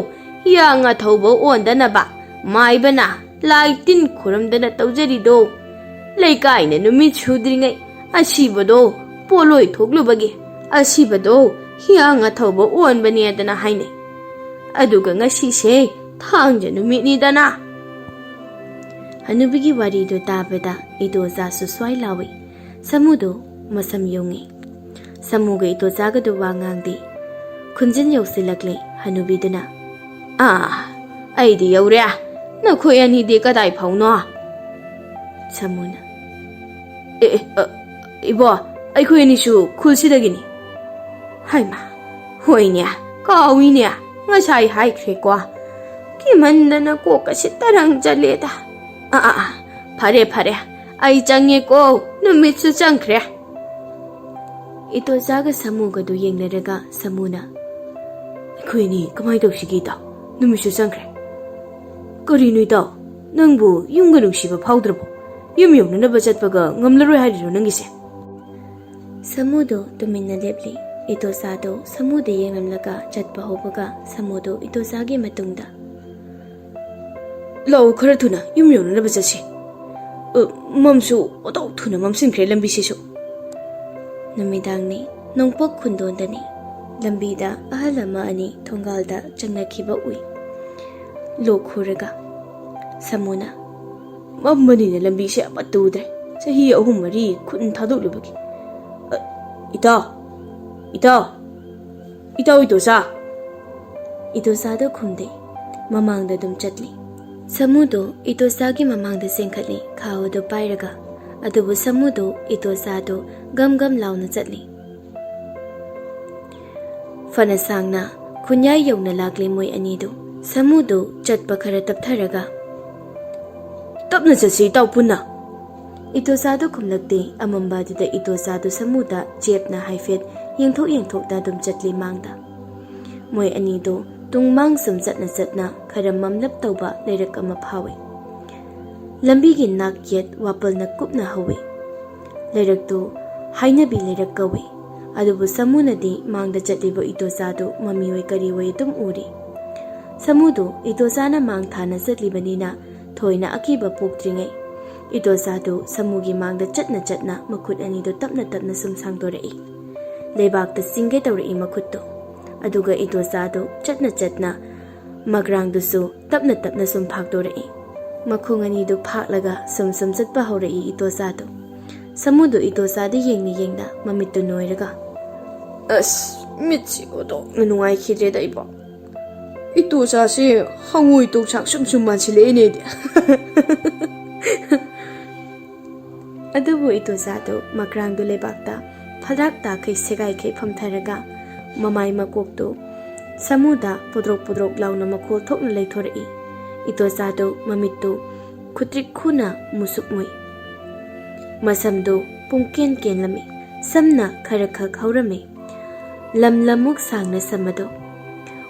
hiyang athouba ondanaba maibana lai tin khuramdana tawjarido leikaina numit sudringai asibado poloi thoklubagi asibado hiyang athouba onbani adana haine aduga ngasi se thangja numitni dana Hanubigi wari do tabada idoza su swai lawi samudo masam yongi samuga idoza ga do wangangdi khunjin yausilakle hanubiduna aidi yaure na khoyani de kadai phauno samuna ibo ai khoyani su khulsidagini haima hoinya kawinya ngasai hai khre kwa kimandana ko kasitarang jaleda fare ai change ko numitsu changkhre idoza ga samuga do yengnaraga samuna khoyani kamai tawsigi ta numitsu changkhre Karinu ita, nangbu yunga nungsiba phaudrabo. Yum yungnanaba chatpaga ngamlaroi hairiro nangise. Samudo tuminna lepli. Itosado samuda yengamlaga chatpa hobaga samudo itosagi matungda. Lau khara thuna yum yungnanaba chatsi. Mamsu otaw thuna mamsinkhre lambi sisu. Namidangni nongpok khundondani. Lambida ahalama ani thongalda changnakhiba ui. Lokhuraga samuna mamani na lambi se apatudre sahi ahum mari khun thadulubagi ita idosa da khumde mamangda dum chatli samudo idosa gi mamangda sengkhatli khaw do pairaga adubu samudo idosa do gam launa chatli fana sangna khunyai yongna lakle moi anido samudo chatpa khara taptharaga tapna chasi taw punna itosado khumlakte amamba da itosado samuda chepna haifet yengthok da dum chatli mangda moi anido tungmang sum chatna khara mamlap tawba leirak ama phawi lambi gi nak yet wapal na kupna hawi leirak tu hainabi leirak kawi adubu samuna di mangda chatlibo itosado mamiwai kariwai tum uri samudo itosana mang thana chatlibanina thoina akiba pokdringai itosado samugi mangda chatna makhut ani do tapna sum sangdorei lebak ta singge tawrei makhutto aduga itosado chatna magrang dusu tapna sum phakdorei makhung ani do phaklaga sum chatpa horei itosado samudo itosado yengda mamittu noiraga mitsi odo nungai khidre da ibo itosa se hangoi to chak sum manchile ne de adubu itosado makrang do lebakta phadak ta khai segai khai phamtharaga mamai makok to samuda podrok launa makhol thokna leithorei itosado mamittu khutrik khuna musukmoi masamdo pungken lami samna khara haurame lamuk sangna samado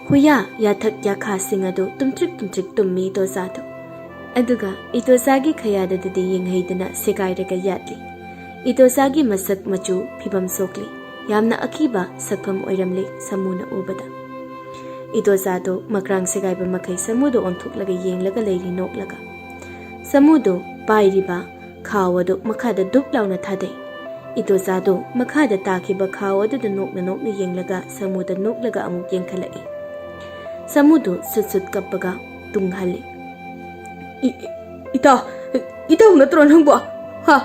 huya yathak yakha singado tumtrik tummi itosado aduga itosagi khayada dadi yenghaidana segairaga yatli itosagi masak machu phibam sokli yamna akiba sakam oiramle samuna ubada itosado makrang segaiba makai samudo onthuklaga yenglaga leiri noklaga samudo pairiba khawado makhada duplauna thade itosado makhada takiba khawado da nokna yenglaga samuda noklaga amuk yengkhalai samudo sut kappaga tunghali ita natro nangbo ha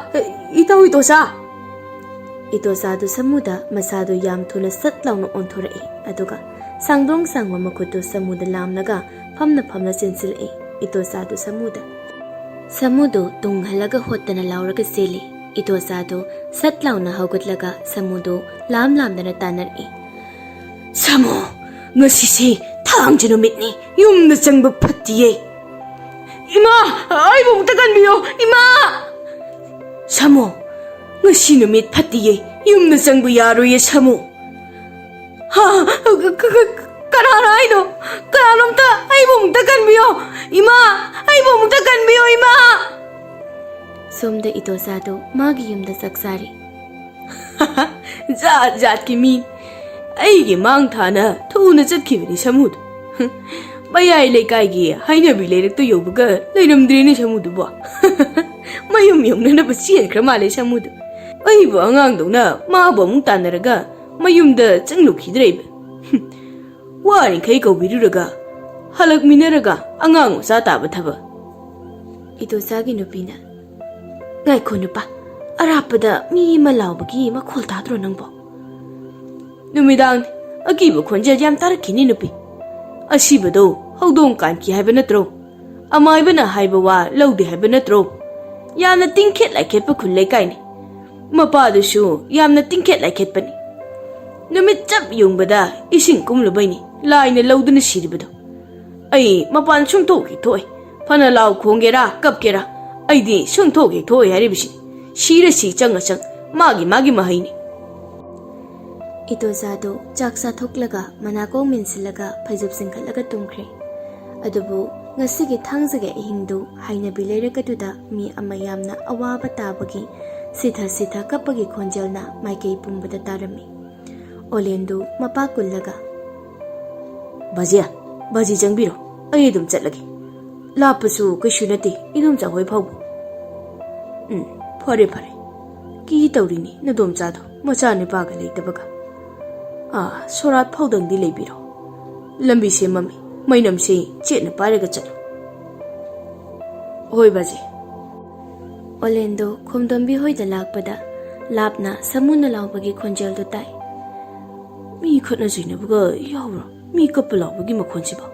itosa do samuda masado yam thuna satlauna onthorei aduga sangdong sangwa makhutu samuda lamlaga phamna sinsilei itosa do samudo tunghalaga hotana lauraga seli itosa do satlauna haugatlaga samudo lamdana tanarei samu ngasisi thangji numitni yumna changba phatiye ima aibu mutakanbiyo ima samu ngasi numit phatiye yumna changbu yaroye samu ha kanana aido kanamta aibu mutakanbiyo ima aibu mutakanbiyo ima somda itosado magi yumda saksari jat ki mi aigi mang thana ꯊꯨꯅ ꯆꯠꯈꯤꯕꯅꯤ ꯁꯥꯃꯨꯗꯣ ꯃꯌꯥꯏ ꯂꯩꯀꯥꯏꯒꯤ ꯍꯩꯅꯕꯤ ꯂꯩꯔꯛꯇ ꯌꯧꯕꯒ ꯂꯩꯔꯝꯗ꯭ꯔꯦꯅꯦ ꯁꯥꯃꯨꯗꯨꯕꯣ ꯃꯌꯨꯝ ꯌꯧꯅꯅꯕ ꯆꯦꯟꯈ꯭ꯔ ꯃꯥꯜꯂꯦ ꯁꯥꯃꯨꯗꯣ ꯑꯩꯕꯨ ꯑꯉꯥꯡꯗꯧꯅ ꯃꯥꯕꯨ ꯑꯃꯨꯛ ꯇꯥꯟꯅꯔꯒ ꯃꯌꯨꯝꯗ ꯆꯪꯂꯨꯈꯤꯗ꯭ꯔꯦꯕ ꯋꯥꯔꯤꯈꯩ ꯀꯧꯕꯤꯔꯨꯔꯒ ꯍꯜꯂꯛꯃꯤꯟꯅꯔꯒ ꯑꯉꯥꯡ ꯃꯆꯥ ꯇꯥꯕ ꯊꯕꯛ ꯏꯗꯣꯆꯥꯒꯤ ꯅꯨꯄꯤꯅ ꯉꯥꯏꯈꯣ ꯅꯨꯄꯥ ꯑꯔꯥꯞꯄꯗ ꯃꯤ ꯑꯃ ꯂꯥꯎꯕꯒꯤ ꯃꯈꯣꯜ ꯇꯥꯗ꯭ꯔꯣ ꯅꯪꯕꯣ ꯅꯨꯃꯤꯗꯥꯡꯅꯤ ꯑꯀꯤꯕ ꯈꯣꯟꯖꯦꯜ ꯌꯥꯝ ꯇꯥꯔꯛꯈꯤꯅꯤ ꯅꯨꯄꯤ ꯑꯁꯤꯕꯗꯣ ꯍꯧꯗꯣꯡ ꯀꯥꯟꯈꯤ ꯍꯥꯏꯕ ꯅꯠꯇ꯭ꯔꯣ ꯑꯃꯥꯏꯕꯅ ꯍꯥꯏꯕ ꯋꯥ ꯂꯧꯗꯦ ꯍꯥꯏꯕ ꯅꯠꯇ꯭ꯔꯣ ꯌꯥꯝꯅ ꯇꯤꯡꯈꯦꯠ ꯂꯥꯏꯈꯦꯠꯄ ꯈꯨꯜ ꯂꯩꯀꯥꯏꯅꯤ ꯃꯄꯥꯗꯨꯁꯨ ꯌꯥꯝꯅ ꯇꯤꯡꯈꯦꯠ ꯂꯥꯏꯈꯦꯠꯄꯅꯤ ꯅꯨꯃꯤꯠ ꯆꯞ ꯌꯨꯡꯕꯗ ꯏꯁꯤꯡ ꯀꯨꯝꯂꯨꯕꯩꯅꯤ ꯂꯥꯏꯅ ꯂꯧꯗꯨꯅ ꯁꯤꯔꯤꯕꯗꯣ ꯑꯩ ꯃꯄꯥꯟ ꯁꯨꯡꯊꯣꯛ ꯍꯦꯛ ꯊꯣꯛꯑꯣꯏ ꯐꯅ ꯂꯥꯎ ꯈꯣꯡꯒꯦꯔꯥ ꯀꯞꯀꯦꯔꯥ ꯑꯩꯗꯤ ꯁꯨꯡꯊꯣꯛ ꯍꯦꯛ ꯊꯣꯛꯑꯣꯏ ꯍꯥꯏꯔꯤꯕꯁꯤꯅꯤ ꯁꯤꯔꯁꯤ ꯆꯪꯉ ꯆꯪ ꯃꯥꯒꯤ ꯃꯍꯩꯅꯤ ꯏꯗꯣꯆꯥꯗꯨ ꯆꯥꯛ ꯆꯥꯊꯣꯛꯂꯒ ꯃꯅꯥꯀꯣꯡ ꯃꯦꯟꯁꯤꯜꯂꯒ ꯐꯩꯖꯨꯞ ꯆꯤꯡꯈꯠꯂꯒ ꯇꯨꯝꯈ꯭ꯔꯦ ꯑꯗꯨꯕꯨ ꯉꯁꯤꯒꯤ ꯊꯥꯡꯖꯒꯤ ꯑꯍꯤꯡꯗꯨ ꯍꯩꯅꯕꯤ ꯂꯩꯔꯛ ꯑꯗꯨꯗ ꯃꯤ ꯑꯃ ꯌꯥꯝꯅ ꯑꯋꯥꯕ ꯇꯥꯕꯒꯤ ꯁꯤꯊ ꯀꯞꯄꯒꯤ ꯈꯣꯟꯖꯦꯜꯅ ꯃꯥꯏꯀꯩ ꯄꯨꯝꯕꯗ ꯇꯥꯔꯝꯃꯤ ꯑꯣꯂꯦꯟꯗꯨ ꯃꯄꯥ ꯀꯨꯜꯂꯒ ꯕꯥꯖꯤ ꯆꯪꯕꯤꯔꯣ ꯑꯩ ꯑꯗꯨꯝ ꯆꯠꯂꯒꯦ ꯂꯥꯞꯄꯁꯨ ꯀꯩꯁꯨ ꯅꯠꯇꯦ ꯏꯗꯣꯝꯆꯥ ꯍꯣꯏ ꯐꯥꯎꯕ ꯐꯔꯦ ꯀꯤ ꯇꯧꯔꯤꯅꯤ ꯅꯗꯣꯝꯆꯥꯗꯣ ꯃꯆꯥ ꯅꯨꯄꯥꯒ ꯂꯩꯇꯕꯒ ꯁꯣꯔꯥꯠ ꯐꯥꯎꯗꯪꯗꯤ ꯂꯩꯕꯤꯔꯣ ꯂꯝꯕꯤ ꯁꯦꯝꯃꯝꯃꯤ ꯃꯩꯅꯝꯁꯦ ꯆꯦꯠꯅ ꯄꯥꯏꯔꯒ ꯆꯠꯂꯨ ꯍꯣꯏ ꯕꯥꯖꯤ ꯑꯣꯂꯦꯟꯗꯣ ꯈꯣꯝꯗꯣꯝꯕꯤ ꯍꯣꯏꯗ ꯂꯥꯛꯄꯗ ꯂꯥꯞꯅ ꯁꯃꯨꯅ ꯂꯥꯎꯕꯒꯤ ꯈꯣꯟꯖꯦꯜꯗꯨ ꯇꯥꯏ ꯃꯤ ꯈꯠꯅ ꯆꯩꯅꯕꯒ ꯌꯥꯎꯕ꯭ꯔꯣ ꯃꯤ ꯀꯞꯄ ꯂꯥꯎꯕꯒꯤ ꯃꯈꯣꯟꯁꯤꯕꯣ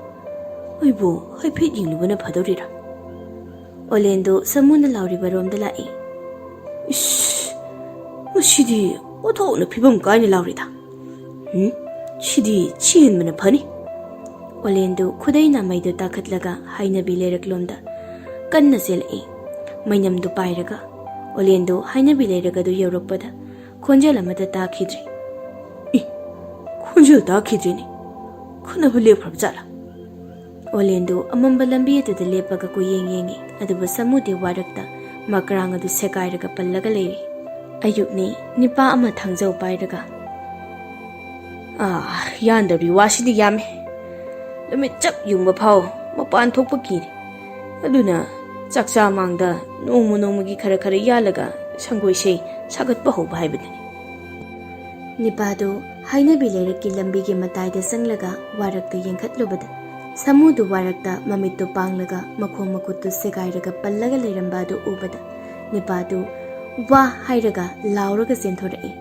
ꯑꯩꯕꯨ ꯍꯥꯏꯐꯦꯠ ꯌꯦꯡꯂꯨꯕꯅ ꯐꯗꯧꯔꯤꯔꯥ ꯑꯣꯂꯦꯟꯗꯣ ꯁꯃꯨꯅ ꯂꯥꯎꯔꯤꯕ ꯔꯣꯝꯗ ꯂꯥꯛꯏ ꯏꯁ ꯃꯁꯤꯗꯤ ꯑꯣꯊꯣꯛꯅ ꯐꯤꯕꯝ ꯀꯥꯏꯅ ꯂꯥꯎꯔꯤꯗ ꯁꯤꯗꯤ ꯆꯦꯟꯕꯅ ꯐꯅꯤ ꯑꯣꯂꯦꯟꯗꯨ ꯈꯨꯗꯩ ꯅꯥꯃꯩꯗꯨ ꯇꯥꯈꯠꯂꯒ ꯍꯩꯅꯕꯤ ꯂꯩꯔꯛꯂꯣꯝꯗ ꯀꯟꯅ ꯆꯦꯜꯂꯛꯏ ꯃꯩꯅꯝꯗꯨ ꯄꯥꯏꯔꯒ ꯑꯣꯂꯦꯟꯗꯨ ꯍꯩꯅꯕꯤ ꯂꯩꯔꯛ ꯑꯗꯨ ꯌꯧꯔꯛꯄꯗ ꯈꯣꯟꯖꯦꯜ ꯑꯃꯠꯇ ꯇꯥꯈꯤꯗ꯭ꯔꯦ ꯈꯣꯟꯖꯦꯜ ꯇꯥꯈꯤꯗ꯭ꯔꯦꯅꯦ ꯈꯠꯅꯕ ꯂꯦꯞꯈ꯭ꯔꯕ ꯖꯥꯠꯂꯥ ꯑꯣꯂꯦꯟꯗꯨ ꯑꯃꯝꯕ ꯂꯝꯕꯤ ꯑꯗꯨꯗ ꯂꯦꯞꯄꯒ ꯀꯨꯌꯦꯡ ꯌꯦꯡꯉꯤ ꯑꯗꯨꯕꯨ ꯁꯃꯨꯗꯤ ꯋꯥꯔꯛꯇ ꯃꯀ꯭ꯔꯥꯡ ꯑꯗꯨ ꯁꯦꯒꯥꯏꯔꯒ ꯄꯜꯂꯒ ꯂꯩꯔꯤ ꯑꯌꯨꯛꯅꯤ ꯅꯤꯄꯥ ꯑꯃ ꯊꯥꯡꯖꯧ ꯄꯥꯏꯔꯒ ꯌꯥꯟꯗꯕꯤ ꯋꯥꯁꯤꯗꯤ ꯌꯥꯝꯃꯦ ꯅꯨꯃꯤꯠ ꯆꯞ ꯌꯨꯡꯕ ꯐꯥꯎ ꯃꯄꯥꯟ ꯊꯣꯛꯄ ꯀꯤꯔꯦ ꯑꯗꯨꯅ ꯆꯥꯛꯆꯥ ꯃꯥꯡꯗ ꯅꯣꯡꯃꯒꯤ ꯈꯔ ꯌꯥꯜꯂꯒ ꯁꯪꯒꯣꯏꯁꯦ ꯁꯥꯒꯠꯄ ꯍꯧꯕ ꯍꯥꯏꯕꯗꯨꯅꯤ ꯅꯤꯄꯥꯗꯨ ꯍꯩꯅꯕꯤ ꯂꯩꯔꯛꯀꯤ ꯂꯝꯕꯤꯒꯤ ꯃꯇꯥꯏꯗ ꯆꯪꯂꯒ ꯋꯥꯔꯛꯇ ꯌꯦꯡꯈꯠꯂꯨꯕꯗ ꯁꯃꯨꯗꯨ ꯋꯥꯔꯛꯇ ꯃꯃꯤꯠꯇꯨ ꯄꯥꯡꯂꯒ ꯃꯈꯣꯡ ꯃꯈꯨꯠꯇꯨ ꯁꯦꯒꯥꯏꯔꯒ ꯄꯜꯂꯒ ꯂꯩꯔꯝꯕ ꯑꯗꯨ ꯎꯕꯗ ꯅꯤꯄꯥꯗꯨ ꯋꯥ ꯍꯥꯏꯔꯒ ꯂꯥꯎꯔꯒ ꯆꯦꯟꯊꯣꯔꯛꯏ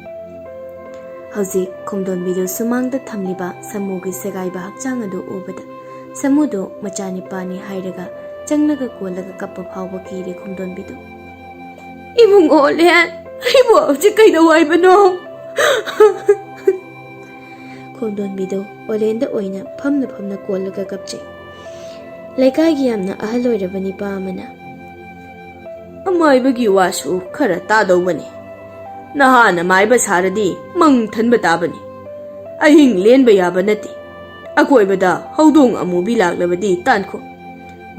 ꯍꯧꯖꯤꯛ ꯈꯣꯝꯗꯣꯟꯕꯤꯗꯨ ꯁꯨꯃꯥꯡꯗ ꯊꯝꯂꯤꯕ ꯁꯃꯨꯒꯤ ꯁꯦꯒꯥꯏꯕ ꯍꯛꯆꯥꯡ ꯑꯗꯨ ꯎꯕꯗ ꯁꯃꯨꯗꯨ ꯃꯆꯥꯅꯤꯄꯥꯅꯤ ꯍꯥꯏꯔꯒ ꯆꯪꯂꯒ ꯀꯣꯜꯂꯒ ꯀꯞꯄ ꯐꯥꯎꯕ ꯀꯤꯔꯦ ꯈꯣꯝꯗꯣꯟꯕꯤꯗꯨ ꯏꯕꯨꯡ ꯑꯣꯂꯦꯟ ꯑꯩꯕꯨ ꯍꯧꯖꯤꯛ ꯀꯩꯗꯧ ꯍꯥꯏꯕꯅꯣ ꯈꯣꯝꯗꯣꯟꯕꯤꯗꯨ ꯑꯣꯂꯦꯟꯗ ꯑꯣꯏꯅ ꯐꯝꯅ ꯀꯣꯜꯂꯒ ꯀꯞꯆꯩ ꯂꯩꯀꯥꯏꯒꯤ ꯌꯥꯝꯅ ꯑꯍꯜ ꯑꯣꯏꯔꯕ ꯅꯤꯄꯥ ꯑꯃꯅ ꯑꯃꯥꯏꯕꯒꯤ ꯋꯥꯁꯨ ꯈꯔ ꯇꯥꯗꯧꯕꯅꯤ ꯅꯍꯥꯟꯅ ꯃꯥꯏꯕ ꯁꯥꯔꯗꯤ ꯃꯪ ꯊꯟꯕ ꯇꯥꯕꯅꯤ ꯑꯍꯤꯡ ꯂꯦꯟꯕ ꯌꯥꯕ ꯅꯠꯇꯦ ꯑꯀꯣꯏꯕꯗ ꯍꯧꯗꯣꯡ ꯑꯃꯨꯕꯤ ꯂꯥꯛꯂꯕꯗꯤ ꯇꯥꯟꯈꯣ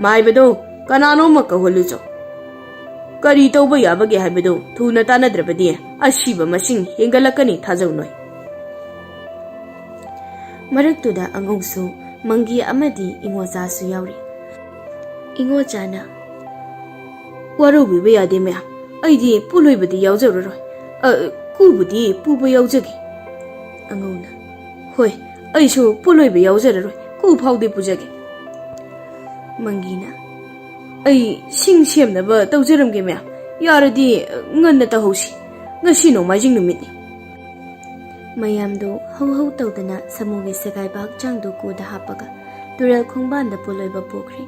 ꯃꯥꯏꯕꯗꯣ ꯀꯅꯥꯅꯣꯝꯃ ꯀꯧꯍꯜꯂꯨꯆꯣ ꯀꯔꯤ ꯇꯧꯕ ꯌꯥꯕꯒꯦ ꯍꯥꯏꯕꯗꯣ ꯊꯨꯅ ꯇꯥꯟꯅꯗ꯭ꯔꯕꯗꯤ ꯑꯁꯤꯕ ꯃꯁꯤꯡ ꯍꯦꯟꯒꯠꯂꯛꯀꯅꯤ ꯊꯥꯖꯧ ꯅꯣꯏ ꯃꯔꯛꯇꯨꯗ ꯑꯉꯧꯁꯨ ꯃꯪꯒꯤ ꯑꯃꯗꯤ ꯏꯉꯣꯆꯥꯁꯨ ꯌꯥꯎꯔꯤ ꯏꯉꯣꯆꯥꯅ ꯋꯥꯔꯧꯕꯤꯕ ꯌꯥꯗꯦ ꯃꯌꯥꯝ ꯑꯩꯗꯤ ꯄꯨꯂꯣꯏꯕꯗꯤ ꯌꯥꯎꯖꯔꯔꯣꯏ ꯀꯨꯕꯨꯗꯤ ꯄꯨꯕ ꯌꯥꯎꯖꯒꯦ ꯑꯉꯧꯅ ꯍꯣꯏ ꯑꯩꯁꯨ ꯄꯨꯂꯣꯏꯕ ꯌꯥꯎꯖꯔꯔꯣꯏ ꯀꯨ ꯐꯥꯎꯗꯤ ꯄꯨꯖꯒꯦ ꯃꯪꯒꯤꯅ ꯑꯩ ꯁꯤꯡ ꯁꯦꯝꯅꯕ ꯇꯧꯖꯔꯝꯒꯦ ꯃꯌꯥꯝ ꯌꯥꯔꯗꯤ ꯉꯟꯅ ꯇꯧꯍꯧꯁꯤ ꯉꯁꯤ ꯅꯣꯡꯃꯥꯏꯖꯤꯡ ꯅꯨꯃꯤꯠꯅꯤ ꯃꯌꯥꯝꯗꯨ ꯍꯧ ꯇꯧꯗꯅ ꯁꯃꯨꯒꯤ ꯁꯦꯒꯥꯏꯕ ꯍꯛꯆꯥꯡꯗꯨ ꯀꯨꯗ ꯍꯥꯞꯄꯒ ꯇꯨꯔꯦꯜ ꯈꯣꯡꯕꯥꯟꯗ ꯄꯣꯂꯣꯏꯕ ꯄꯨꯈ꯭ꯔꯤ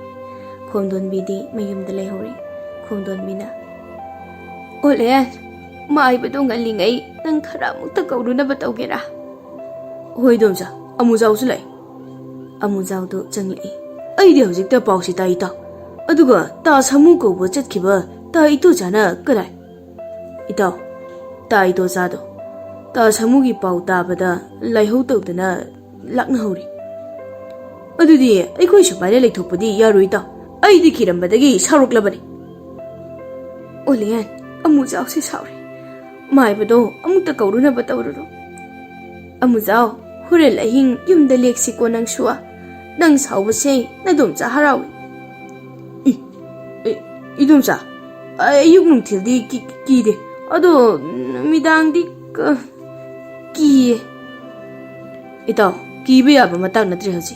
ꯈꯣꯝꯗꯣꯟꯕꯤꯗꯤ ꯃꯌꯨꯝꯗ ꯂꯩꯍꯧꯔꯤ ꯈꯣꯝꯗꯣꯟꯕꯤꯅ ꯑꯣꯂꯦꯟ ꯃꯥꯏꯕꯗꯣ ꯉꯜꯂꯤꯉꯩ ꯅꯪ ꯈꯔ ꯑꯃꯨꯛꯇ ꯀꯧꯔꯨꯅꯕ ꯇꯧꯒꯦꯔꯥ ꯍꯣꯏ ꯗꯣꯝꯆꯥ ꯑꯃꯨꯖꯥꯎꯁꯨ ꯂꯩ ꯑꯃꯨꯖꯥꯎꯗꯨ ꯆꯪꯂꯛꯏ ꯑꯩꯗꯤ ꯍꯧꯖꯤꯛꯇ ꯄꯥꯎꯁꯤ ꯇꯥ ꯏꯇꯥꯎ ꯑꯗꯨꯒ ꯇꯥ ꯁꯃꯨ ꯀꯧꯕ ꯆꯠꯈꯤꯕ ꯇꯥ ꯏꯇꯣꯆꯥꯅ ꯀꯗꯥꯏ ꯏꯇꯥꯎ ꯇꯥ ꯏꯇꯣꯆꯥꯗꯣ ꯇꯥ ꯁꯃꯨꯒꯤ ꯄꯥꯎ ꯇꯥꯕꯗ ꯂꯥꯏꯍꯧ ꯇꯧꯗꯅ ꯂꯥꯛꯅꯍꯧꯔꯤ ꯑꯗꯨꯗꯤ ꯑꯩꯈꯣꯏ ꯁꯨꯃꯥꯏꯅ ꯂꯩꯊꯣꯛꯄꯗꯤ ꯌꯥꯔꯣꯏ ꯏꯇꯥꯎ ꯑꯩꯗꯤ ꯀꯤꯔꯝꯕꯗꯒꯤ ꯁꯥꯎꯔꯛꯂꯕꯅꯤ ꯑꯣꯂꯦꯟ ꯑꯃꯨꯖꯥꯎꯁꯦ ꯁꯥꯎꯔꯤ ꯃꯥꯏꯕꯗꯣ ꯑꯃꯨꯛꯇ ꯀꯧꯔꯨꯅꯕ ꯇꯧꯔꯨꯔꯣ ꯑꯃꯨꯖꯥꯎ Hurel ahing yumda leksiko nang shua. Nang saubase na domcha harawi. Idomcha. Ayuk nung tildi kide. Ado midang di kiye. Ito, kibe yaba matang na tri haji.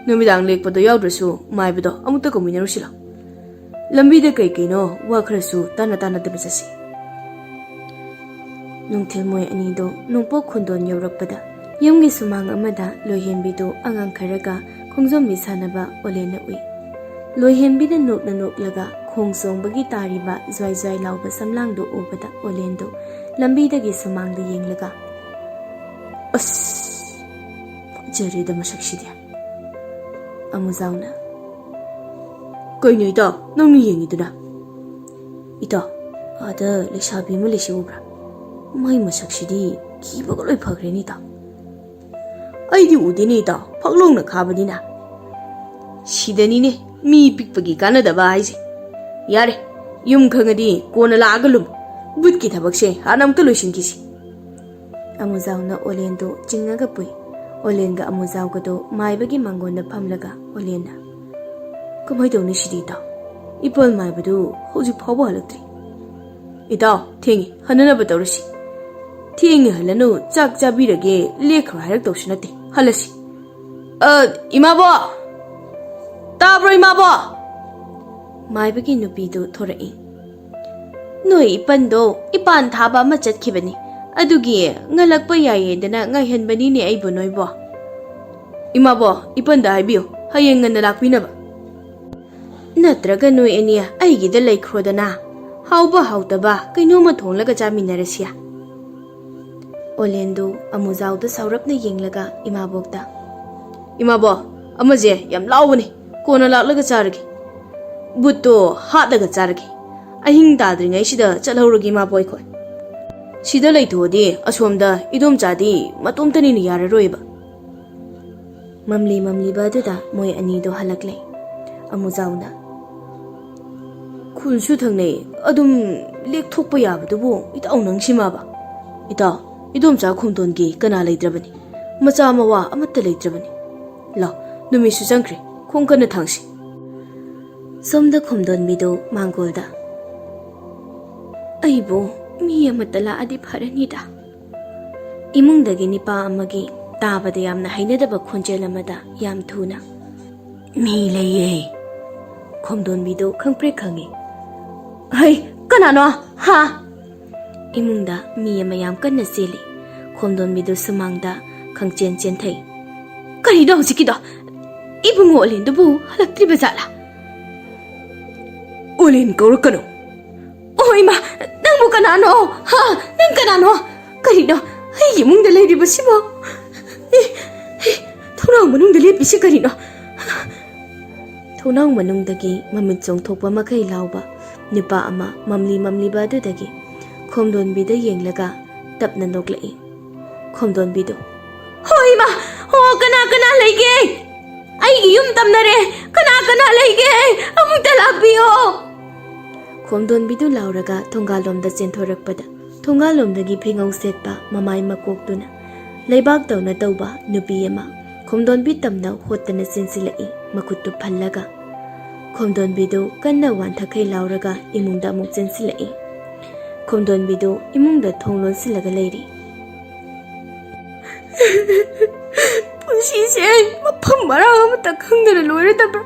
Numidang lekpado yaudresu maibedo amuta kominarushila. Lambi de kai kaino wakhrasu tana debasasi. Nungthil moy anido nungpo khundon yaurakpada yumgi sumang amada loihenbido angang kharaga khongjom mi sanaba olena ui. Loihenbida nokna noklaga khongsongbagi tariba zwai lauba samlangdo ubada olendo lambidagi sumangda yenglaga. As jarida masakshidya. Amuzauna. Kaino ita nangni yengiduna. Ita ada leshabi mu leshi ubra. Mai masakshidi kibaga loi phagreni ta. Aidi udini ta phaglongna khabanina. Sidani ne mi pikpagi kanadaba haise. Yare yum khangadi kona lagalum butki thabakse hanamta loisinkisi. Amuzauna olendo chingaga pui. Olenga amuzawgado maibagi mangonda phamlaga olena. Kamai dawni shidi ta. Ipol maibadu hoji phawba halaktri. Ita thengi hanana batawrasi. Thengi halanu chak chabirage lekhra harak tawsinate halasi. Imabo. Tabro imabo. Maibagi nupidu thorai. Noi ipando ipan thaba ma chatkhibani. Adugi ngalakpa yayendana ngaihenbani ne aibu noibo. Imabo ipanda haibiyo hayeng ngana lakpinaba. Natraga noi ania aigida laikrodana. Hauba hautaba kainoma thonglaga chaminarasiya. Olendo amuzawda saurapna yenglaga imabokta. Imabo amaje yam lawbani kona laklaga charage. Butto hadaga charage. Ahing tadringai sida chalhaurugi imaboi khoi. Sida laithodi asomda idomchadi matomtani ni yararoiba. Mamli baduda moy anido halakle. Amuzawna. Khunsu thangnei adum lek thokpa yabadubu itaw nangsimaba. Ita idomcha khumdongi kana leidrabani. Macha mawa amatta leidrabani. La numisu changkre khongkana thangsi. Somda khumdon mido mangolda. Aibo mi amatala adi pharanida. Imungdagi nipa amagi tabada yamna hainadaba khonjel amada yam thuna. Mi leye. Khomdon mido khangpre khangi. Hai kanano ha. Imungda mi amayam kanna seli. Khomdon mido sumangda khangchen chen thai. Karido hojikida. Ibungo olendubu halaktriba jala. Olen kaurakano. Oi ma nangbu kanano ha nang kanano karido ai imungda leiriba sibo. Thonang manungda lepisi karino. Thonang manungdagi mamit chongthokpa makai lauba nipa ama mamli badudagi khomdon bida yenglaga tapna noklai. Khomdon bido hoi ma ho kana leige ai gi yum tamnare kana leige amukta lakbiyo. Khomdon bidu lauraga thongalomda chenthorakpada thongalomdagi phingau setpa mamai makoktuna leibak tawna tawba nupi ama khomdon bi tamna hotana sinsilai makuttu phallaga khomdon bidu kanna wanthakai lauraga imungda amuk chensilai. Khomdon bidu imungda thonglon silaga leiri. Punsise mafam marang amata khangdana loiradabra.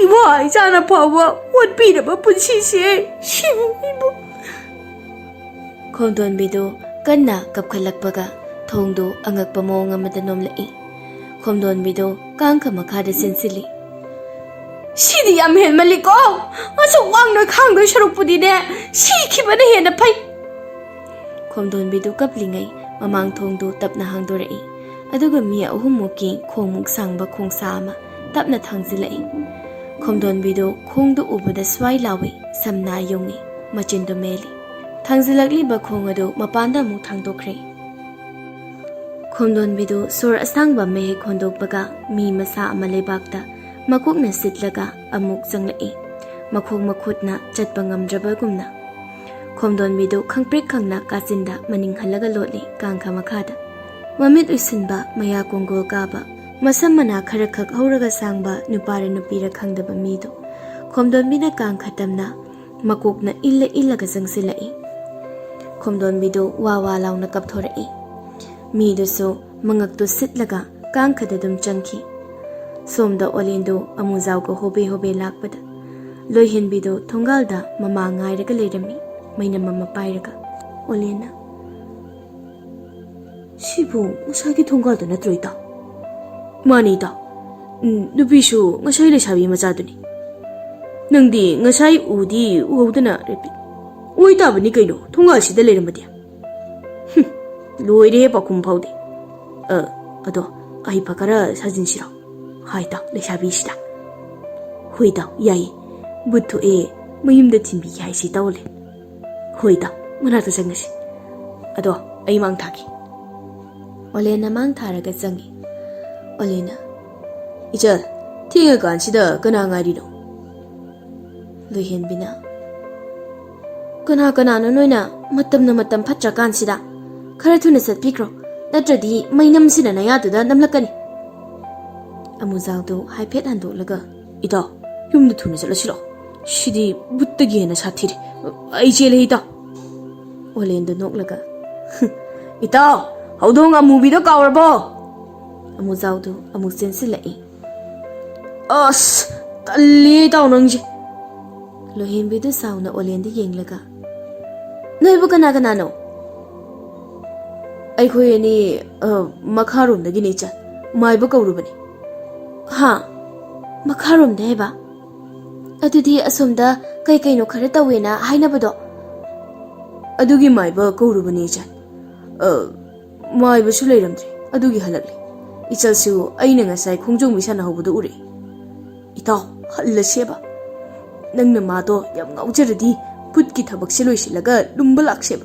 Ibo aijana phawa wotpiraba punsise shibu. Khomdon bidu kanna kapkhalakpaga thongdo angakpa mawng amada nomlai. Khomdon bidu kangkha makhada sensili. Sidi yam helmaliko aso wangna khangdo sharukpudine sikhibana hena phai. Khomdon bidu kaplingai mamang thongdo tapna hangdorai aduga mi ahumuki khongmuk sangba khongsa ama tapna thangzilai. Khomdon bidu khongdo ubada swai lawi samna yongi machindo meli thangzilakli ba khongado mapanda mu thangdokre. Khomdon bidu sor asangba mehe khondokpaga mi masa ama lebakta makokna sitlaga amuk changlai makhok makhutna chatpa ngamdrabagumna. Khomdon bidu khangprek khangna kasinda maning halaga lotli kangkha makhada Mamit uisinba maya kongol kaba masam mana khara khak hauraga sangba nupara nupira khangdaba mido khomdonbina kang khatamna makokna illa jangsilai khomdonbido wa launa kapthorai miduso mangakto sitlaga kang khadadum changki somda olendo amuzau ko hobe lakpada loihenbido thongalda mama ngairaga lerami maina mama pairaga olena Sibu ngasai thongal da natro ita mani ta nubisu ngasai le sabi macha duni nangdi ngasai udi uhudana repi oi ta bani kaino thongal sida leramadi loire pakhum phaude ado ai pakara sajin sira haita le sabi sida hoida yai buthu e mayumda timbi yai si tawle hoida mana ta sangasi ado ai mang thaki Olena mang tharaga changi Olena Ichal thinga kansida kana ngari no Loihenbina kana no noina matam phatra kansida khara thuna satpikro natradi mainam sina na yaduda namlakani Amuzaudo haipet handolaga ida yumda thuna chalasiro shidi buttagi hena sathiri ai chele ida Olendo noklaga ita Houdongna movie do kawarbo Amuzaudo amu sensilai As talli taw nangji Lohenbidu sauna olendi yenglaga Noibu kana no Ai khoi ni makharum dagi ni cha maibu kawrubani Ha makharum de ba Adudi asomda kai no khara tawena hainabado Adugi maiba kawrubani cha Mai basu leiramdri adugi halakli ichalsu aina ngasai khongjong misana hobdu ure itaw halla seba nangna mado yam ngaujaradi putki thabak se loisilaga lumbalak seba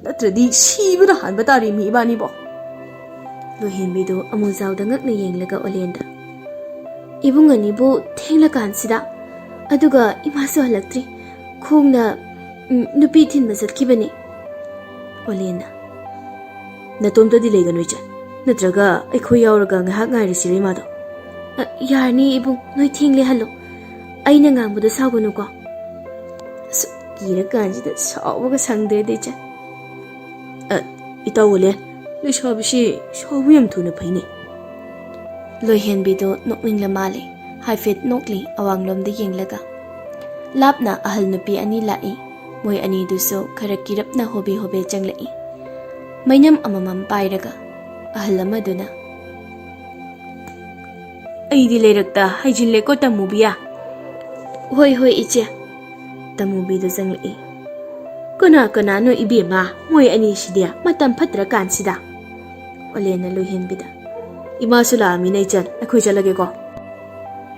natradi sibuna hanba tari mi bani bo lohenbido amuzauda ngakna yenglaga olenda ibungani bo thengla kansida aduga imasu halaktri khongna nupi thinba jatkibani olenda Natomda di legano icha natraga aikhoi yauraga ngahak ngairi siri mado yarni ibung noi thingle hallo aina ngangbuda sagunu ko kira kanjida sawaga sangde de cha itawole le shabishi shawu yam thuna phaini loihenbido nokningla male haifet nokli awanglomda yenglaga lapna ahal nupi ani lai moi ani duso kharakirapna hobe changlai Mainam amamam pairaga ahalamaduna Aidi lerakta haijille ko tamubiya Hoi iche tamubido janglai kana no ibema moi ani sidia matam phatra kansida Olena lohenbida Ima sula ami chan akhoi chalage ko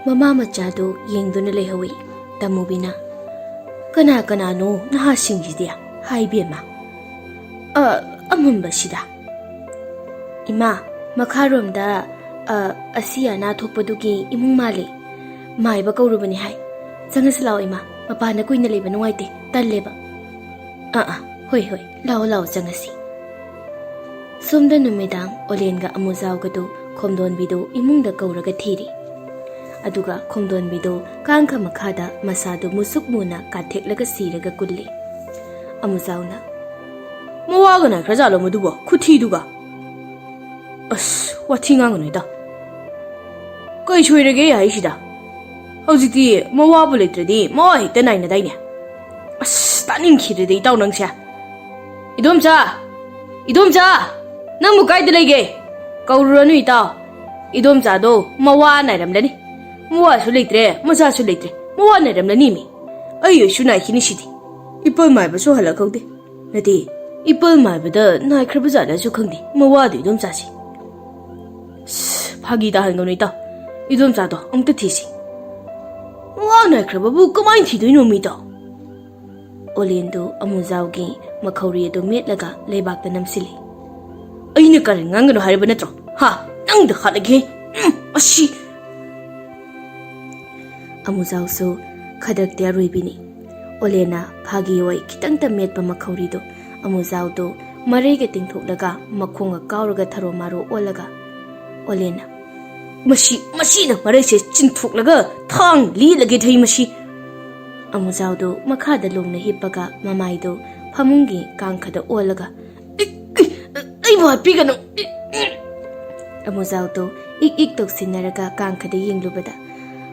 Mama machado yengduna lehawi tamubina kana no naha singjidia haibema Amamba sida Ima makharomda asiya na thokpadugi imung male maiba kawrubani hai jangaslaw ima mapana kuina leba nuaite talleba hoi lao jangasi somda numedang olenga amuzawgadu khomdonbido imungda kawraga thiri aduga khomdonbido kangkha makhada masadu musukmuna katheklaga siraga kulli amuzawna Mawagana krajalo maduba khuthi duga As wathinga nganoida Kai choirage yai sida Hojiti mawabu letradi mawa hekta naina daine As taning khirede itaw nangsia Idomcha nangmu kaida lege Kaururanu itaw Idomcha do mawa nairamlani Mawa su letre macha su letre mawa nairamlani mi Ayo su nai khini sidi Ipal mai ba so hala khawde Nati Ipal maibada nai krabazada su khangdi mawadu idom chasi phagi da hangno ita idom cha do amta thisi wa nai krababu kamai thidoino mi to Olendo amuzawgi makhawri do metlaga leibakta namsili aina kar ngangno hariba natro ha nangda khalage ashi amuzawsu khadakte roibini Olena phagi oi kitang ta metpa makhawri do Amuzaudo ꯃꯔꯩꯒ ꯇꯤꯡꯊꯣꯛꯂꯒ ꯃꯈꯣꯡꯒ ꯀꯥꯎꯔꯒ ꯊꯔꯣ ꯃꯥꯔꯣ ꯑꯣꯜꯂꯒ ꯑꯣꯂꯦꯟꯅ ꯃꯁꯤꯅ ꯃꯔꯩꯁꯦ ꯆꯤꯡꯊꯣꯛꯂꯒ ꯊꯥꯡ ꯂꯤꯂꯒꯦ ꯊꯩ ꯃꯁꯤ ꯑꯃꯨꯖꯥꯎꯗꯣ ꯃꯈꯥꯗ ꯂꯣꯡꯅ ꯍꯤꯞꯄꯒ ꯃꯃꯥꯏꯗꯣ ꯐꯃꯨꯡꯒꯤ ꯀꯥꯡꯈꯗ ꯑꯣꯜꯂꯒ ꯑꯩꯕꯨ ꯍꯥꯠꯄꯤꯒꯅꯨ ꯑꯃꯨꯖꯥꯎꯗꯣ ꯏꯛ ꯏꯛ ꯇꯧꯁꯤꯟꯅꯔꯒ ꯀꯥꯡꯈꯗ ꯌꯦꯡꯂꯨꯕꯗ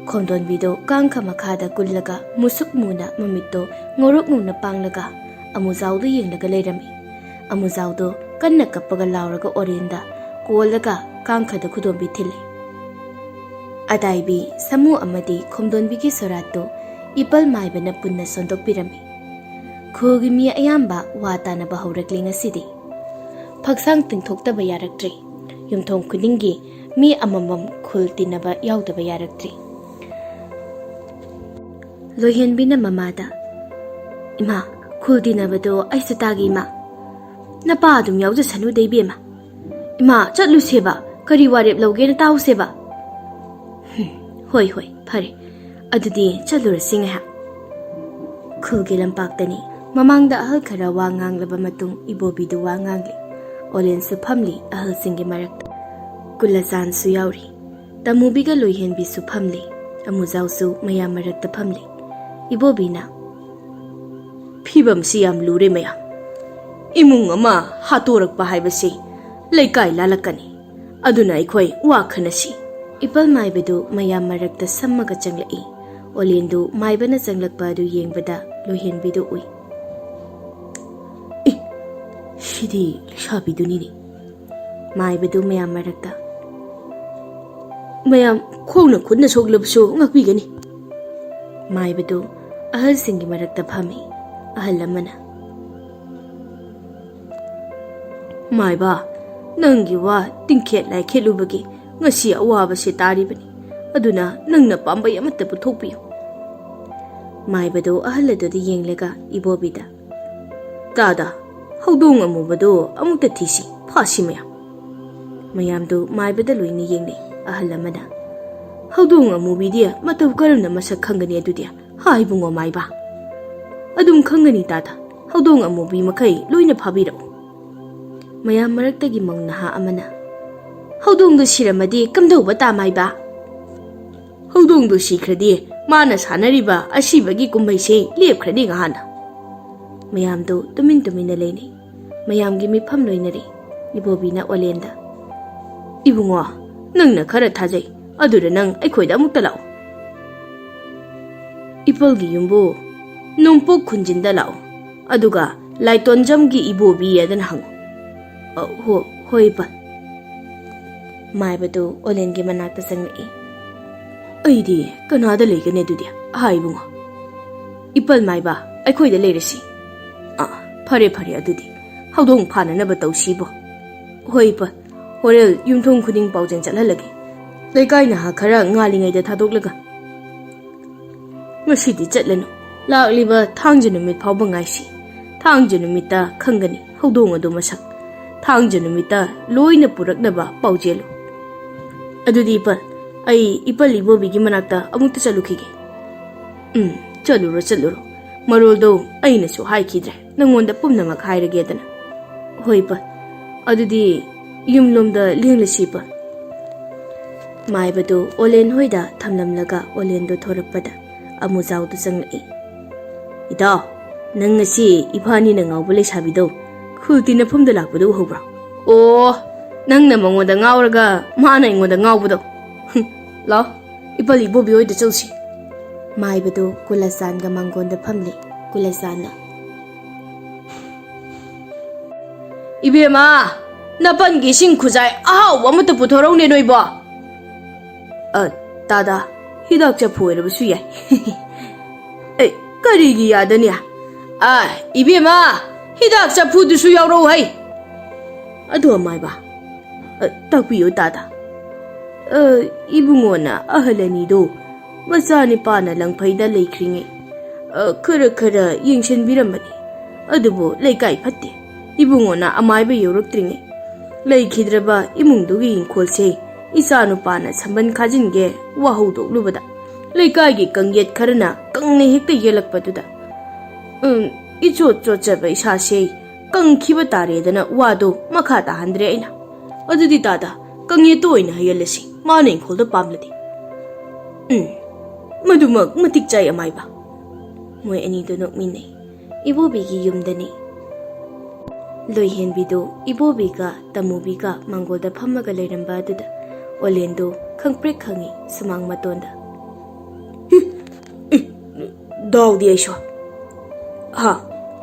ꯈꯣꯝꯗꯣꯟꯕꯤꯗꯣ ꯀꯥꯡꯈ ꯃꯈꯥꯗ ꯀꯨꯜꯂꯒ ꯃꯨꯁꯨꯛ ꯃꯨꯅ ꯃꯃꯤꯠꯇꯣ ꯉꯧꯔꯣꯛ ꯉꯧꯅ ꯄꯥꯡꯂꯒ ꯑꯃꯨꯖꯥꯎꯗꯣ ꯌꯦꯡꯂꯒ ꯂꯩꯔꯝꯃꯤ ꯑꯃꯨꯖꯥꯎꯗꯣ ꯀꯟꯅ ꯀꯞꯄꯒ ലാꯎꯔꯒ ꯑꯣꯔꯦꯟꯗ ꯀꯣꯜꯂꯒ ꯀꯥꯡꯈꯗ ꯈꯨꯗꯣꯝꯕꯤ ꯊꯤꯜꯂꯤ ꯑꯗꯥꯏꯕꯤ ꯁꯥꯃꯨ ꯑꯃꯗꯤ ꯈꯣꯝꯗꯣꯟꯕꯤꯒꯤ ꯁꯣꯔꯥꯠꯇꯣ ꯏꯄꯜ ꯃꯥꯏꯕꯅ ꯄꯨꯟꯅ ꯁꯣꯟꯗꯣꯛꯄꯤꯔꯝꯃꯤ ꯈꯨꯜꯒꯤ ꯃꯤ ꯑꯌꯥꯝꯕ ꯋꯥ ꯇꯥꯅꯕ ꯍꯧꯔꯛꯂꯤ ꯉꯁꯤꯗꯤ ꯐꯛꯁꯥꯡ ꯇꯤꯡꯊꯣꯛꯇꯕ ꯌꯥꯔꯛꯇ꯭ꯔꯤ ꯌꯨꯝꯊꯣꯡ ꯈꯨꯗꯤꯡꯒꯤ ꯃꯤ ꯑꯃꯃꯝ ꯈꯨꯜ ꯇꯤꯟꯅꯕ ꯌꯥꯎꯗꯕ ꯌꯥꯔꯛꯇ꯭ꯔꯤ ꯂꯣꯏꯍꯦꯟꯕꯤꯅ ꯃꯃꯥꯗ ꯏꯃꯥ ꯈꯨꯜ ꯇꯤꯟꯅꯕꯗꯣ ꯑꯩꯁꯨ ꯇꯥꯒꯦ ꯏꯃꯥ ꯅꯄꯥ ꯑꯗꯨꯝ ꯌꯥꯎꯖꯁꯅꯨꯗ ꯏꯕꯦꯝꯃ ꯏꯃꯥ ꯆꯠꯂꯨꯁꯦꯕ ꯀꯔꯤ ꯋꯥꯔꯦꯞ ꯂꯧꯒꯦꯅ ꯇꯥꯎꯁꯦꯕ ꯍꯣꯏ ꯐꯔꯦ ꯑꯗꯨꯗꯤ ꯆꯠꯂꯨꯔꯁꯤ ꯉꯥꯏꯍꯥꯛ ꯈꯨꯜꯒꯤ ꯂꯝꯄꯥꯛꯇꯅꯤ ꯃꯃꯥꯡꯗ ꯑꯍꯜ ꯈꯔ ꯋꯥ ꯉꯥꯡꯂꯕ ꯃꯇꯨꯡ ꯏꯕꯣꯕꯤꯗꯨ ꯋꯥ ꯉꯥꯡꯂꯤ ꯑꯣꯂꯦꯟꯁꯨ ꯐꯝꯂꯤ ꯑꯍꯜꯁꯤꯡꯒꯤ ꯃꯔꯛꯇ ꯀꯨꯂꯆꯥꯟꯁꯨ ꯌꯥꯎꯔꯤ ꯇꯃꯨꯕꯤꯒ ꯂꯣꯏꯍꯦꯟꯕꯤꯁꯨ ꯐꯝꯂꯤ ꯑꯃꯨꯖꯥꯎꯁꯨ ꯃꯌꯥꯝ ꯃꯔꯛꯇ ꯐꯝꯂꯤ ꯏꯕꯣꯕꯤꯅ ꯐꯤꯕꯝꯁꯤ ꯌꯥꯝ ꯂꯨꯔꯦ ꯃꯌꯥꯝ ꯏꯃꯨꯡ ꯑꯃ ꯍꯥꯠꯇꯣꯔꯛꯄ ꯍꯥꯏꯕꯁꯤ ꯂꯩꯀꯥꯏ ꯂꯥꯜꯂꯛꯀꯅꯤ ꯑꯗꯨꯅ ꯑꯩꯈꯣꯏ ꯋꯥ ꯈꯟꯅꯁꯤ ꯏꯄꯜ ꯃꯥꯏꯕꯗꯨ ꯃꯌꯥꯝ ꯃꯔꯛꯇ ꯁꯝꯃꯒ ꯆꯪꯂꯛꯏ ꯑꯣꯂꯦꯟꯗꯨ ꯃꯥꯏꯕꯅ ꯆꯪꯂꯛꯄ ꯑꯗꯨ ꯌꯦꯡꯕꯗ ꯂꯣꯏꯍꯦꯟꯕꯤꯗꯨ ꯎꯏ ꯁꯤꯗꯤ ꯂꯩꯁꯥꯕꯤꯗꯨꯅꯤꯅꯦ ꯃꯥꯏꯕꯗꯨ ꯃꯌꯥꯝ ꯃꯔꯛꯇ ꯃꯌꯥꯝ ꯈꯣꯡꯅ ꯈꯨꯠꯅ ꯁꯣꯛꯂꯕꯁꯨ ꯉꯥꯛꯄꯤꯒꯅꯤ ꯃꯥꯏꯕꯗꯨ ꯑꯍꯜꯁꯤꯡꯒꯤ ꯃꯔꯛꯇ ꯐꯝꯃꯤ ꯑꯍꯜ ꯑꯃꯅ ꯃꯥꯏꯕ ꯅꯪꯒꯤ ꯋꯥ ꯇꯤꯡꯈꯦꯠ ꯂꯥꯏꯈꯦꯠꯂꯨꯕꯒꯤ ꯉꯁꯤ ꯑꯋꯥꯕꯁꯦ ꯇꯥꯔꯤꯕꯅꯤ ꯑꯗꯨꯅ ꯅꯪꯅ ꯄꯥꯝꯕꯩ ꯑꯃꯠꯇ ꯄꯨꯊꯣꯛꯄꯤꯌꯨ ꯃꯥꯏꯕꯗꯨ ꯑꯍꯜ ꯑꯗꯨꯗ ꯌꯦꯡꯂꯒ ꯏꯕꯣꯕꯤꯗ ꯇꯥꯗ ꯍꯧꯗꯣꯡ ꯑꯃꯨꯕꯗꯣ ꯑꯃꯨꯛꯇ ꯊꯤꯁꯤ ꯐꯥꯁꯤ ꯃꯌꯥꯝꯗꯨ ꯃꯥꯏꯕꯗ ꯂꯣꯏꯅ ꯌꯦꯡꯅꯩ ꯑꯍꯜ ꯑꯃꯅ ꯍꯧꯗꯣꯡ ꯑꯃꯨꯕꯤꯗꯤ ꯃꯇꯧ ꯀꯔꯝꯅ ꯃꯁꯛ ꯈꯪꯒꯅꯤ ꯑꯗꯨꯗꯤ ꯍꯥꯏꯕꯨꯡꯉꯣ ꯃꯥꯏꯕ ꯑꯗꯨꯝ ꯈꯪꯒꯅꯤ ꯇꯥꯗ ꯍꯧꯗꯣꯡ ꯑꯃꯨꯕꯤ ꯃꯈꯩ ꯂꯣꯏꯅ ꯐꯥꯕꯤꯔꯛꯎ ꯃꯌꯥꯝ ꯃꯔꯛꯇꯒꯤ ꯃꯧ ꯅꯍꯥ ꯑꯃꯅ ꯍꯧꯗꯣꯡꯗꯨ ꯁꯤꯔꯝꯃꯗꯤ ꯀꯝꯗꯧꯕ ꯇꯥꯃꯥꯏꯕ ꯍꯧꯗꯣꯡꯗꯨ ꯁꯤꯈ꯭ꯔꯗꯤ ꯃꯥꯅ ꯁꯥꯟꯅꯔꯤꯕ ꯑꯁꯤꯕꯒꯤ ꯀꯨꯝꯍꯩꯁꯦ ꯂꯦꯞꯈ꯭ꯔꯗꯤ ꯉꯍꯥꯟꯅ ꯃꯌꯥꯝꯗꯨ ꯇꯨꯃꯤꯟ ꯇꯨꯃꯤꯟꯅ ꯂꯩꯅꯩ ꯃꯌꯥꯝꯒꯤ ꯃꯤꯐꯝ ꯂꯣꯏꯅꯔꯤ ꯏꯕꯣꯕꯤꯅ ꯑꯣꯂꯦꯟꯗ ꯏꯕꯨꯡꯉꯣ ꯅꯪꯅ ꯈꯔ ꯊꯥꯖꯩ ꯑꯗꯨꯗ ꯅꯪ ꯑꯩꯈꯣꯏꯗ ꯑꯃꯨꯛꯇ ꯂꯥꯛꯎ ꯏꯄꯜꯒꯤ ꯌꯨꯝꯕꯨ ꯅꯣꯡꯄꯣꯛ ꯈꯨꯟꯖꯤꯟꯗ ꯂꯥꯛꯎ ꯑꯗꯨꯒ ꯂꯥꯏꯇꯣꯟꯖꯝꯒꯤ ꯏꯕꯣꯕꯤ ꯑꯗꯨꯅ ꯍꯪꯉꯨ ꯍꯣꯏ ꯏꯄꯜ ꯃꯥꯏꯕꯗꯨ ꯑꯣꯂꯦꯟꯒꯤ ꯃꯅꯥꯛꯇ ꯆꯪꯂꯛꯏ ꯑꯩꯗꯤ ꯀꯅꯥꯗ ꯂꯩꯒꯅꯤ ꯑꯗꯨꯗꯤ ꯏꯕꯨꯡꯉꯣ ꯏꯄꯜ ꯃꯥꯏꯕ ꯑꯩꯈꯣꯏꯗ ꯂꯩꯔꯁꯤ ꯐꯔꯦ ꯑꯗꯨꯗꯤ ꯍꯧꯗꯣꯡ ꯐꯥꯅꯅꯕ ꯇꯧꯁꯤꯕꯣ ꯍꯣꯏ ꯏꯄꯜ ꯍꯣꯔꯦꯟ ꯌꯨꯝꯊꯣꯡ ꯈꯨꯗꯤꯡ ꯄꯥꯎꯖꯦꯜ ꯆꯠꯍꯜꯂꯒꯦ ꯂꯩꯀꯥꯏ ꯅꯍꯥ ꯈꯔ ꯉꯥꯜꯂꯤꯉꯩꯗ ꯊꯥꯗꯣꯛꯂꯒ ꯉꯁꯤꯗꯤ ꯆꯠꯂꯅꯨ ꯂꯥꯛꯂꯤꯕ ꯊꯥꯡꯖ ꯅꯨꯃꯤꯠ ꯐꯥꯎꯕ ꯉꯥꯏꯁꯤ ꯊꯥꯡꯖ ꯅꯨꯃꯤꯠꯇ ꯈꯪꯒꯅꯤ ꯍꯧꯗꯣꯡ ꯑꯗꯨ ꯃꯁꯛ ꯊꯥꯡꯖ ꯅꯨꯃꯤꯠꯇ ꯂꯣꯏꯅ ꯄꯨꯔꯛꯅꯕ ꯄꯥꯎꯖꯦꯜꯂꯨ ꯑꯗꯨꯗꯤ ꯏꯄꯜ ꯑꯩ ꯏꯄꯜ ꯏꯕꯣꯕꯤꯒꯤ ꯃꯅꯥꯛꯇ ꯑꯃꯨꯛꯇ ꯆꯠꯂꯨꯈꯤꯒꯦ ꯆꯠꯂꯨꯔꯣ ꯃꯔꯣꯜꯗꯣ ꯑꯩꯅꯁꯨ ꯍꯥꯏꯈꯤꯗ꯭ರೆ ꯅꯪꯉꯣꯟꯗ ꯄꯨꯝꯅꯃꯛ ꯍꯥꯏꯔꯒꯦꯗꯅ ꯍꯣꯏ ꯏꯄꯜ ꯑꯗꯨꯗꯤ ꯌꯨꯝꯂꯣꯝꯗ ꯂꯦꯡꯂꯁꯤ ꯏꯄꯜ ꯃꯥꯏꯕꯗꯨ ꯑꯣꯂꯦꯟ ꯍꯣꯏꯗ ꯊꯝꯂꯝꯂꯒ ꯑꯣꯂꯦꯟꯗꯨ ꯊꯣꯔꯛꯄꯗ ꯑꯃꯨꯖꯥꯎꯗꯨ ꯆꯪꯂꯛꯏ ꯏꯇꯥꯎ ꯅꯪ ꯉꯁꯤ ꯏꯐꯥꯅꯤꯅ ꯉꯥꯎꯕ ꯂꯩꯁꯥꯕꯤꯗꯣ ꯈꯨꯜ ꯇꯤꯟꯅꯐꯝꯗ ꯂꯥꯛꯄꯗꯣ ꯎꯍꯧꯕ꯭ꯔꯣ ꯑꯣ ꯅꯪꯅ ꯃꯉꯣꯟꯗ ꯉꯥꯎꯔꯒ ꯃꯥꯅ ꯑꯩꯉꯣꯟꯗ ꯉꯥꯎꯕꯗꯣ ꯂꯥꯎ ꯏꯄꯜ ꯏꯕꯣꯕꯤ ꯍꯣꯏꯗ ꯆꯧꯁꯤ ꯃꯥꯏꯕꯗꯨ ꯀꯨꯂꯆꯥꯟꯒ ꯃꯥꯡꯒꯣꯟꯗ ꯐꯝꯂꯤ ꯀꯨꯂꯆꯥꯟꯅ 이베마 나빤기 싱쿠자이 아하우 아무것도 부터러우네 너이보 따다 히닥자 보이러브수 야이 에이 까리기 야더냐 이베마 히닥자 푸드수 야우러우 하이 아도 마이바 딱비요 따다 이붕어나 아hal라니도 마사니 빠나 랑파이다 레이크링에 크르크르 잉신비람바니 아두보 레이까이 팠대 이붕어나 아마이바 요럭드링에 레이키드라바 이뭉두기 인콜세 이사누빠나 삼반 가진게 와호도 루바다 레이까이기 깡옛 카르나 깡네 헥다 예락바두다 이조조자바 이사세 ꯀꯪꯈꯤꯕ ꯇꯥꯔꯦꯗꯅ ꯋꯥꯗꯣ ꯃꯈꯥ ꯇꯥꯍꯟꯗ꯭ꯔꯦ ꯑꯩꯅ ꯑꯗꯨꯗꯤ ꯇꯥꯗ ꯀꯪꯌꯦꯠꯇ ꯑꯣꯏꯅ ꯍꯩꯍꯜꯂꯁꯤ ꯃꯥꯅ ꯏꯪꯈꯣꯜꯗ ꯄꯥꯝꯂꯗꯤ ꯃꯗꯨꯃꯛ ꯃꯇꯤꯛ ꯆꯥꯏ ꯑꯃꯥꯏꯕ ꯃꯣꯏ ꯑꯅꯤꯗꯨ ꯅꯣꯛꯃꯤꯟꯅꯩ ꯏꯕꯣꯕꯤꯒꯤ ꯌꯨꯝꯗꯅꯤ ꯂꯣꯏꯍꯦꯟꯕꯤꯗꯨ ꯏꯕꯣꯕꯤꯒ ꯇꯃꯨꯕꯤꯒ ꯃꯥꯡꯒꯣꯜꯗ ꯐꯝꯃꯒ ꯂꯩꯔꯝꯕ ꯑꯗꯨꯗ ꯑꯣꯂꯦꯟꯗꯨ ꯈꯪꯄ꯭ꯔꯦꯛ ꯈꯪꯉꯤ ꯁꯨꯃꯥꯡ ꯃꯇꯣꯟꯗ ꯗꯥꯎꯗꯤ ꯑꯩꯁꯨ ꯍꯥ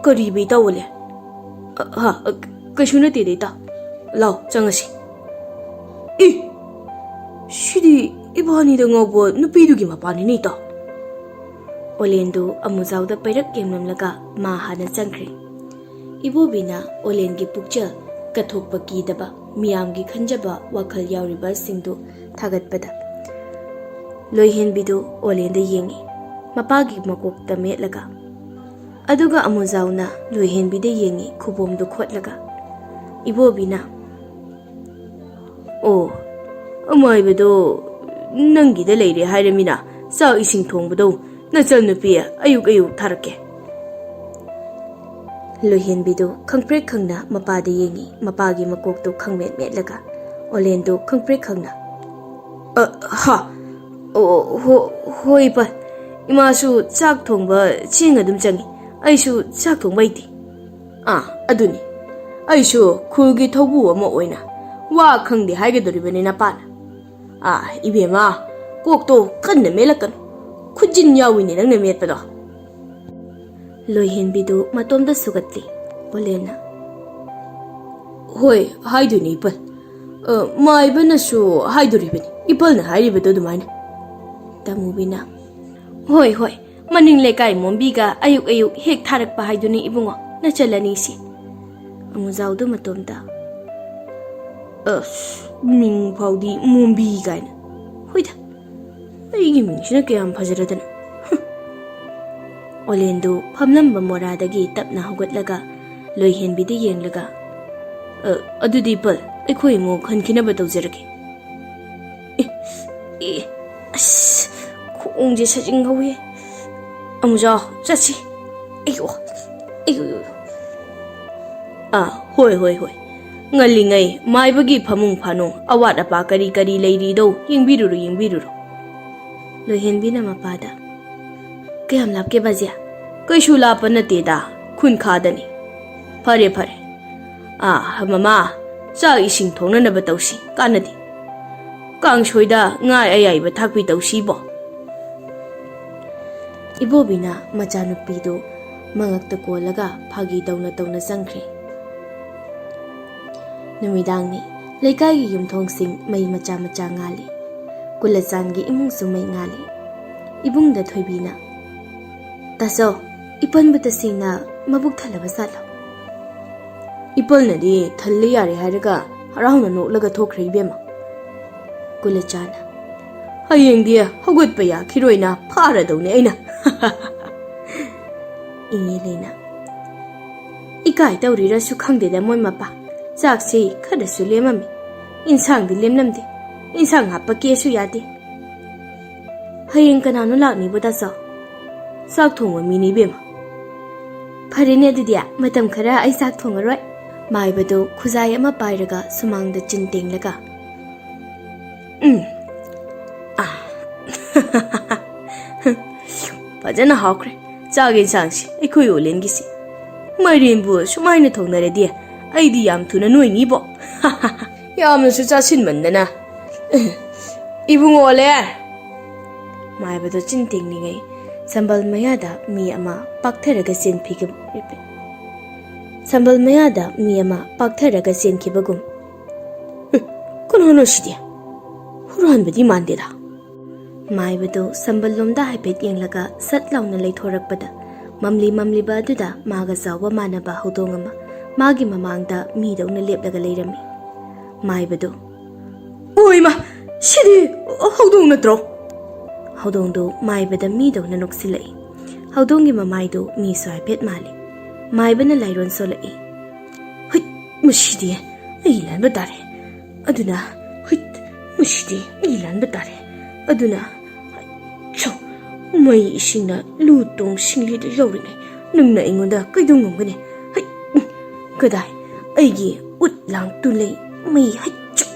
ꯀꯔꯤꯕ ꯏꯇꯥꯎ ꯑꯣꯂꯦꯟ ꯍꯥ ꯀꯩꯁꯨ ꯅꯠꯇꯦꯗ ꯏꯇꯥꯎ ꯂꯥꯎ ꯆꯪꯉꯁꯤ ꯁꯤꯗꯤ ꯏꯕꯥꯅꯤꯗ ꯉꯥꯎꯕ ꯅꯨꯄꯤꯗꯨꯒꯤ ꯃꯄꯥꯅꯤꯅꯦ ꯏꯇꯥꯎ ꯑꯣꯂꯦꯟꯗꯨ ꯑꯃꯨꯖꯥꯎꯗ ꯄꯩꯔꯛ ꯌꯦꯡꯂꯝꯂꯒ ꯃꯥ ꯍꯥꯟꯅ ꯆꯪꯈ꯭ꯔꯦ ꯏꯕꯣꯕꯤꯅ ꯑꯣꯂꯦꯟꯒꯤ ꯄꯨꯛꯆꯦꯜ ꯀꯠꯊꯣꯛꯄ ꯀꯤꯗꯕ ꯃꯤꯌꯥꯝꯒꯤ ꯈꯟꯖꯕ ꯋꯥꯈꯜ ꯌꯥꯎꯔꯤꯕꯁꯤꯡꯗꯨ ꯊꯥꯒꯠꯄꯗ ꯂꯣꯏꯍꯦꯟꯕꯤꯗꯨ ꯑꯣꯂꯦꯟꯗ ꯌꯦꯡꯉꯤ ꯃꯄꯥꯒꯤ ꯃꯀꯣꯛꯇ ꯃꯦꯠꯂꯒ ꯑꯗꯨꯒ ꯑꯃꯨꯖꯥꯎꯅ ꯂꯣꯏꯍꯦꯟꯕꯤꯗ ꯌꯦꯡꯉꯤ ꯈꯨꯕꯣꯝꯗꯨ ꯈꯣꯠꯂꯒ ꯏꯕꯣꯕꯤꯅ ꯑꯣ ꯑꯃꯥꯏꯕꯗꯣ ꯅꯪꯒꯤꯗ ꯂꯩꯔꯦ ꯍꯥꯏꯔꯃꯤꯅ ꯆꯥꯛ ꯏꯁꯤꯡ ꯊꯣꯡꯕꯗꯣ ꯅꯆꯟꯅꯨꯄꯤ ꯑꯌꯨꯛ ꯑꯌꯨꯛ ꯊꯥꯔꯛꯀꯦ ꯂꯣꯏꯍꯦꯟꯕꯤꯗꯨ ꯈꯪꯄ꯭ꯔꯦꯛ ꯈꯪꯅ ꯃꯄꯥꯗ ꯌꯦꯡꯉꯤ ꯃꯄꯥꯒꯤ ꯃꯀꯣꯛꯇꯨ ꯈꯪꯃꯦꯠ ꯃꯦꯠꯂꯒ ꯑꯣꯂꯦꯟꯗꯨ ꯈꯪꯄ꯭ꯔꯦꯛ ꯈꯪꯅ ꯍꯥ ꯍꯣꯏ ꯏꯄꯥ ꯏꯃꯥꯁꯨ ꯆꯥꯛ ꯊꯣꯡꯕ ꯆꯦꯡ ꯑꯗꯨꯝ ꯆꯪꯉꯤ ꯑꯩꯁꯨ ꯆꯥꯛ ꯊꯣꯡꯕ ꯍꯩꯇꯦ ꯑꯗꯨꯅꯤ ꯑꯩꯁꯨ ꯈꯨꯜꯒꯤ ꯊꯧꯕꯨ ꯑꯃ ꯑꯣꯏꯅ ꯋꯥ ꯈꯪꯗꯦ ꯍꯥꯏꯒꯗꯣꯔꯤꯕꯅꯤ ꯅꯄꯥꯅ ꯏꯕꯦꯝꯃ ꯀꯣꯛꯇꯣ ꯀꯟꯅ ꯃꯦꯠꯂꯛꯀꯅꯨ ꯈꯨꯖꯤꯟ ꯌꯥꯎꯏꯅꯦ ꯅꯪꯅ ꯃꯦꯠꯄꯗꯣ ꯂꯣꯏꯍꯦꯟꯕꯤꯗꯨ ꯃꯇꯣꯝꯗ ꯁꯨꯒꯠꯂꯤ ꯑꯣꯂꯦꯟꯅ ꯍꯣꯏ ꯍꯥꯏꯗꯣꯏꯅꯤ ꯏꯄꯜ ꯃꯥꯏꯕꯅꯁꯨ ꯍꯥꯏꯗꯣꯔꯤꯕꯅꯤ ꯏꯄꯜꯅ ꯍꯥꯏꯔꯤꯕꯗꯣ ꯑꯗꯨꯃꯥꯏꯅ ꯇꯃꯨꯕꯤꯅ ꯍꯣꯏ ꯍꯣꯏ ꯃꯅꯤꯡ ꯂꯩꯀꯥꯏ ꯃꯣꯝꯕꯤꯒ ꯑꯌꯨꯛ ꯑꯌꯨꯛ ꯍꯦꯛ ꯊꯥꯔꯛꯄ ꯍꯥꯏꯗꯨꯅꯤ ꯏꯕꯨꯡꯉꯣ ꯅꯆꯜꯂꯅꯤꯁꯤ ꯑꯃꯨꯖꯥꯎꯗꯨ ꯃꯇꯣꯝꯇ ꯃꯤꯡ ꯐꯥꯎꯗꯤ ꯃꯣꯝꯕꯤ ꯀꯥꯏꯅ ꯍꯣꯏꯗ ꯑꯩꯒꯤ ꯃꯤꯡꯁꯤꯅ ꯀꯌꯥꯝ ꯐꯖꯔꯗꯅ ꯑꯣꯂꯦꯟꯗꯨ ꯐꯝꯂꯝꯕ ꯃꯣꯔꯥꯗꯒꯤ ꯇꯞꯅ ꯍꯧꯒꯠꯂꯒ ꯂꯣꯏꯍꯦꯟꯕꯤꯗ ꯌꯦꯡꯂꯒ ꯑꯗꯨꯗꯤ ꯏꯄꯜ ꯑꯩꯈꯣꯏ ꯑꯃꯨꯛ ꯍꯟꯈꯤꯅꯕ ꯇꯧꯖꯔꯒꯦ ꯑꯁ ꯈꯣꯡꯁꯦ ꯁꯥꯖꯤꯡ ꯍꯧꯋꯦ ꯑꯃꯨꯖꯥꯎ ꯆꯠꯁꯤ ꯑꯩꯌꯣ ꯍꯣꯏ ꯍꯣꯏ ꯍꯣꯏ ꯉꯜꯂꯤꯉꯩ ꯃꯥꯏꯕꯒꯤ ꯐꯃꯨꯡ ꯐꯥꯅꯨꯡ ꯑꯋꯥꯠ ꯑꯄꯥ ꯀꯔꯤ ꯀꯔꯤ ꯂꯩꯔꯤꯗꯣ ꯌꯦꯡꯕꯤꯔꯨꯔꯣ ꯂꯣꯏꯍꯦꯟꯕꯤꯅ ꯃꯄꯥꯗ ꯀꯌꯥꯝ ꯂꯥꯞꯀꯦ ꯕꯥꯖꯤꯌꯥ ꯀꯩꯁꯨ ꯂꯥꯞꯄ ꯅꯠꯇꯦꯗ ꯈꯨꯟꯈꯥꯗꯅꯤ ꯐꯔꯦ ꯃꯃꯥ ꯆꯥꯛ ꯏꯁꯤꯡ ꯊꯣꯡꯅꯅꯕ ꯇꯧꯁꯤ ꯀꯥꯟꯅꯗꯦ ꯀꯥꯡꯁꯣꯏꯗ ꯉꯥ ꯑꯌꯥꯏꯕ ꯊꯥꯛꯄꯤ ꯇꯧꯁꯤꯕꯣ ꯏꯕꯣꯕꯤꯅ ꯃꯆꯥꯅꯨꯄꯤꯗꯨ ꯃꯉꯛꯇ ꯀꯣꯜꯂꯒ ꯐꯥꯒꯤ ꯇꯧꯅ ꯆꯪꯈ꯭ꯔꯦ ꯅꯨꯃꯤꯗꯥꯡꯅꯤ ꯂꯩꯀꯥꯏꯒꯤ ꯌꯨꯝꯊꯣꯡꯁꯤꯡ ꯃꯩ ꯃꯆꯥ ꯃꯆꯥ ꯉꯥꯜꯂꯤ ꯀꯨꯂꯆꯥꯟꯒꯤ ꯏꯃꯨꯡꯁꯨ ꯃꯩ ꯉꯥꯜꯂꯤ ꯏꯕꯨꯡꯗ ꯊꯣꯏꯕꯤꯅ ꯇꯥꯆꯧ ꯏꯄꯟꯕꯨ ꯇꯁꯦꯡꯅ ꯃꯕꯨꯛ ꯊꯜꯂꯕ ꯖꯥꯠꯂꯣ ꯏꯄꯜꯅꯗꯤ ꯊꯜꯂꯦ ꯌꯥꯔꯦ ꯍꯥꯏꯔꯒ ꯍꯔꯥꯎꯅ ꯅꯣꯛꯂꯒ ꯊꯣꯛꯈ꯭ꯔꯦ ꯏꯕꯦꯝꯃ ꯀꯨꯂꯆꯥꯅ ꯍꯌꯦꯡꯗꯤ ꯍꯧꯒꯠꯄ ꯌꯥꯈꯤꯔꯣꯏꯅ ꯐꯥꯔꯗꯧꯅꯦ ꯑꯩꯅ ꯏꯪꯉꯦꯂꯩꯅ ꯏꯀꯥꯏ ꯇꯧꯔꯤꯔꯁꯨ ꯈꯪꯗꯦꯗ ꯃꯣꯏ ꯃꯄꯥ ꯆꯥꯛꯁꯤ ꯈꯔꯁꯨ ꯂꯦꯝꯃꯝꯃꯤ ꯏꯟꯁꯥꯡꯗꯤ ꯂꯦꯝꯂꯝꯗꯦ ꯏꯟꯁꯥꯡ ꯍꯥꯞꯄꯀꯦꯁꯨ ꯌꯥꯗꯦ ꯍꯌꯦꯡ ꯀꯅꯥꯅꯣ ꯂꯥꯛꯅꯤꯕꯨ ꯇꯥꯆꯧ ꯆꯥꯛ ꯊꯣꯡꯕ ꯃꯤꯅꯤ ꯏꯕꯦꯝꯃ ꯐꯔꯦꯅꯦ ꯑꯗꯨꯗꯤ ꯃꯇꯝ ꯈꯔ ꯑꯩ ꯆꯥꯛ ꯊꯣꯡꯉꯔꯣꯏ ꯃꯥꯏꯕꯗꯨ ꯈꯨꯖꯥꯏ ꯑꯃ ꯄꯥꯏꯔꯒ ꯁꯨꯃꯥꯡꯗ ꯆꯤꯟ ꯇꯦꯡꯂꯒ ꯐꯖꯅ ꯍꯥꯎꯈ꯭ರೆ ꯆꯥꯛ ꯌꯦꯟꯁꯥꯡꯁꯤ ꯑꯩꯈꯣꯏ ꯑꯣꯂꯦꯟꯒꯤꯁꯤ ꯃꯥꯏꯔꯦꯟꯕꯨ ꯁꯨꯃꯥꯏꯅ ꯊꯣꯡꯅꯔꯗꯤ ꯑꯩꯗꯤ ꯌꯥꯝ ꯊꯨꯅ ꯅꯣꯏꯅꯤꯕꯣ ꯌꯥꯝꯅꯁꯨ ꯆꯥꯁꯤꯟꯃꯟꯗꯅ ꯏꯕꯨꯡꯉꯣ ꯑꯣꯂꯦꯟ ꯃꯥꯏꯕꯗꯨ ꯆꯤꯟ ꯇꯦꯡꯂꯤꯉꯩ ꯁꯝꯕꯜ ꯃꯌꯥꯗ ꯃꯤ ꯑꯃ ꯄꯥꯛꯊꯔꯒ ꯆꯦꯟꯈꯤꯕꯒꯨꯝ ꯀꯅꯥꯅꯣ ꯁꯤꯗꯤ ꯍꯨꯔꯥꯟꯕꯗꯤ ꯃꯥꯟꯗꯦꯗ ꯃꯥꯏꯕꯗꯨ ꯁꯝꯕꯜꯂꯣꯝꯗ ꯍꯥꯏꯐꯦꯠ ꯌꯦꯡꯂꯒ ꯁꯠ ꯂꯥꯎꯅ ꯂꯩꯊꯣꯔꯛꯄꯗ ꯃꯝꯂꯤꯕ ꯑꯗꯨꯗ ꯃꯥꯒ ꯆꯥꯎꯕ ꯃꯥꯟꯅꯕ ꯍꯧꯗꯣꯡ ꯑꯃ ꯃꯥꯒꯤ ꯃꯃꯥꯡꯗ ꯃꯤꯗꯧꯅ ꯂꯦꯞꯂꯒ ꯂꯩꯔꯝꯃꯤ ꯃꯥꯏꯕꯗꯨ ꯑꯣꯏꯃ ꯁꯤꯗꯤ ꯍꯧꯗꯣꯡ ꯅꯠꯇ꯭ꯔꯣ ꯍꯧꯗꯣꯡꯗꯨ ꯃꯥꯏꯕꯗ ꯃꯤꯗꯧꯅ ꯅꯣꯛꯁꯤꯜꯂꯛꯏ ꯍꯧꯗꯣꯡꯒꯤ ꯃꯃꯥꯏꯗꯨ ꯃꯤꯁꯨ ꯍꯥꯏꯐꯦꯠ ꯃꯥꯜꯂꯤ ꯃꯥꯏꯕꯅ ꯂꯥꯏꯔꯣꯟ ꯁꯣꯜꯂꯛꯏ ꯍꯨꯏꯠ ꯃꯁꯤꯗꯤ ꯑꯩ ꯂꯥꯟꯕ ꯇꯥꯔꯦ ꯑꯗꯨꯅ ꯃꯩ ꯏꯁꯤꯡꯅ ꯂꯨ ꯇꯣꯡ ꯁꯤꯡꯂꯤꯗ ꯌꯧꯔꯤꯉꯩ ꯅꯪꯅ ꯑꯩꯉꯣꯟꯗ ꯀꯩꯗꯧ ꯉꯝꯒꯅꯤ kadai aigi ut lang tulei mai hachuk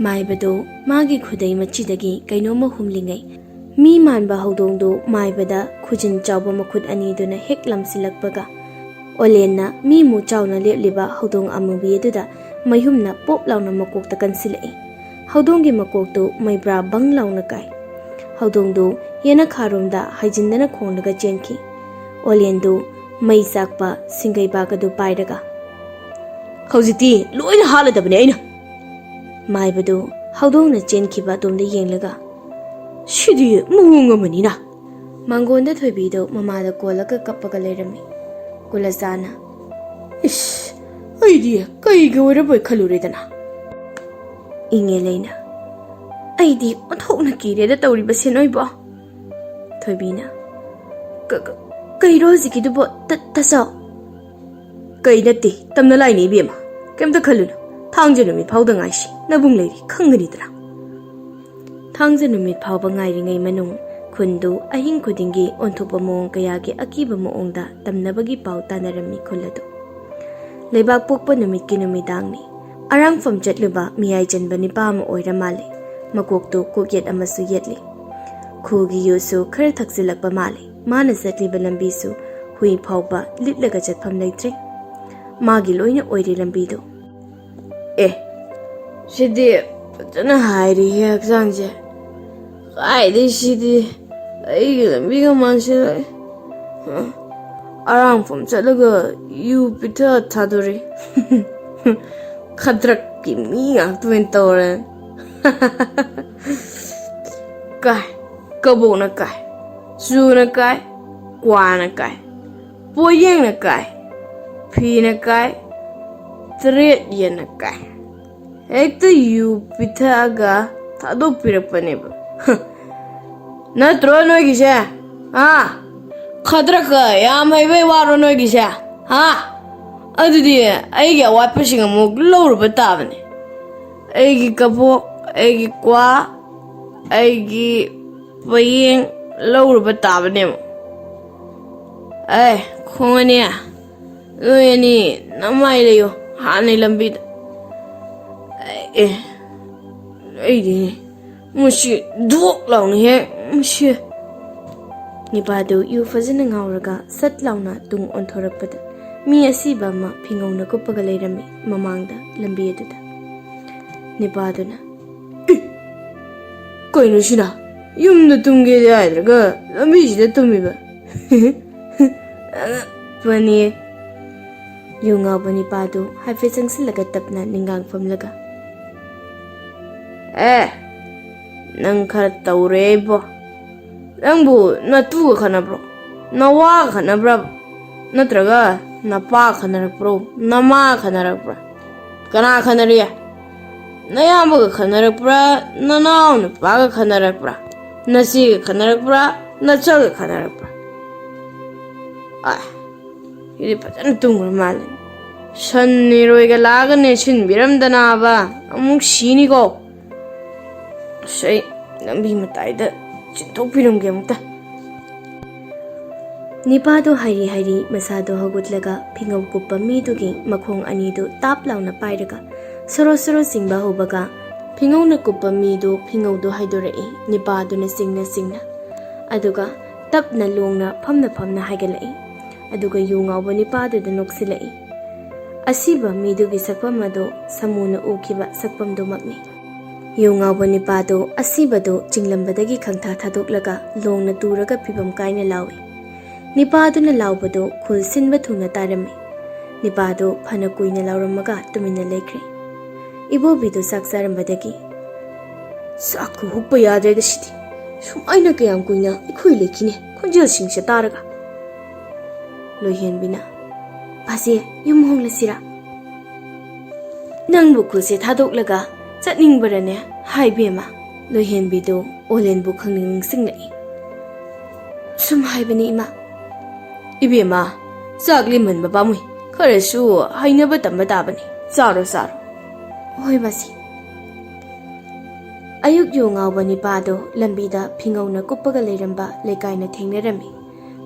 mai bado magi khudai machidagi kainoma humlingai mi manba Houdongdo mai bada khujin chawba makhut ani duna hek lamsilakpaga Olenna mi mu chawna lepliba Houdong amubi eduda mayhumna pop launa makokta kansilai Houdonggi makokto maibra bang launa kai Houdongdo yena kharumda haijindana khonglaga chenki Olendo mai sakpa singai bagadu pairaga Haujiti loina haladabne aina mai badu Houdongna chenkiba domda yenglaga Shidi muhunga manina Mangonda thoibido mamada kolaga kappaga leirami Kulazana Ish aidi kai gawara boy khaluredana Inge leina Aidi othokna kireda tawriba senoi ba Thoibina Kai rozi ki dubo tasaw Kai natti tamna laini bema Kemta khaluna Thangje numit phawda ngaishi nabung leiri khangani dra Thangje numit phawba ngairi ngai manung khundu ahing khudingi onthopa mong kayagi akiba moongda tamnabagi paw tanarami khuladu Leibak pokpa numit ki numidangni Arang fam chatluba miyai janba nipa ma oira male makokto kokyet amasu yetli Khugi yusu khara thaksilakpa male Mana satliba lambisu hui phawba litlaga chatpham leitre Magi loina oire lambido Shidi patana hairi haksangje Qaidi shidi Aigi lambiga manshilai Arang fam chatlaga yu pita thadori Khadrak ki mi ngaktuin tawran Kai Kabo na kai Su na kai Kwa na kai Poyeng na kai Phi na kai Tret yen na kai Ekta yu pitha aga Thado pirakpaneba Natro noi gisha Ha Khadraka yam haibai waro noi gisha Ha Adudi aigi awatpasing amuk lawruba tabane Aigi kapok Aigi kwa Aigi Payeng Lawruba tabane mo Khongani Loyani Namai layo Hanay lambida Aidi Mushi Duk launi he Mushi Nipado yu fazina ngawraga Sat launa tung onthorakpada Mi asiba ma phingawna kuppaga leirami mamangda lambi eduda Nipaduna Koino shina Yumda tumge de aidraga lambi shida tumiba Paniye Yungawa nipado haife sangsilaga tapna ningang famlaga Nang khara tawre bo Nangbu natuga khanabro Nawa khanabra Natraga Napa khanarakbro Nama khanarakbra Kana khanariya Nayamaga khanarakbra Nanao napaga khanarakbra Nasiga khanarakbra Nachaga khanarakbra Yuri patana tungur malin Shanni roiga lagane shin biramdana ba Amuk shini go Shay Lambi mataida Chintok piramge mukta Nipado hairi hairi masado hagutlaga Pingaw kupa midugi makhong anido tap launa pairaga Soro soro singba hubaga Pingaw na kupa mido pingaw do haidorei Nipado na singna Aduga tap na long na pamna haigalai Aduga yungawa nipado da noksilai Asiba midugi sakpamado samuna ukiba sakpamdo magni Yungawa nipado asibado jinglambadagi khangtha thadok long na turaga pibam kaina lawi Nipaduna laubado khul sinba thuna tarami Nipado phana kuina lauramaga tumina lekre Ibobido saksarambadagi Sakku huppa yadreda shidi Sumaina kayam kuina ikhoi lekine khonjel singsha taraga Lohian bina Basi yum hongla sira Nangbu khulse thadoklaga chatningbarane haibema Lohian bido olenbu khangning singlai Sum haibani ima Ibema Chakli manba pamui Kharasu hainaba tamba tabani Saro Hoi basi Ayuk yungawa nipado lambida phingawna kuppaga leiramba lekaina thengnarami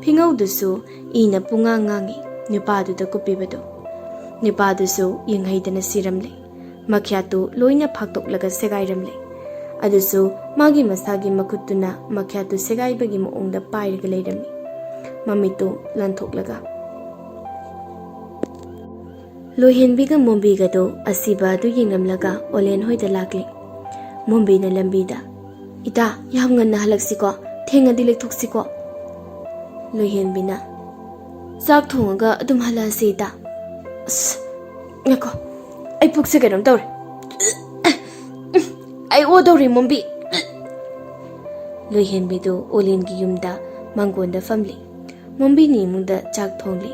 Phingawdusu ina punga ngangi नुपादुदा कुपिबदो नुपादुसु यंगहैदना सिरमले मख्यातु लोइना फाक्तोकलगा सेगाइरमले अदुसु मागी मसागी मखुतुना मख्यातु सेगाइबगी मोंगदा पाइरगा लेरमि ममितु लंथोकलगा लोहेनबीगा मोंबीगदो असिबा दु यंगमलगा ओलेन होइदा लागले मोंबीना लंबीदा इता याम ngana halaksiko thengadi lektoksiko लोहेनबीना चाक थोंगा अदुम हलासे ता ngako ai pukse kenom tawre ai odori mombi लोहेनबीदो ओलेनगी युमदा मंगोंदा फमली मोंबी नि मुंदा चाक थोंगली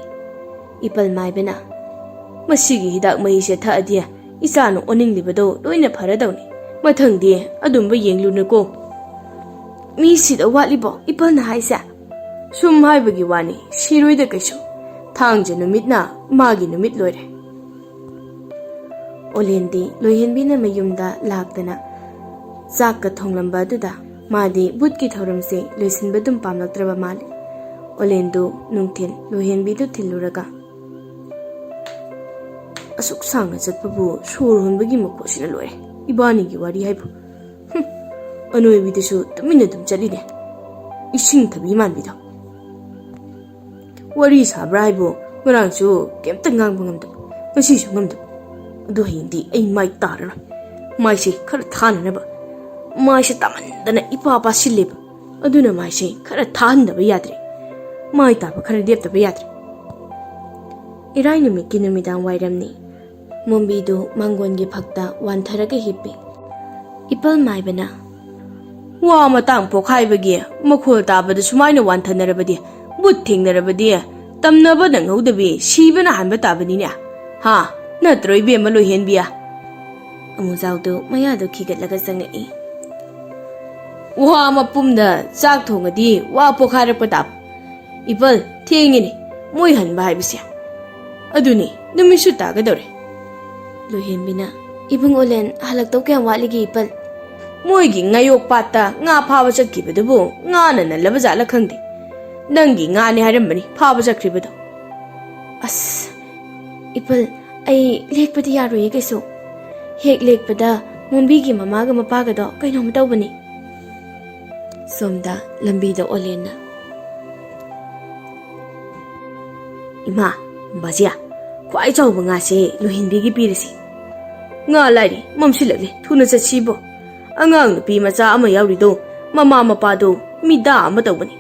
इपल माइबना मसिगी हिदाक महीसे थादिया इसानु ओनिंगलिबदो लोइना फरदौनी मथंगदी अदुमबा येंगलुनको मी सिदा वाटलिबो इपलना हाइसा सुम हाइबगी वानी सिरोइदा कैसो थांगजे नुमितना मागी नुमित लोइरे ओलेंदी लोहेनबीना मयुमदा लाक्तना चाकका थोंगलंबा दुदा मादी बुटकी थौरमसे लोइसिनबा दुम पामलक्त्रबा माले ओलेंदो नुंथिन लोहेनबीदो थिल्लुरगा असुक सांगना चटपबु सोर होनबगी मखोसिना लोइरे इबानीगी वारी हाइबु अनोइबीदसु तुमिना दुम चलिने इसिंग थबी मानबिदो वारी साब्रा हाइबु ngarangsु kemta ngang bangam ngasi su ngam do hindi ai mai tar mai se khar than na ba mai se taman dana ipa pa silib aduna mai se khar than da ba yadre mai ta ba khar dep da ba yadre irai numi kinumi dang wairam ni mombi do mangon gi phakta wan tharaga hippi ipal mai bana wa ma tang pokhai ba gi makhol ta ba da sumai na wan thanara ba di but thingna ba di तमनब नंगौदबी सीबना हानब ताबनीने हा नत्रो इबेम लोहेनबिया अमुजाउदो मयादो खिगतलगा चंगई वा मपुमदा चाक थोंगदी वा पोखारप ताब इपल थेंगिनी मोय हनबा हाइबिसे अदुनी नुमिसु तागदोरे लोहेनबिना इबुंग ओलेन हलक्तौ क्या वालिगी इपल मोयगी ngayok patta nga phawa chakibदुबु nga ननलबा जाला खंगदे नंगी गाने हारमबनी फाबा चक्रिबदो अस इपल आई लेकपदि यारोय कैसो हेक लेकपदा मोंबीगी ममागा मपागदो कैनोम तौबनी सोमदा लंबीदा ओलेना इमा बाजिया ख्वाइ चौबा गासे लोहिनबीगी पिरसी nga लाइरी ममसिलगले थुना चचिबो अंगांग नुपी मचा अमा यावरिदो ममा मपादो मिदा अमा तौबनी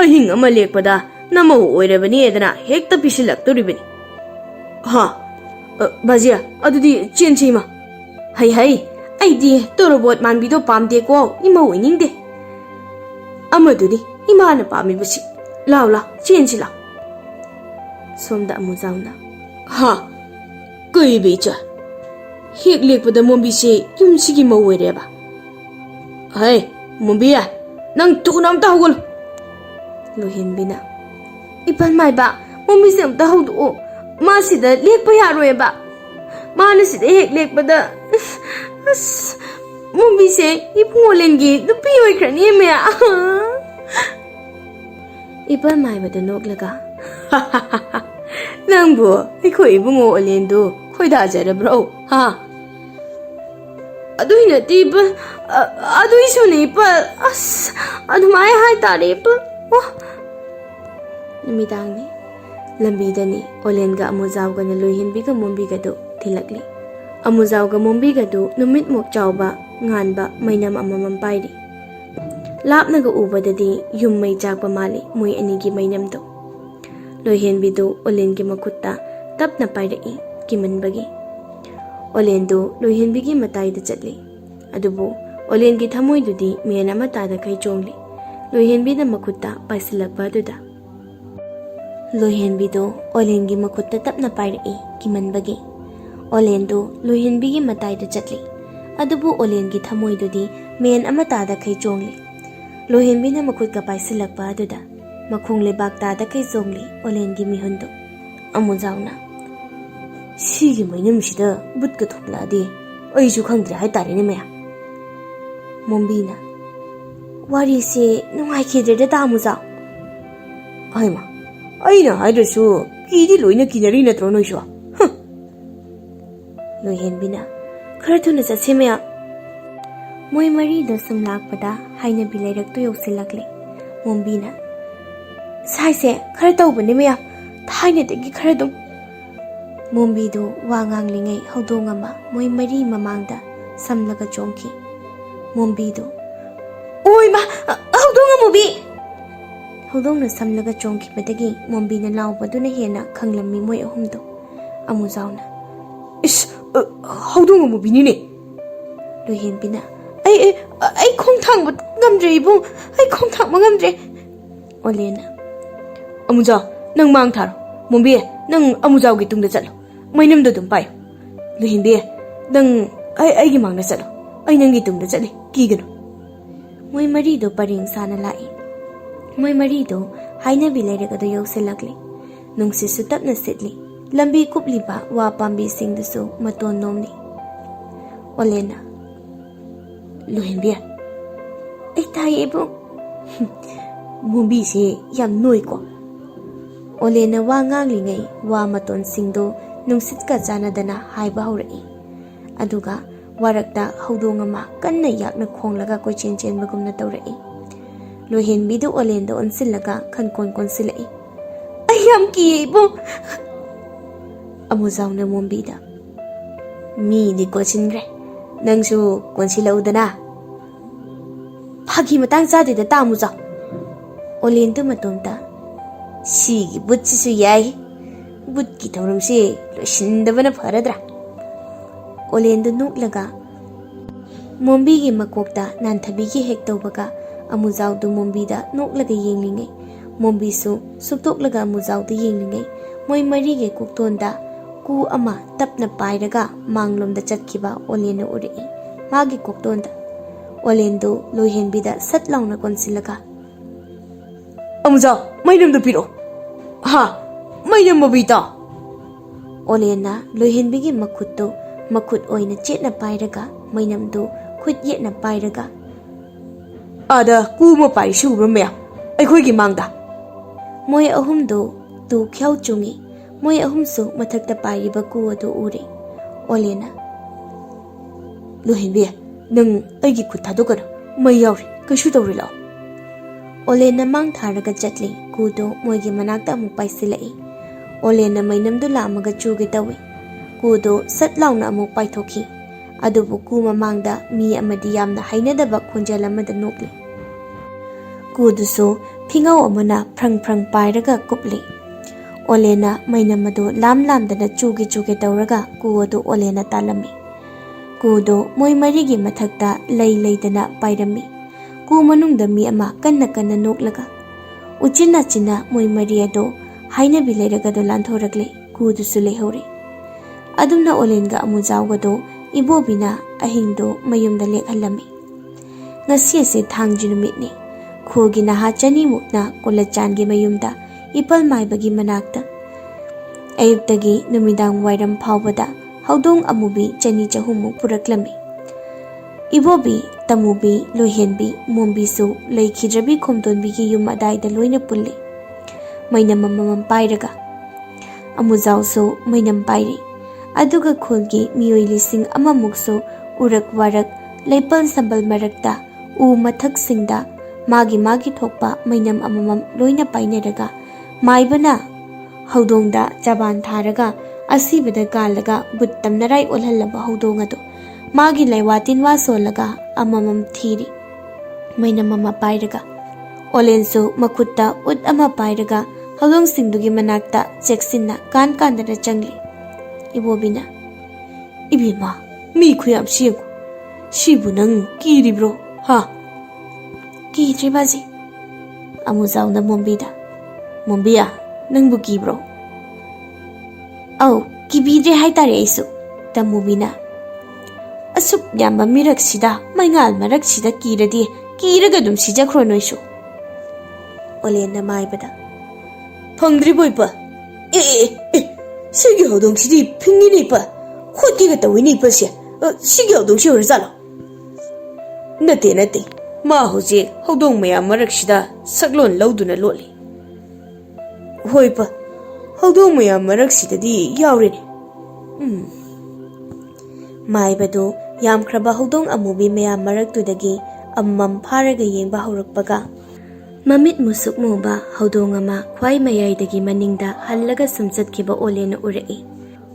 अहिंग अमा लेकपदा नमौ ओइरबनी एदना हेक्ता पिसिलक्तोरिबनी हा बाजिया अदुदी चेनसीमा हाय हाय आइदी तोरोबोट मानबिदो पामदेको इमा ओइनिंगदे अमदुनी इमाना पामिबसी लाव ला चेनसी ला सोमदा अमुजाउना हा कई बेचा हेक लेकपदा मोंबीसे युमसिगी मौ ओइरेबा हाय मोंबिया नंग तुनाम ता होगल लोहेनबीना इपल माइबा मम्मी से अमता हौदो मा सिदा लेकपा यारोयबा माना सिदा हेक लेकपदा अस मम्मी से इपुंगोलेंगी नुपी ओइख्रनी मेया इपल माइबदा नोकलगा नंगबो इखो इबुंगो ओलेंदो खोइदा जरब्रो हा अदुइ नति इपल अदुइ सुने इपल अस अदुमाय हाय तारे इपल नुमिदांगनी लंबीदनी ओलेनगा अमुजावगना लोहिनबीगा मोंबीगदो थिलकली अमुजावगा मोंबीगदो नुमित mock चावबा nganba mainam amamam pairi lapnaga ubadadi yum mai jakpa mali moi anigi mainam do lohenbidu olengi makutta tapna pairi kimanbagi olendu lohenbigi matai da chatli adubu olengi thamoi dudi mena mata da kai chongli lohenbi da makutta paisilakba duda lohenbidu olengi makutta tapna pairi kimanbagi olendu lohenbigi matai da chatli अदुबु ओलेनगी थमोइदुदी मेन अमतादा खै चोंगली लोहेनबीना मखुद का पाइसिलकपा अदुदा मखोंग लेबाकतादा खै चोंगली ओलेनगी मिहुंदु अमुजाउना सिगी मैनमसिदा बुटका थोपलादे अइसु खंद्रे हाय तारेने मया मोंबीना वारीसे नुंगाइखिद्रेदा तामुजा आइमा अइना हाइदसु ꯀꯤꯗꯤ ꯂꯣꯏꯅ ꯀꯤꯅꯔꯤ ꯅꯠꯇ꯭ꯔꯣ ꯅꯣꯏꯁꯨ ꯂꯣꯏꯍꯦꯟꯕꯤꯅ ꯈꯔ ꯊꯨꯅ ꯆꯠꯁꯤ ꯃꯌꯥꯝ ꯃꯣꯏ ꯃꯔꯤꯗ ꯁꯨꯝ ꯂꯥꯛꯄꯗ ꯍꯩꯅꯕꯤ ꯂꯩꯔꯛꯇꯨ ꯌꯧꯁꯤꯜꯂꯛꯂꯦ ꯃꯣꯝꯕꯤꯅ ꯁꯥꯏꯁꯦ ꯈꯔ ꯇꯧꯕꯅꯦ ꯃꯌꯥꯝ ꯊꯥꯏꯅꯗꯒꯤ ꯈꯔ ꯑꯗꯨꯝ ꯃꯣꯝꯕꯤꯗꯨ ꯋꯥ ꯉꯥꯡꯂꯤꯉꯩ ꯍꯧꯗꯣꯡ ꯑꯃ ꯃꯣꯏ ꯃꯔꯤ ꯃꯃꯥꯡꯗ ꯁꯝꯂꯒ ꯆꯣꯡꯈꯤ ꯃꯣꯝꯕꯤꯗꯨ ꯑꯣꯏ ꯃꯥ ꯍꯧꯗꯣꯡ ꯑꯃꯨꯕꯤ ꯍꯧꯗꯣꯡꯅ ꯁꯝꯂꯒ ꯆꯣꯡꯈꯤꯕꯗꯒꯤ ꯃꯣꯝꯕꯤꯅ ꯂꯥꯎꯕꯗꯨꯅ ꯍꯦꯟꯅ ꯈꯪꯂꯝꯃꯤ ꯃꯣꯏ ꯑꯍꯨꯝꯗꯣ ꯑꯃꯨꯖꯥꯎꯅ ꯏꯁ ꯍꯧꯗꯣꯡ ꯑꯃꯨꯕꯤꯅꯤꯅꯦ ꯂꯣꯏꯍꯦꯟꯕꯤꯅ ꯑꯩ ꯈꯣꯡ ꯊꯥꯡꯕ ꯉꯝꯗ꯭ꯔꯦ ꯏꯕꯨꯡ ꯑꯩ ꯈꯣꯡ ꯊꯥꯡꯕ ꯉꯝꯗ꯭ꯔꯦ ꯑꯣꯂꯦꯟꯅ ꯑꯃꯨꯖꯥꯎ ꯅꯪ ꯃꯥꯡ ꯊꯥꯔꯣ ꯃꯣꯝꯕꯤ ꯅꯪ ꯑꯃꯨꯖꯥꯎꯒꯤ ꯇꯨꯡꯗ ꯆꯠꯂꯣ ꯃꯩꯅꯝꯗꯣ ꯑꯗꯨꯝ ꯄꯥꯏꯌꯣ ꯂꯨꯍꯤꯟꯕꯤ ꯅꯪ ꯑꯩꯒꯤ ꯃꯥꯡꯗ ꯆꯠꯂꯣ ꯑꯩ ꯅꯪꯒꯤ ꯇꯨꯡꯗ ꯆꯠꯂꯤ ꯀꯤꯒꯅꯨ ꯃꯣꯏ ꯃꯔꯤꯗꯣ ꯄꯔꯦꯡ ꯁꯥꯅ ꯂꯥꯛꯏ ꯃꯣꯏ ꯃꯔꯤꯗꯣ ꯍꯩꯅꯕꯤ ꯂꯩꯔꯛ ꯑꯗꯨ ꯌꯧꯁꯤꯜꯂꯛꯂꯤ ꯅꯨꯡꯁꯤꯠꯁꯨ ꯇꯞꯅ ꯁꯤꯠꯂꯤ ꯂꯝꯕꯤ ꯀꯨꯞꯂꯤꯕ ꯋꯥ ꯄꯥꯝꯕꯤꯁꯤꯡꯗꯨꯁꯨ ꯃꯇꯣꯟ ꯅꯣꯝꯂꯤ ꯑꯣꯂꯦꯟꯅ ꯂꯨꯍꯤꯟꯕꯤ ꯑꯩ ꯇꯥꯏꯌꯦ ꯏꯕꯨꯡ ꯃꯣꯝꯕꯤꯁꯦ ꯌꯥꯝ ꯅꯣꯏꯀꯣ ꯑꯣꯂꯦꯟꯅ ꯋꯥ ꯉꯥꯡꯂꯤꯉꯩ ꯋꯥ ꯃꯇꯣꯟꯁꯤꯡꯗꯨ ꯅꯨꯡꯁꯤꯠꯀ ꯆꯥꯟꯅꯗꯅ ꯍꯥꯏꯕ ꯍꯧꯔꯛꯏ ꯑꯗꯨꯒ ꯋꯥꯔꯛꯇ ꯍꯧꯗꯣꯡ ꯑꯃ ꯀꯟꯅ ꯌꯥꯛꯅ ꯈꯣꯡꯂꯒ ꯀꯣꯏꯆꯦꯟ ꯆꯦꯟꯕꯒꯨꯝꯅ ꯇꯧꯔꯛꯏ ꯂꯣꯏꯍꯦꯟꯕꯤꯗꯨ ꯑꯣꯂꯦꯟꯗ ꯑꯣꯟꯁꯤꯜꯂꯒ ꯈꯟꯀꯣꯟ ꯀꯣꯟꯁꯤꯜꯂꯛꯏ ꯑꯩ ꯌꯥꯝ ꯀꯤꯌꯦ ꯏꯕꯨꯡ ꯑꯃꯨꯖꯥꯎꯅ ꯃꯣꯝꯕꯤꯗ ꯃꯤꯗꯤ ꯀꯣꯟꯁꯤꯟꯈ꯭ꯔꯦ ꯅꯪꯁꯨ ꯀꯣꯟꯁꯤꯜꯂꯛꯎꯗꯅ ꯐꯥꯒꯤ ꯃꯇꯥꯡ ꯆꯥꯗꯦꯗ ꯇꯥ ꯑꯃꯨꯖꯥꯎ ꯑꯣꯂꯦꯟꯗꯨ ꯃꯇꯣꯝꯇ ꯁꯤꯒꯤ ꯕꯨꯠꯁꯤꯁꯨ ꯌꯥꯏ ꯕꯨꯠꯀꯤ ꯊꯧꯔꯝꯁꯦ ꯂꯣꯏꯁꯤꯟꯗꯕꯅ ꯐꯔꯗ꯭ꯔꯥ ꯑꯣꯂꯦꯟꯗꯨ ꯅꯣꯛꯂꯒ ꯃꯣꯝꯕꯤꯒꯤ ꯃꯀꯣꯛꯇ ꯅꯥꯟꯊꯕꯤꯒꯤ ꯍꯦꯛ ꯇꯧꯕꯒ ꯑꯃꯨꯖꯥꯎꯗꯨ ꯃꯣꯝꯕꯤꯗ ꯅꯣꯛꯂꯒ ꯌꯦꯡꯂꯤꯉꯩ ꯃꯣꯝꯕꯤꯁꯨ ꯁꯨꯛꯇꯣꯛꯂꯒ ꯑꯃꯨꯖꯥꯎꯗ ꯌꯦꯡꯂꯤꯉꯩ ꯃꯣꯏ ꯃꯔꯤꯒꯤ ꯀꯣꯛꯇꯣꯟꯗ ꯀꯨ ꯑꯃ ꯇꯞꯅ ꯄꯥꯏꯔꯒ ꯃꯥꯡꯂꯣꯝꯗ ꯆꯠꯈꯤꯕ ꯑꯣꯂꯦꯟꯅ ꯎꯔꯛꯏ ꯃꯥꯒꯤ ꯀꯣꯛꯇꯣꯟꯗ ꯑꯣꯂꯦꯟꯗꯨ ꯂꯣꯏꯍꯦꯟꯕꯤꯗ ꯁꯠ ꯂꯥꯎꯅ ꯀꯣꯟꯁꯤꯜꯂꯒ ꯑꯃꯨꯖꯥꯎ ꯃꯩꯅꯝꯗꯣ ꯄꯤꯔꯛꯑꯣ ꯍꯥ ꯃꯩꯅꯝ ꯃꯣꯕꯤꯇꯥ ꯑꯣꯂꯦꯟꯅ ꯂꯣꯏꯍꯦꯟꯕꯤꯒꯤ ꯃꯈꯨꯠꯇꯨ ꯃꯈꯨꯠ ꯑꯣꯏꯅ ꯆꯦꯠꯅ ꯄꯥꯏꯔꯒ ꯃꯩꯅꯝꯗꯨ ꯈꯨꯠ ꯌꯦꯠꯅ ꯄꯥꯏꯔꯒ ꯑꯥꯗ ꯀꯨ ꯑꯃ ꯄꯥꯏꯔꯤꯁꯤ ꯎꯕ꯭ꯔ ꯃꯌꯥꯝ ꯑꯩꯈꯣꯏꯒꯤ ꯃꯥꯡꯗ ꯃꯣꯏ ꯑꯍꯨꯝꯗꯨ ꯇꯨ ꯈ꯭ꯌꯥꯎ ꯆꯨꯡꯉꯤ ꯃꯣꯏ ꯑꯍꯨꯝꯁꯨ ꯃꯊꯛꯇ ꯄꯥꯏꯔꯤꯕ ꯀꯨ ꯑꯗꯨ ꯎꯔꯤ ꯑꯣꯂꯦꯟꯅ ꯂꯣꯏꯍꯦꯟꯕꯤ ꯅꯪ ꯑꯩꯒꯤ ꯈꯨꯠ ꯊꯥꯗꯣꯛꯀꯅꯨ ꯃꯩ ꯌꯥꯎꯔꯤ ꯀꯩꯁꯨ ꯇꯧꯔꯣꯏ ꯂꯥꯛꯑꯣ ꯑꯣꯂꯦꯟꯅ ꯃꯥꯡ ꯊꯥꯔꯒ ꯆꯠꯂꯤ ꯀꯨꯗꯨ ꯃꯣꯏꯒꯤ ꯃꯅꯥꯛꯇ ꯑꯃꯨꯛ ꯄꯥꯏꯁꯤꯜꯂꯛꯏ ꯑꯣꯂꯦꯟꯅ ꯃꯩꯅꯝꯗꯨ ꯂꯥꯝꯃꯒ ꯆꯨꯒꯦ ꯇꯧꯏ ꯀꯨꯗꯨ ꯁꯠ ꯂꯥꯎꯅ ꯑꯃꯨꯛ ꯄꯥꯏꯊꯣꯛꯈꯤ ꯑꯗꯨꯕꯨ ꯀꯨ ꯃꯃꯥꯡꯗ ꯃꯤ ꯑꯃꯗꯤ ꯌꯥꯝꯅ ꯍꯩꯅꯗꯕ ꯈꯣꯟꯖꯦꯜ ꯑꯃꯗ ꯅꯣꯛꯂꯤ ꯀꯨꯗꯨꯁꯨ ꯐꯤꯉꯧ ꯑꯃꯅ ꯐ꯭ꯔꯪ ꯐ꯭ꯔꯪ ꯄꯥꯏꯔꯒ ꯀꯨꯞꯂꯤ ꯑꯣꯂꯦꯟꯅ ꯃꯩꯅꯝ ꯑꯗꯨ ꯂꯥꯝ ꯂꯥꯝꯗꯅ ꯆꯨꯒꯦ ꯇꯧꯔꯒ ꯀꯨ ꯑꯗꯨ ꯑꯣꯂꯦꯟꯅ ꯇꯥꯜꯂꯝꯃꯤ ꯀꯨꯗꯨ ꯃꯣꯏ ꯃꯔꯤꯒꯤ ꯃꯊꯛꯇ ꯂꯩꯗꯅ ꯄꯥꯏꯔꯝꯃꯤ ꯀꯨ ꯃꯅꯨꯡꯗ ꯃꯤ ꯑꯃ ꯀꯟꯅ ꯀꯟꯅ ꯅꯣꯛꯂꯒ ꯎꯆꯤꯟ ꯅꯥꯆꯤꯟꯅ ꯃꯣꯏ ꯃꯔꯤ ꯑꯗꯨ ꯍꯩꯅꯕꯤ ꯂꯩꯔꯛ ꯑꯗꯨ ꯂꯥꯟꯊꯣꯔꯛꯂꯤ ꯀꯨꯗꯨꯁꯨ ꯂꯩꯍꯧꯔꯤ ꯑꯗꯨꯝꯅ ꯑꯣꯂꯦꯟꯒ ꯑꯃꯨꯖꯥꯎꯒꯗꯨ ꯏꯕꯣꯕꯤꯅ ꯑꯍꯤꯡꯗꯨ ꯃꯌꯨꯝꯗ ꯂꯦꯛꯍꯜꯂꯝꯃꯤ ꯉꯁꯤ ꯑꯁꯤ ꯊꯥꯡꯖ ꯅꯨꯃꯤꯠꯅꯤ ꯈꯨꯜꯒꯤ ꯅꯍꯥ 200ꯃꯨꯛꯅ ꯀꯨꯂꯆꯥꯟꯒꯤ ꯃꯌꯨꯝꯗ ꯏꯄꯜ ꯃꯥꯏꯕꯒꯤ ꯃꯅꯥꯛꯇ ꯑꯌꯨꯛꯇꯒꯤ ꯅꯨꯃꯤꯗꯥꯡ ꯋꯥꯏꯔꯝ ꯐꯥꯎꯕꯗ ꯍꯧꯗꯣꯡ ꯑꯃꯨꯕꯤ 200-300ꯃꯨꯛ ꯄꯨꯔꯛꯂꯝꯃꯤ ꯏꯕꯣꯕꯤ ꯇꯃꯨꯕꯤ ꯂꯣꯏꯍꯦꯟꯕꯤ ꯃꯣꯝꯕꯤꯁꯨ ꯂꯩꯈꯤꯗ꯭ꯔꯕꯤ ꯈꯣꯝꯗꯣꯟꯕꯤꯒꯤ ꯌꯨꯝ ꯑꯗꯥꯏꯗ ꯂꯣꯏꯅ ꯄꯨꯜꯂꯤ ꯃꯩꯅꯝ ꯑꯃꯃꯝ ꯄꯥꯏꯔꯒ ꯑꯃꯨꯖꯥꯎꯁꯨ ꯃꯩꯅꯝ ꯄꯥꯏꯔꯤ ꯑꯗꯨꯒ ꯈꯨꯜꯒꯤ ꯃꯤꯑꯣꯏ 1,000ꯃꯨꯛꯁꯨ ꯎꯔꯛ ꯋꯥꯔꯛ ꯂꯩꯄꯜ ꯁꯝꯕꯜ ꯃꯔꯛꯇ ꯎ ꯃꯊꯛꯁꯤꯡꯗ ꯃꯥꯒꯤ ꯊꯣꯛꯄ ꯃꯩꯅꯝ ꯑꯃꯃꯝ ꯂꯣꯏꯅ ꯄꯥꯏꯅꯔꯒ ꯃꯥꯏꯕꯅ ꯍꯧꯗꯣꯡꯗ ꯆꯕꯥꯟ ꯊꯥꯔꯒ ꯑꯁꯤꯕꯗ ꯀꯥꯜꯂꯒ ꯕꯨꯠ ꯇꯝꯅꯔꯥꯏ ꯑꯣꯜꯍꯜꯂꯕ ꯍꯧꯗꯣꯡ ꯑꯗꯨ ꯃꯥꯒꯤ ꯂꯩꯋꯥ ꯇꯤꯟꯋꯥ ꯁꯣꯜꯂꯒ ꯑꯃꯃꯝ ꯊꯤꯔꯤ ꯃꯩꯅꯝ ꯑꯃ ꯄꯥꯏꯔꯒ ꯑꯣꯂꯦꯟꯁꯨ ꯃꯈꯨꯠꯇ ꯎꯠ ꯑꯃ ꯄꯥꯏꯔꯒ ꯍꯧꯗꯣꯡꯁꯤꯡꯗꯨꯒꯤ ꯃꯅꯥꯛꯇ ꯆꯦꯛꯁꯤꯟꯅ ꯀꯥꯟꯗꯅ ꯆꯪꯂꯤ ꯏꯕꯣꯕꯤꯅ ꯏꯕꯦꯝꯃ ꯃꯤ ꯈꯨꯌꯥꯝ ꯌꯦꯡꯉꯨ ꯁꯤꯕꯨ ꯅꯪ ꯀꯤꯔꯤꯕ꯭ꯔꯣ ꯍꯥ ꯀꯤꯗ꯭ꯔꯤ ꯕꯥꯖꯤ ꯑꯃꯨꯖꯥꯎꯅ ꯃꯣꯝꯕꯤꯗ ꯃꯣꯝꯕꯤꯌꯥ ꯅꯪꯕꯨ ꯀꯤꯕ꯭ꯔꯣ ꯑꯧ ꯀꯤꯕꯤꯗ꯭ꯔꯦ ꯍꯥꯏꯇꯥꯔꯦ ꯑꯩꯁꯨ ꯇꯃꯨꯕꯤꯅ ꯑꯁꯨꯛ ꯌꯥꯝꯕ ꯃꯤꯔꯛꯁꯤꯗ ꯃꯩꯉꯥꯜ ꯃꯔꯛꯁꯤꯗ ꯀꯤꯔꯗꯤ ꯀꯤꯔꯒ ꯑꯗꯨꯝ ꯁꯤꯖꯈ꯭ꯔꯣ ꯅꯣꯏꯁꯨ ꯑꯣꯂꯦꯟꯅ ꯃꯥꯏꯕꯗ ꯐꯪꯗ꯭ꯔꯤꯕꯣ ꯏꯄꯥ ꯁꯤꯒꯤ ꯍꯧꯗꯣꯡꯁꯤꯗꯤ ꯐꯤꯡꯉꯤꯅꯦ ꯏꯄꯥ ꯈꯣꯠꯀꯦꯒ ꯇꯧꯏꯅꯦ ꯏꯄꯥꯁꯦ ꯁꯤꯒꯤ ꯍꯧꯗꯣꯡꯁꯤ ꯑꯣꯏꯔꯖꯥꯠꯂꯣ ꯅꯠꯇꯦ ꯃꯥ ꯍꯧꯖꯤꯛ ꯍꯧꯗꯣꯡ ꯃꯌꯥꯝ ꯃꯔꯛꯁꯤꯗ ꯁꯛꯂꯣꯟ ꯂꯧꯗꯨꯅ ꯂꯣꯠꯂꯤ ꯍꯣꯏ ꯏꯄꯥ ꯍꯧꯗꯣꯡ ꯃꯌꯥꯝ ꯃꯔꯛꯁꯤꯗꯗꯤ ꯌꯥꯎꯔꯦꯅꯦ. ꯃꯥꯏꯕꯗꯨ ꯌꯥꯝꯈ꯭ꯔꯕ ꯍꯧꯗꯣꯡ ꯑꯃꯨꯕꯤ ꯃꯌꯥꯝ ꯃꯔꯛꯇꯨꯗꯒꯤ ꯑꯃꯃꯝ ꯐꯥꯔꯒ ꯌꯦꯡꯕ ꯍꯧꯔꯛꯄꯒ ꯃꯃꯤꯠ ꯃꯨꯁꯨꯛ ꯃꯨꯕ ꯍꯧꯗꯣꯡ ꯑꯃ ꯈ꯭ꯋꯥꯏ ꯃꯌꯥꯏꯗꯒꯤ ꯃꯅꯤꯡꯗ ꯍꯜꯂꯒ ꯁꯨꯝ ꯆꯠꯈꯤꯕ ꯑꯣꯂꯦꯟꯅ ꯎꯔꯛꯏ.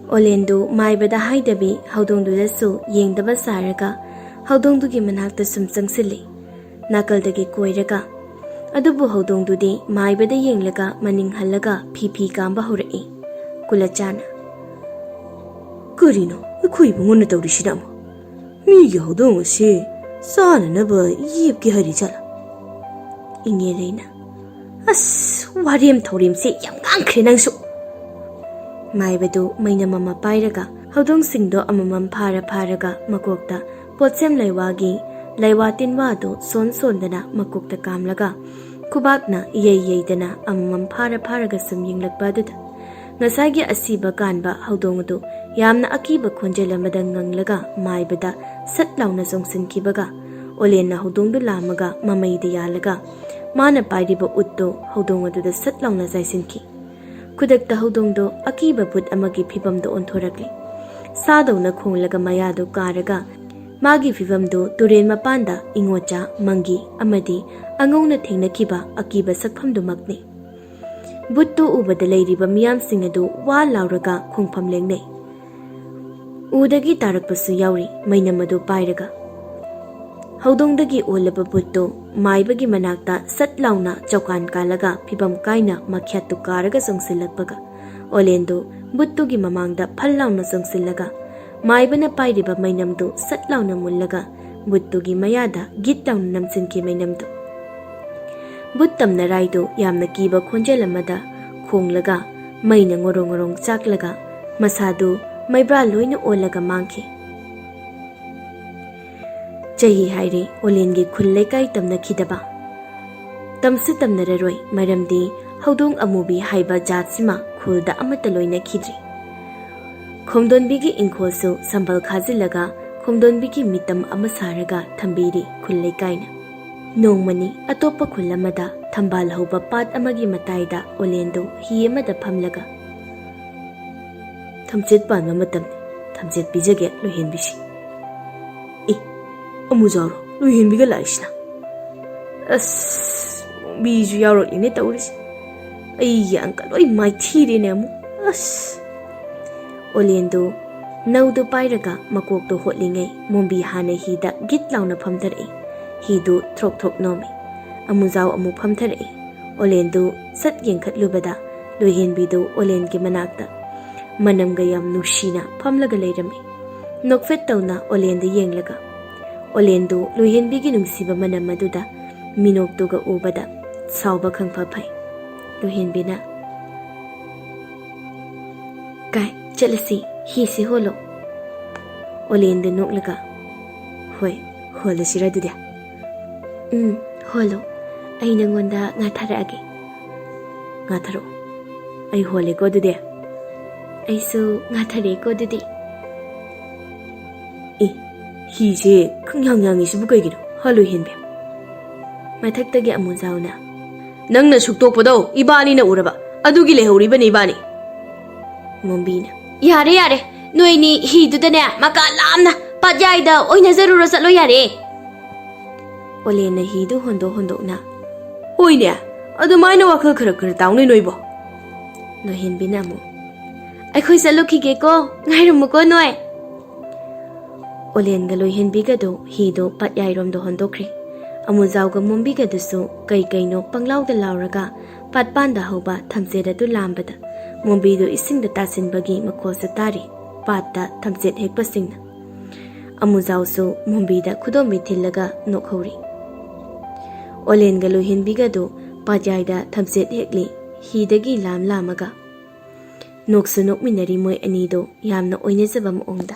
ꯑꯣꯂꯦꯟꯗꯨ ꯃꯥꯏꯕꯗ ꯍꯥꯏꯗꯕꯤ ꯍꯧꯗꯣꯡꯗꯨꯗꯁꯨ ꯌꯦꯡꯗꯕ ꯁꯥꯔꯒ ꯍꯧꯗꯣꯡꯗꯨꯒꯤ ꯃꯅꯥꯛꯇ ꯁꯨꯝ ꯆꯪꯁꯤꯜꯂꯤ, ꯅꯥꯀꯜꯗꯒꯤ ꯀꯣꯏꯔꯒ. ꯑꯗꯨꯕꯨ ꯍꯧꯗꯣꯡꯗꯨꯗꯤ ꯃꯥꯏꯕꯗ ꯌꯦꯡꯂꯒ ꯃꯅꯤꯡ ꯍꯜꯂꯒ ꯐꯤ ꯀꯥꯝꯕ ꯍꯧꯔꯛꯏ, ꯀꯨꯂꯆꯥꯅ. ꯀꯔꯤꯅꯣ ꯑꯩꯈꯣꯏ ꯏꯕꯨꯡꯉꯣꯅ ꯇꯧꯔꯤꯁꯤꯅ ꯑꯃꯨꯛ? ꯃꯤꯒꯤ ꯍꯧꯗꯣꯡ ꯑꯁꯤ ꯆꯥꯅꯅꯕ ꯌꯦꯞꯀꯦ ꯍꯥꯏꯔꯤꯖꯥꯠꯂ? ꯏꯉꯦꯂꯩꯅ. ꯑꯁ, ꯋꯥꯔꯦꯝ ꯊꯧꯔꯦꯝꯁꯦ ꯌꯥꯝ ꯉꯥꯡꯈ꯭ꯔꯦ ꯅꯪꯁꯨ. ꯃꯥꯏꯕꯗꯨ ꯃꯩꯅꯝ ꯑꯃ ꯄꯥꯏꯔꯒ ꯍꯧꯗꯣꯡꯁꯤꯡꯗꯣ ꯑꯃꯃꯝ ꯐꯥꯔꯒ ꯃꯀꯣꯛꯇ ꯄꯣꯠꯁꯦꯝ ꯂꯩꯋꯥ ꯇꯤꯟꯋꯥꯗꯨ ꯁꯣꯟꯗꯅ ꯃꯀꯣꯛꯇ ꯀꯥꯝꯂꯒ ꯈꯨꯕꯥꯛꯅ ꯌꯩꯗꯅ ꯑꯃꯃꯝ ꯐꯥꯔꯒ ꯁꯨꯝ ꯌꯦꯡꯂꯛꯄ ꯑꯗꯨꯗ ꯉꯁꯥꯏꯒꯤ ꯑꯁꯤꯕ ꯀꯥꯟꯕ ꯍꯧꯗꯣꯡ ꯑꯗꯨ ꯌꯥꯝꯅ ꯑꯀꯤꯕ ꯈꯣꯟꯖꯦꯜ ꯑꯃꯗ ꯉꯪꯂꯒ ꯃꯥꯏꯕꯗ ꯁꯠ ꯂꯥꯎꯅ ꯆꯣꯡꯁꯤꯟꯈꯤꯕꯒ ꯑꯣꯂꯦꯟꯅ ꯍꯧꯗꯣꯡꯗꯨ ꯂꯥꯝꯃꯒ ꯃꯃꯩꯗ ꯌꯥꯜꯂꯒ ꯃꯥꯅ ꯄꯥꯏꯔꯤꯕ ꯎꯠꯇꯨ ꯍꯧꯗꯣꯡ ꯑꯗꯨꯗ ꯁꯠ ꯂꯥꯎꯅ ꯆꯥꯏꯁꯤꯟꯈꯤ. ꯈꯨꯗꯛꯇ ꯍꯧꯗꯣꯡꯗꯣ ꯑꯀꯤꯕ ꯚꯨꯠ ꯑꯃꯒꯤ ꯐꯤꯚꯝꯗ ꯑꯣꯟꯊꯣꯔꯛꯂꯤ. ꯁꯥꯗꯧꯅ ꯈꯣꯡꯂꯒ ꯃꯌꯥꯗꯨ ꯀꯥꯔꯒ ꯃꯥꯒꯤ ꯐꯤꯚꯝꯗꯨ ꯇꯨꯔꯦꯟ ꯃꯄꯥꯟꯗ ꯏꯉꯣꯆꯥ, ꯃꯪꯒꯤ ꯑꯃꯗꯤ ꯑꯉꯧꯅ ꯊꯦꯡꯅꯈꯤꯕ ꯑꯀꯤꯕ ꯁꯛꯐꯝꯗꯨꯃꯛꯅꯤ. ꯚꯨꯠꯇꯨ ꯎꯕꯗ ꯂꯩꯔꯤꯕ ꯃꯤꯌꯥꯝꯁꯤꯡ ꯑꯗꯨ ꯋꯥ ꯂꯥꯎꯔꯒ ꯈꯣꯡꯐꯝ ꯂꯦꯡꯅꯩ. ꯎꯗꯒꯤ ꯇꯥꯔꯛꯄꯁꯨ ꯌꯥꯎꯔꯤ ꯃꯩꯅꯝ ꯑꯗꯨ ꯄꯥꯏꯔꯒ. ꯍꯧꯗꯣꯡꯗꯒꯤ ꯑꯣꯜꯂꯕ ꯚꯨꯠꯇꯨ ꯃꯥꯏꯕꯒꯤ ꯃꯅꯥꯛꯇ ꯁꯠ ꯂꯥꯎꯅ ꯆꯧꯀꯥꯟ ꯀꯥꯜꯂꯒ ꯐꯤꯚꯝ ꯀꯥꯏꯅ ꯃꯈ꯭ꯌꯥꯠꯇꯨ ꯀꯥꯔꯒ ꯆꯣꯡꯁꯤꯜꯂꯛꯄꯒ ꯑꯣꯂꯦꯟꯗꯨ ꯚꯨꯠꯇꯨꯒꯤ ꯃꯃꯥꯡꯗ ꯐꯜ ꯂꯥꯎꯅ ꯆꯣꯡꯁꯤꯜꯂꯒ ꯃꯥꯏꯕꯅ ꯄꯥꯏꯔꯤꯕ ꯃꯩꯅꯝꯗꯨ ꯁꯠ ꯂꯥꯎꯅ ꯃꯨꯜꯂꯒ ꯚꯨꯠꯇꯨꯒꯤ ꯃꯌꯥꯗ ꯒꯤꯠ ꯂꯥꯎꯅ ꯅꯝꯁꯤꯟꯈꯤ ꯃꯩꯅꯝꯗꯨ. ꯚꯨꯠ ꯇꯝꯅꯔꯥꯏꯗꯨ ꯌꯥꯝꯅ ꯀꯤꯕ ꯈꯣꯟꯖꯦꯜ ꯑꯃꯗ ꯈꯣꯡꯂꯒ ꯃꯩꯅ ꯉꯣꯔꯣꯡ ꯆꯥꯛꯂꯒ ꯃꯁꯥꯗꯨ ꯃꯩꯕ꯭ꯔꯥ ꯂꯣꯏꯅ ꯑꯣꯜꯂꯒ ꯃꯥꯡꯈꯤ. ꯆꯍꯤ ꯍꯥꯏꯔꯦ ꯑꯣꯂꯦꯟꯒꯤ ꯈꯨꯜ ꯂꯩꯀꯥꯏ ꯇꯝꯅꯈꯤꯗꯕ. ꯇꯝꯁꯨ ꯇꯝꯅꯔꯔꯣꯏ, ꯃꯔꯝꯗꯤ ꯍꯧꯗꯣꯡ ꯑꯃꯨꯕꯤ ꯍꯥꯏꯕ ꯖꯥꯠꯁꯤꯃ ꯈꯨꯜꯗ ꯑꯃꯠꯇ ꯂꯣꯏꯅꯈꯤꯗ꯭ꯔꯤ. ꯈꯣꯝꯗꯣꯟꯕꯤꯒꯤ ꯏꯪꯈꯣꯜꯁꯨ ꯁꯝꯕꯜ ꯈꯥꯖꯤꯜꯂꯒ ꯈꯣꯝꯗꯣꯟꯕꯤꯒꯤ ꯃꯤꯇꯝ ꯑꯃ ꯁꯥꯔꯒ ꯊꯝꯕꯤꯔꯤ ꯈꯨꯜ ꯂꯩꯀꯥꯏꯅ. ꯅꯣꯡꯃꯅꯤ ꯑꯇꯣꯞꯄ ꯈꯨꯜ ꯑꯃꯗ ꯊꯝꯕꯥꯜ ꯍꯧꯕ ꯄꯥꯠ ꯑꯃꯒꯤ ꯃꯇꯥꯏꯗ ꯑꯣꯂꯦꯟꯗꯨ ꯍꯤ ꯑꯃꯗ ꯐꯝꯂꯒ, ꯊꯝꯆꯦꯠ ꯄꯥꯟꯕ ꯃꯇꯝꯅꯤ, ꯊꯝꯆꯦꯠ ꯄꯤꯖꯒꯦ ꯂꯣꯏꯍꯦꯟꯕꯤꯁꯤ. ꯑꯃꯨꯖꯥꯎꯔꯣ ꯂꯣꯏꯍꯦꯟꯕꯤꯒ ꯂꯥꯛꯏꯁꯤꯅ? ꯑꯁ, ꯃꯤꯁꯨ ꯌꯥꯎꯔꯛꯂꯤꯅꯦ ꯇꯧꯔꯤꯁꯦ. ꯑꯩꯒꯤ ꯑꯪꯀ ꯂꯣꯏ ꯃꯥꯏꯊꯤꯔꯦꯅꯦ ꯑꯃꯨꯛ. ꯑꯁ. ꯑꯣꯂꯦꯟꯗꯨ ꯅꯧꯗꯨ ꯄꯥꯏꯔꯒ ꯃꯀꯣꯛꯇꯨ ꯍꯣꯠꯂꯤꯉꯩ ꯃꯣꯝꯕꯤ ꯍꯥꯟꯅ ꯍꯤꯗ ꯒꯤꯠ ꯂꯥꯎꯅ ꯐꯝꯊꯔꯛꯏ. ꯍꯤꯗꯨ ꯊ꯭ꯔꯣꯛ ꯅꯣꯝꯃꯤ. ꯑꯃꯨꯖꯥꯎ ꯑꯃꯨꯛ ꯐꯝꯊꯔꯛꯏ. ꯑꯣꯂꯦꯟꯗꯨ ꯁꯠ ꯌꯦꯡꯈꯠꯂꯨꯕꯗ ꯂꯣꯏꯍꯦꯟꯕꯤꯗꯨ ꯑꯣꯂꯦꯟꯒꯤ ꯃꯅꯥꯛꯇ ꯃꯅꯝꯒ ꯌꯥꯝ ꯅꯨꯡꯁꯤꯅ ꯐꯝꯂꯒ ꯂꯩꯔꯝꯃꯤ, ꯅꯣꯛꯐꯦꯠ ꯇꯧꯅ ꯑꯣꯂꯦꯟꯗ ꯌꯦꯡꯂꯒ. ꯑꯣꯂꯦꯟꯗꯨ ꯂꯣꯏꯍꯦꯟꯕꯤꯒꯤ ꯅꯨꯡꯁꯤꯕ ꯃꯅꯝ ꯑꯗꯨꯗ ꯃꯤꯅꯣꯛꯇꯨꯒ ꯎꯕꯗ ꯁꯥꯎꯕ ꯈꯪꯐ ꯐꯩ. ꯂꯣꯏꯍꯦꯟꯕꯤꯅ, ꯀꯥꯏ ꯆꯠꯂꯁꯤ, ꯍꯤꯁꯤ ꯍꯣꯜꯂꯣ. ꯑꯣꯂꯦꯟꯗ ꯅꯣꯛꯂꯒ, ꯍꯣꯏ, ꯍꯣꯜꯂꯁꯤꯔ ꯑꯗꯨꯗꯤ? ꯍꯣꯜꯂꯣ. ꯑꯩ ꯅꯪꯉꯣꯟꯗ ꯉꯥꯊꯔꯛꯑꯒꯦ. ꯉꯥꯊꯔꯛꯑꯣ. ꯑꯩ ꯍꯣꯜꯂꯦꯀꯣ ꯑꯗꯨꯗꯤ. ꯑꯩꯁꯨ ꯉꯥꯊꯔꯦꯀꯣ ꯑꯗꯨꯗꯤ. ꯍꯤꯁꯦ ꯈꯪꯌꯥꯡ-ꯌꯥꯡꯉꯤꯁꯤꯕꯨ ꯀꯩꯒꯤꯅꯣ? ꯂꯣꯏꯍꯦꯟꯕꯤ. ꯃꯊꯛꯇꯒꯤ ꯑꯃꯨꯖꯥꯎꯅ, ꯅꯪꯅ ꯁꯨꯛꯇꯣꯛꯄꯗꯣ ꯏꯕꯥꯅꯤꯅ ꯎꯔꯕ, ꯑꯗꯨꯒꯤ ꯂꯩꯍꯧꯔꯤꯕꯅꯤ ꯏꯕꯥꯅꯤ. ꯃꯣꯝꯕꯤꯅ, ꯌꯥꯔꯦ, ꯅꯣꯏꯅꯤ ꯍꯤꯗꯨꯗꯅꯦ ꯃꯀꯥ ꯂꯥꯝꯅ ꯄꯥꯠꯌꯥꯏꯗ ꯑꯣꯏꯅꯖꯔꯨꯔꯣ, ꯆꯠꯂꯣ ꯌꯥꯔꯦ. ꯑꯣꯂꯦꯟꯅ ꯍꯤꯗꯨ ꯍꯣꯟꯗꯣꯛꯅ, ꯍꯣꯏꯅꯦ, ꯑꯗꯨꯃꯥꯏꯅ ꯋꯥꯈꯜ ꯈꯔ ꯇꯥꯎꯅꯦ ꯅꯣꯏꯕꯣ. ꯂꯣꯏꯍꯦꯟꯕꯤꯅ ꯑꯃꯨꯛ, ꯑꯩꯈꯣꯏ ꯆꯠꯂꯨꯈꯤꯒꯦꯀꯣ, ꯉꯥꯏꯔꯝꯃꯨꯀꯣ ꯅꯣꯏ. ꯑꯣꯂꯦꯟꯒ ꯂꯣꯏꯍꯦꯟꯕꯤꯒꯗꯨ ꯍꯤꯗꯨ ꯄꯥꯠꯌꯥꯏꯔꯣꯝꯗ ꯍꯣꯟꯗꯣꯛꯈ꯭ꯔꯤ. ꯑꯃꯨꯖꯥꯎꯒ ꯃꯣꯝꯕꯤꯒꯗꯨꯁꯨ ꯀꯩꯅꯣ ꯄꯪꯂꯥꯎꯗ ꯂꯥꯎꯔꯒ ꯄꯥꯠꯄꯥꯟꯗ ꯍꯧꯕ ꯊꯝꯆꯦꯠ ꯑꯗꯨ ꯂꯥꯝꯕꯗ ꯃꯣꯝꯕꯤꯗꯨ ꯏꯁꯤꯡꯗ ꯇꯥꯁꯤꯟꯕꯒꯤ ꯃꯈꯣꯜꯁꯨ ꯇꯥꯔꯤ ꯄꯥꯠꯇ ꯊꯝꯆꯦꯠ ꯍꯦꯛꯄꯁꯤꯡꯅ. ꯑꯃꯨꯖꯥꯎꯁꯨ ꯃꯣꯝꯕꯤꯗ ꯈꯨꯗꯣꯝꯕꯤ ꯊꯤꯜꯂꯒ ꯅꯣꯛꯍꯧꯔꯤ. ꯑꯣꯂꯦꯟꯒ ꯂꯣꯏꯍꯦꯟꯕꯤꯒꯗꯨ ꯄꯥꯠꯌꯥꯏꯗ ꯊꯝꯆꯦꯠ ꯍꯦꯛꯂꯤ, ꯍꯤꯗꯒꯤ ꯂꯥꯝꯃꯒ. ꯅꯣꯛꯁꯨ ꯅꯣꯛꯃꯤꯟꯅꯔꯤ ꯃꯣꯏ ꯑꯅꯤꯗꯣ ꯌꯥꯝꯅ ꯑꯣꯏꯅꯖꯕ ꯃꯑꯣꯡꯗ.